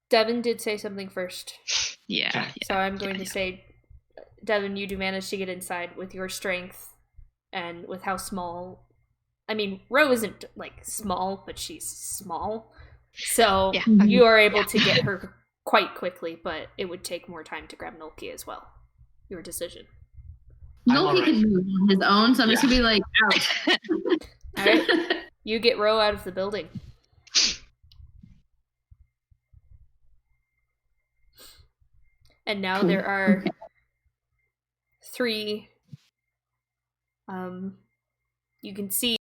Devin did say something first. Yeah. So I'm going to say, Devin, you do manage to get inside with your strength and with how small. I mean, Ro isn't like small, but she's small. So you are able to get her quite quickly, but it would take more time to grab Nolki as well. Your decision. Nolki can move on his own, so I'm just going to be like, out. All right. You get Ro out of the building. And now there are three. You can see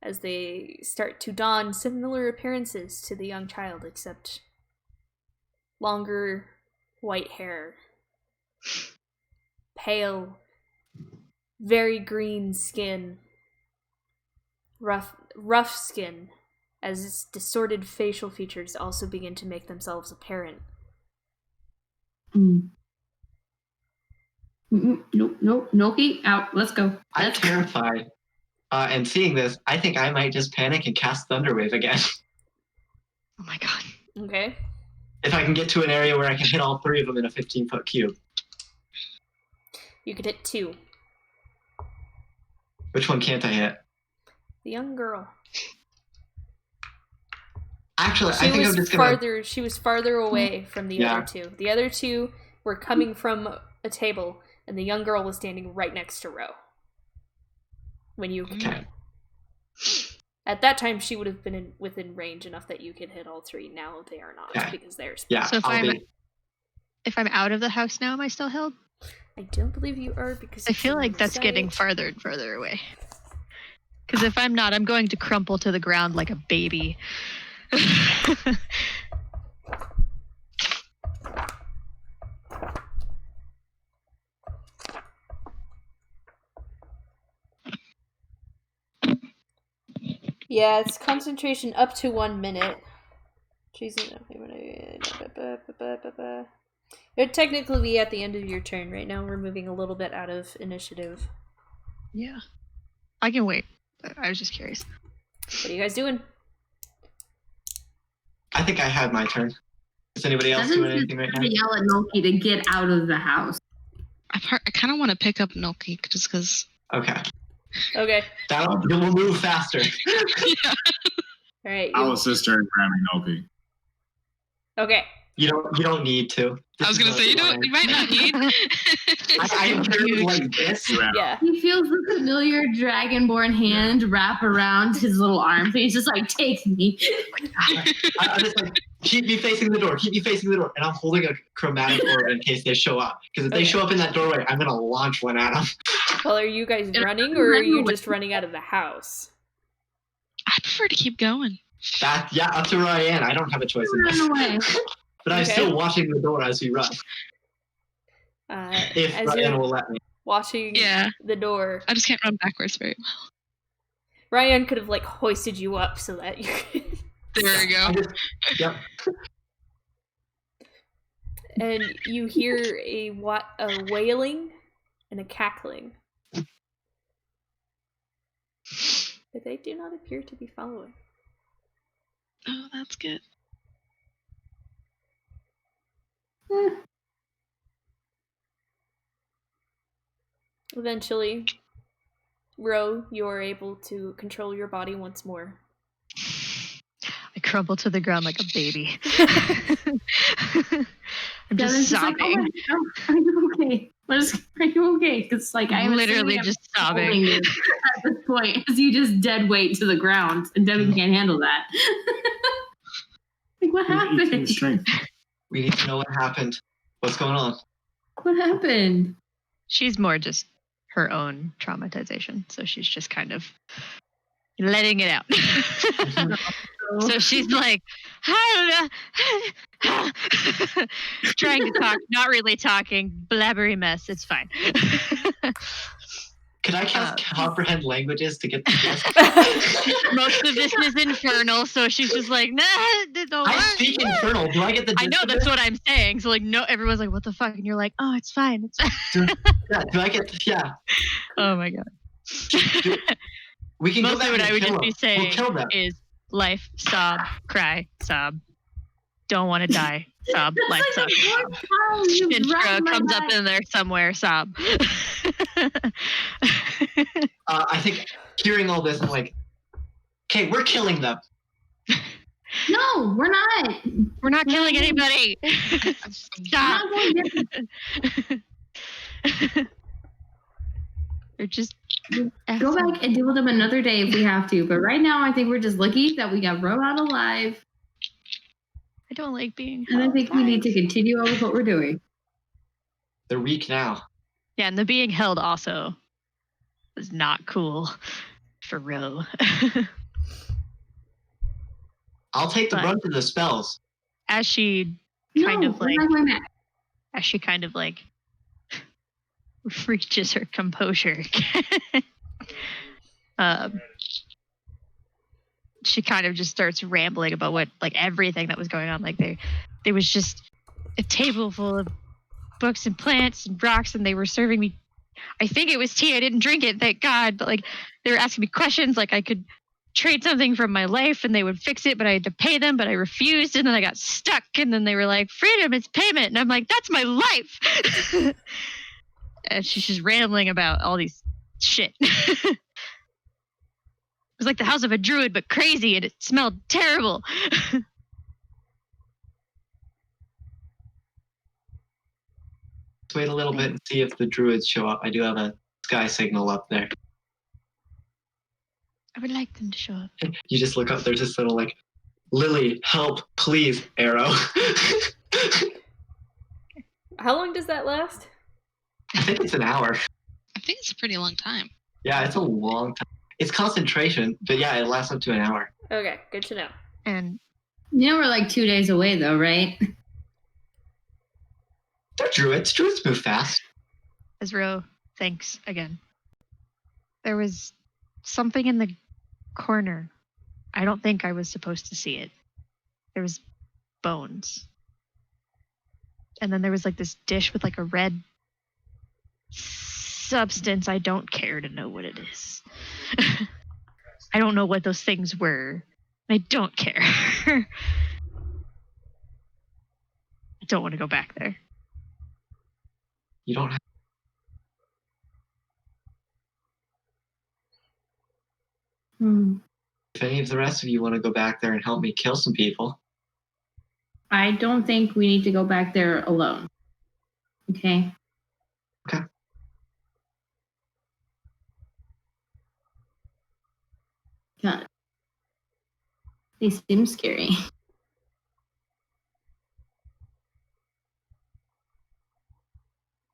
as they start to don similar appearances to the young child, except longer white hair, pale, very green skin, rough skin, as distorted facial features also begin to make themselves apparent. Nope. Noki, out. Let's go. I'm terrified. And seeing this, I think I might just panic and cast Thunderwave again. Oh my god. Okay. If I can get to an area where I can hit all 3 of them in a 15-foot cube. You could hit 2. Which one can't I hit? The young girl. Actually, She I think was I'm just gonna. farther. She was farther away from the other 2. The other 2 were coming from a table, and the young girl was standing right next to Ro. When you Okay. At that time, she would have been within range enough that you could hit all 3. Now they are not Okay. because they're. Yeah. So if I'm out of the house now, am I still held? I don't believe you are because I it's feel in like your that's sight. getting farther and further away. Because if I'm not, I'm going to crumple to the ground like a baby. Yeah, it's concentration up to 1 minute. Jesus. It'd technically be at the end of your turn. Right now, we're moving a little bit out of initiative. Yeah. I can wait. I was just curious. What are you guys doing? I think I had my turn. Is anybody else doing anything right now? Yell at Noki to get out of the house. I kind of want to pick up Noki just because. Okay. Okay. We'll move faster. Yeah. All right. I'll assist her in grabbing Noki. Okay. You don't need to. I was gonna say you might not need. I am very like this. Yeah. He feels the familiar dragonborn hand wrap around his little arm. He's just like, take me. I'm just like, keep me facing the door. Keep me facing the door. And I'm holding a chromatic orb in case they show up. Because if they show up in that doorway, I'm gonna launch one at them. Well, are you guys running, or are you just running out of the house? I prefer to keep going. Up to Raiann. I don't have a choice in this. Run away. But I'm still watching the door as we run. If as Raiann you're will let me. watching the door, I just can't run backwards very well. Raiann could have hoisted you up so that you could. There we go. Yep. And you hear a wailing and a cackling. But they do not appear to be following. Oh, that's good. Eventually, Ro, you are able to control your body once more. I crumble to the ground like a baby. I'm just sobbing. sobbing. Are you okay? Are you okay? Because I'm literally just sobbing at this point, because you just dead weight to the ground, and Devin can't handle that. What happened? We need to know what happened. What's going on? What happened? She's more just her own traumatization, so she's just kind of letting it out. So she's like, trying to talk, not really talking, blabbery mess. It's fine. Could I cast comprehend languages to get the guess? Most of this is infernal, so she's just like, nah, it don't I work. speak infernal. Do I get the I know, gist of that's it? what I'm saying. So no, everyone's like, what the fuck? And you're like, oh, it's fine. It's fine. Do I get Oh my god. We can go Mostly back what and I would kill just them. be saying We'll kill them. is life, sob, cry, sob. Don't want to die, sob. Life sucks. Fintra comes up in there somewhere, sob. I think hearing all this, I'm like, okay, we're killing them. No, we're not. We're not killing anybody. Stop. They're just Go back and deal with them another day if we have to. But right now, I think we're just lucky that we got Ro out alive. I don't like being. And I think we need to continue on with what we're doing. They're weak now. Yeah, and the being held also was not cool for Ro. I'll take the brunt of the spells. As she kind of reaches her composure, she kind of just starts rambling about what everything that was going on. There was just a table full of books and plants and rocks, and they were serving me. I think it was tea. I didn't drink it, thank God. But like, they were asking me questions, like I could trade something from my life, and they would fix it, but I had to pay them, but I refused, and then I got stuck. And then they were like, "Freedom is payment," and I'm like, "That's my life." And she's just rambling about all these shit. It was like the house of a druid, but crazy, and it smelled terrible. Let's wait a little bit and see if the druids show up. I do have a sky signal up there. I would like them to show up. You just look up, there's this little like, Lily, help, please, arrow. How long does that last? I think it's an hour. I think it's a pretty long time. Yeah, it's a long time. It's concentration, but yeah, it lasts up to an hour. Okay, good to know. And You know we're like 2 days away though, right? They're druids. Druids move fast. Ezro, thanks again. There was something in the corner. I don't think I was supposed to see it. There was bones. And then there was like this dish with like a red substance. I don't care to know what it is. I don't know what those things were. I don't care. I don't want to go back there. You don't have. If any of the rest of you want to go back there and help me kill some people. I don't think we need to go back there alone. Okay? Okay. God. They seem scary.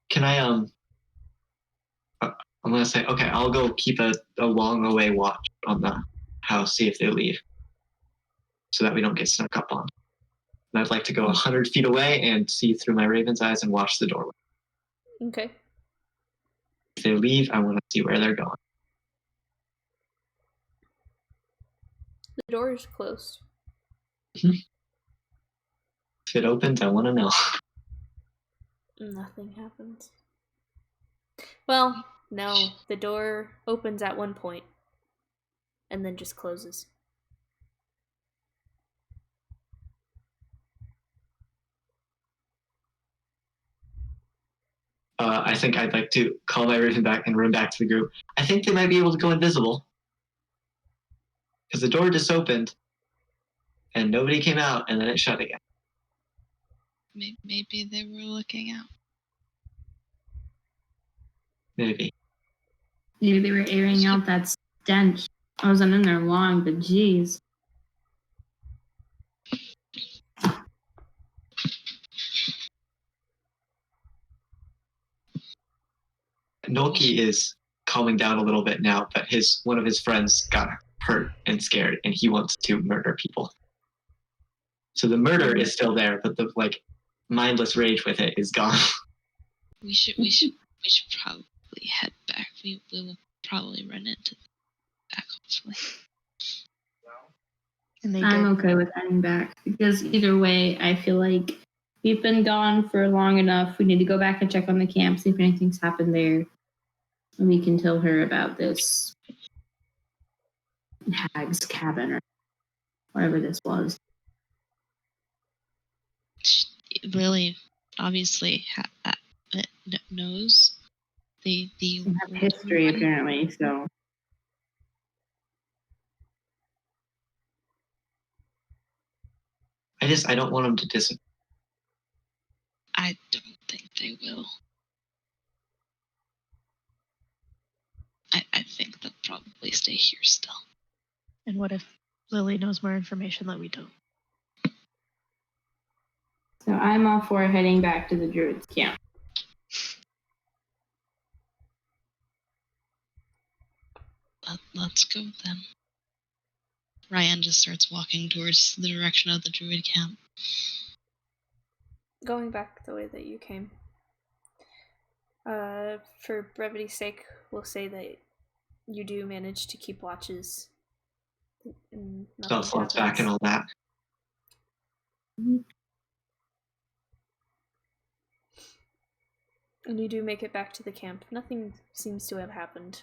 Can I, I'm going to say, okay, I'll go keep a long away watch on the house, see if they leave. So that we don't get snuck up on. And I'd like to go 100 feet away and see through my raven's eyes and watch the doorway. Okay. If they leave, I want to see where they're going. The door is closed. If it opens, I want to know. Nothing happens. Well, no. The door opens at one point and then just closes. I think I'd like to call my raven back and run back to the group. I think they might be able to go invisible. Because the door just opened and nobody came out and then it shut again. Maybe they were looking out. Maybe. Maybe they were airing out that stench. I wasn't in there long, but geez. Noki is calming down a little bit now, but one of his friends got hurt and scared, and he wants to murder people. So the murder is still there, but the like mindless rage with it is gone. We should probably head back. We will probably run into them back hopefully. And they I'm did. okay with heading back because either way, I feel like we've been gone for long enough. We need to go back and check on the camp, see if anything's happened there. And we can tell her about this hag's cabin or whatever this was. Lily obviously knows the We have history apparently, so I don't want them to disappear. I don't think they will. I think they'll probably stay here still. And what if Lily knows more information that we don't? so I'm all for heading back to the druids camp. Let's go then. Raiann just starts walking towards the direction of the druid camp. Going back the way that you came. For brevity's sake, we'll say that you do manage to keep watches. And nothing Slots back and all that. And you do make it back to the camp. Nothing seems to have happened.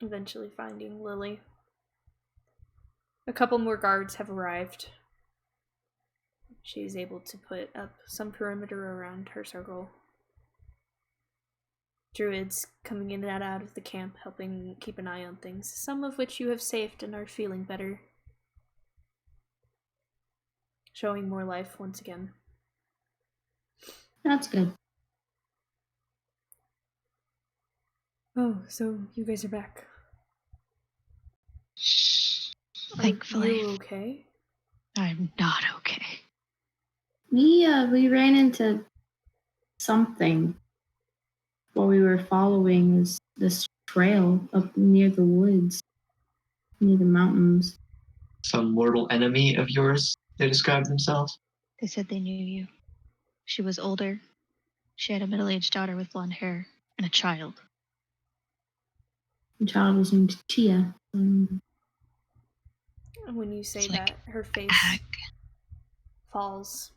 Eventually finding Lily. A couple more guards have arrived. She is able to put up some perimeter around her circle. Druids coming in and out of the camp, helping keep an eye on things, some of which you have saved and are feeling better. Showing more life once again. That's good. Oh, so you guys are back. Thankfully. Are you okay? I'm not okay. We ran into something while we were following this trail up near the woods, near the mountains. Some mortal enemy of yours, they described themselves. They said they knew you. She was older. She had a middle-aged daughter with blonde hair and a child. The child was named Chia. When you say It's like that, her face ag. falls.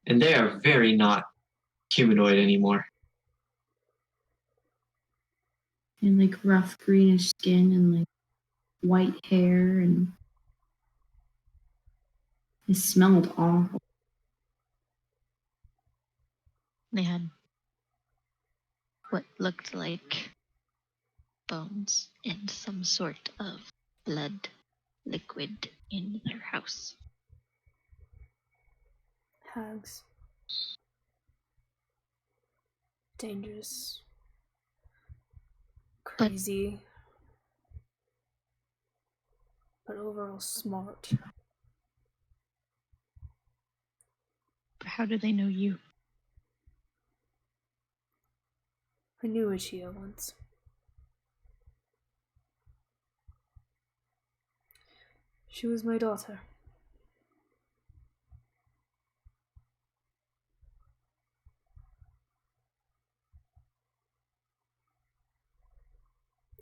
And they are very not humanoid anymore. And like rough greenish skin and like white hair, and it smelled awful. They had what looked like bones and some sort of blood liquid in their house. Hags. Dangerous. Crazy. But overall smart. How do they know you? I knew a Chia once. She was my daughter.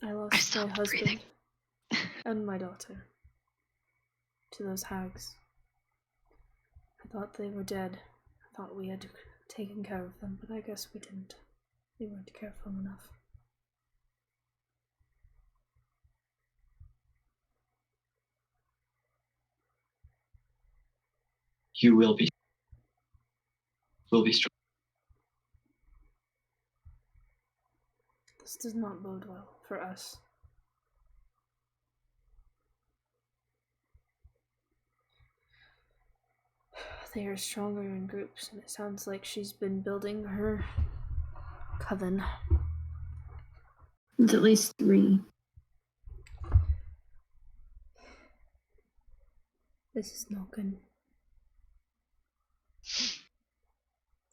I lost my stopped husband breathing. and my daughter to those hags. I thought they were dead. I thought we had taken care of them, but I guess we didn't. We weren't careful enough. You will be strong. This does not bode well for us. They are stronger in groups, and it sounds like she's been building her coven. It's at least 3. This is not good.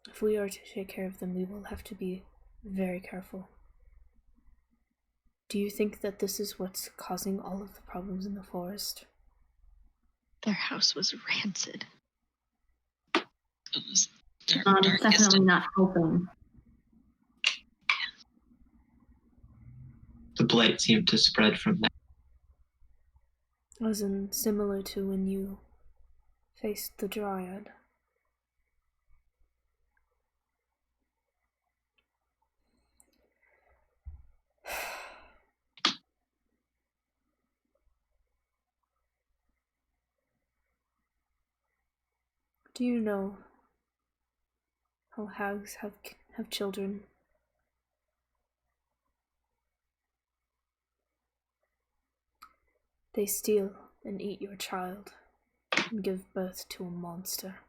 If we are to take care of them, we will have to be very careful. Do you think that this is what's causing all of the problems in the forest? Their house was rancid. It was It's darkest. definitely not helping. The blight seemed to spread from that. As in similar to when you faced the Dryad. Do you know how hags have children? They steal and eat your child and give birth to a monster.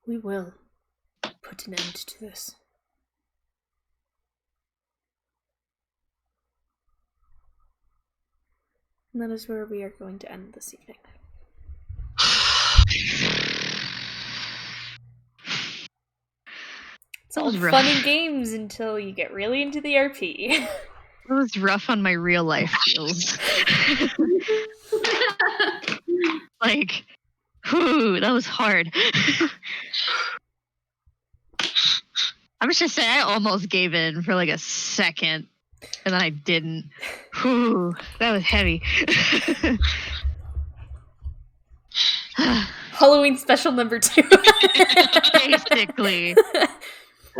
We will put an end to this. And that is where we are going to end this evening. It's all was rough. fun and games until you get really into the RP. It was rough on my real life feels. Like, whew, that was hard. I'm just gonna say I almost gave in for like a second, and then I didn't. Whew, that was heavy. Halloween special number 2. Basically,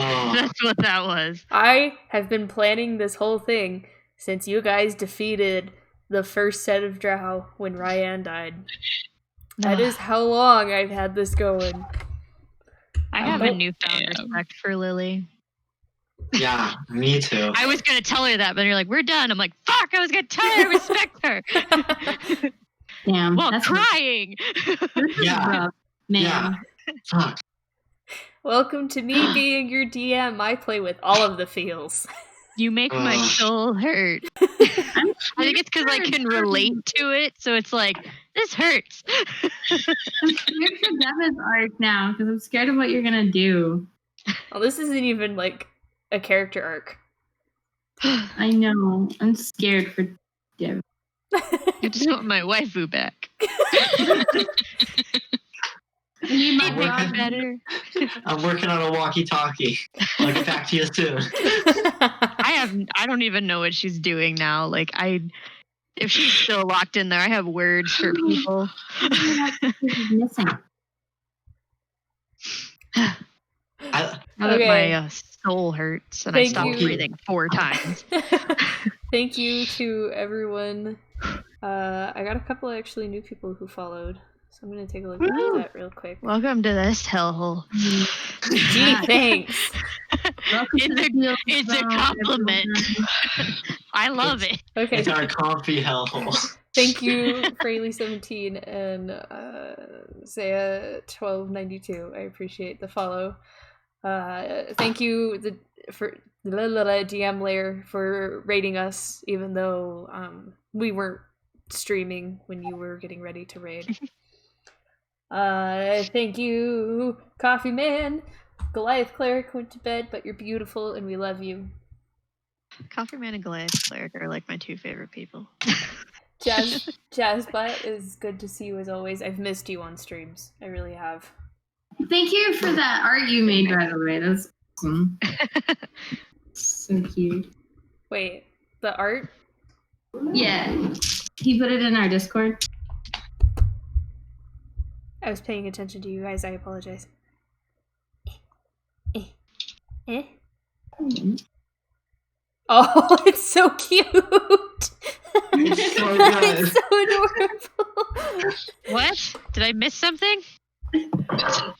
Oh, that's what that was. I have been planning this whole thing since you guys defeated the first set of Drow when Raiann died. That is how long I've had this going. I have a don't- newfound respect for Lily. yeah, me too. I was gonna tell her that, but you're like, "We're done." I'm like, "Fuck!" I was gonna tell her I respect her Damn. while that's crying. Yeah. rough, man. Yeah. Fuck. Welcome to me being your DM. I play with all of the feels. You make my Ugh. soul hurt. I'm I think it's because I can relate to it, so it's like this hurts. I'm scared for Devin's arc now because I'm scared of what you're gonna do. Well, this isn't even like a character arc. I know. I'm scared for Devin. I just want my waifu back. I need my I'm working- Better. I'm working on a walkie-talkie. I'll get back to you soon. I don't even know what she's doing now. Like if she's still locked in there, I have words for people. She's missing. I, Now that Okay. my soul hurts and Thank I stopped you. breathing 4 times. Thank you to everyone. I got a couple actually new people who followed, so I'm gonna take a look at Woo! that real quick. Welcome to this hellhole. Gee, thanks. Welcome to the It's field, it's a everyone. compliment. I love it. Okay, it's our comfy hellhole. thank you, Fraley17 and Saya1292. I appreciate the follow. Thank you for DM Layer for raiding us, even though we weren't streaming when you were getting ready to raid. Thank you, Coffee Man. Goliath Cleric went to bed, but you're beautiful and we love you. Coffee Man and Goliath Cleric are like my 2 favorite people. Jazzbutt is good to see you as always. I've missed you on streams. I really have. Thank you for that art you made, by the way. That's awesome. So cute. Wait, the art? Yeah. He put it in our Discord. I was paying attention to you guys. I apologize. Eh? Oh, it's so cute. It's so good. It's so adorable. What? Did I miss something?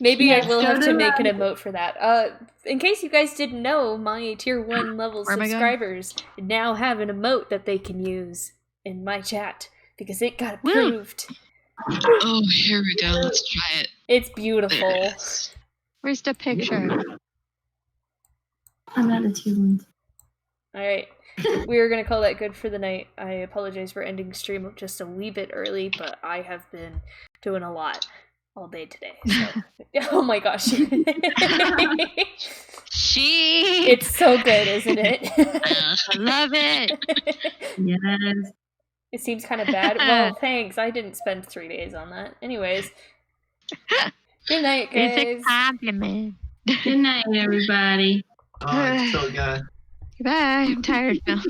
Maybe Yeah, I will show have to them, make an emote for that. In case you guys didn't know, my tier 1 level Where am I going? subscribers now have an emote that they can use in my chat because it got Woo. approved. Oh, here we go. Let's try it. It's There beautiful. it is. Where's the picture? I'm at a 2-1. Alright. We are going to call that good for the night. I apologize for ending stream just a wee bit early, but I have been doing a lot all day today. So. Oh my gosh. She. It's so good, isn't it? I love it. Yes. It seems kind of bad. Well, thanks. I didn't spend 3 days on that. Anyways. Good night, guys. It's a compliment. Good night, everybody. Oh, it's so good. Goodbye. I'm tired now.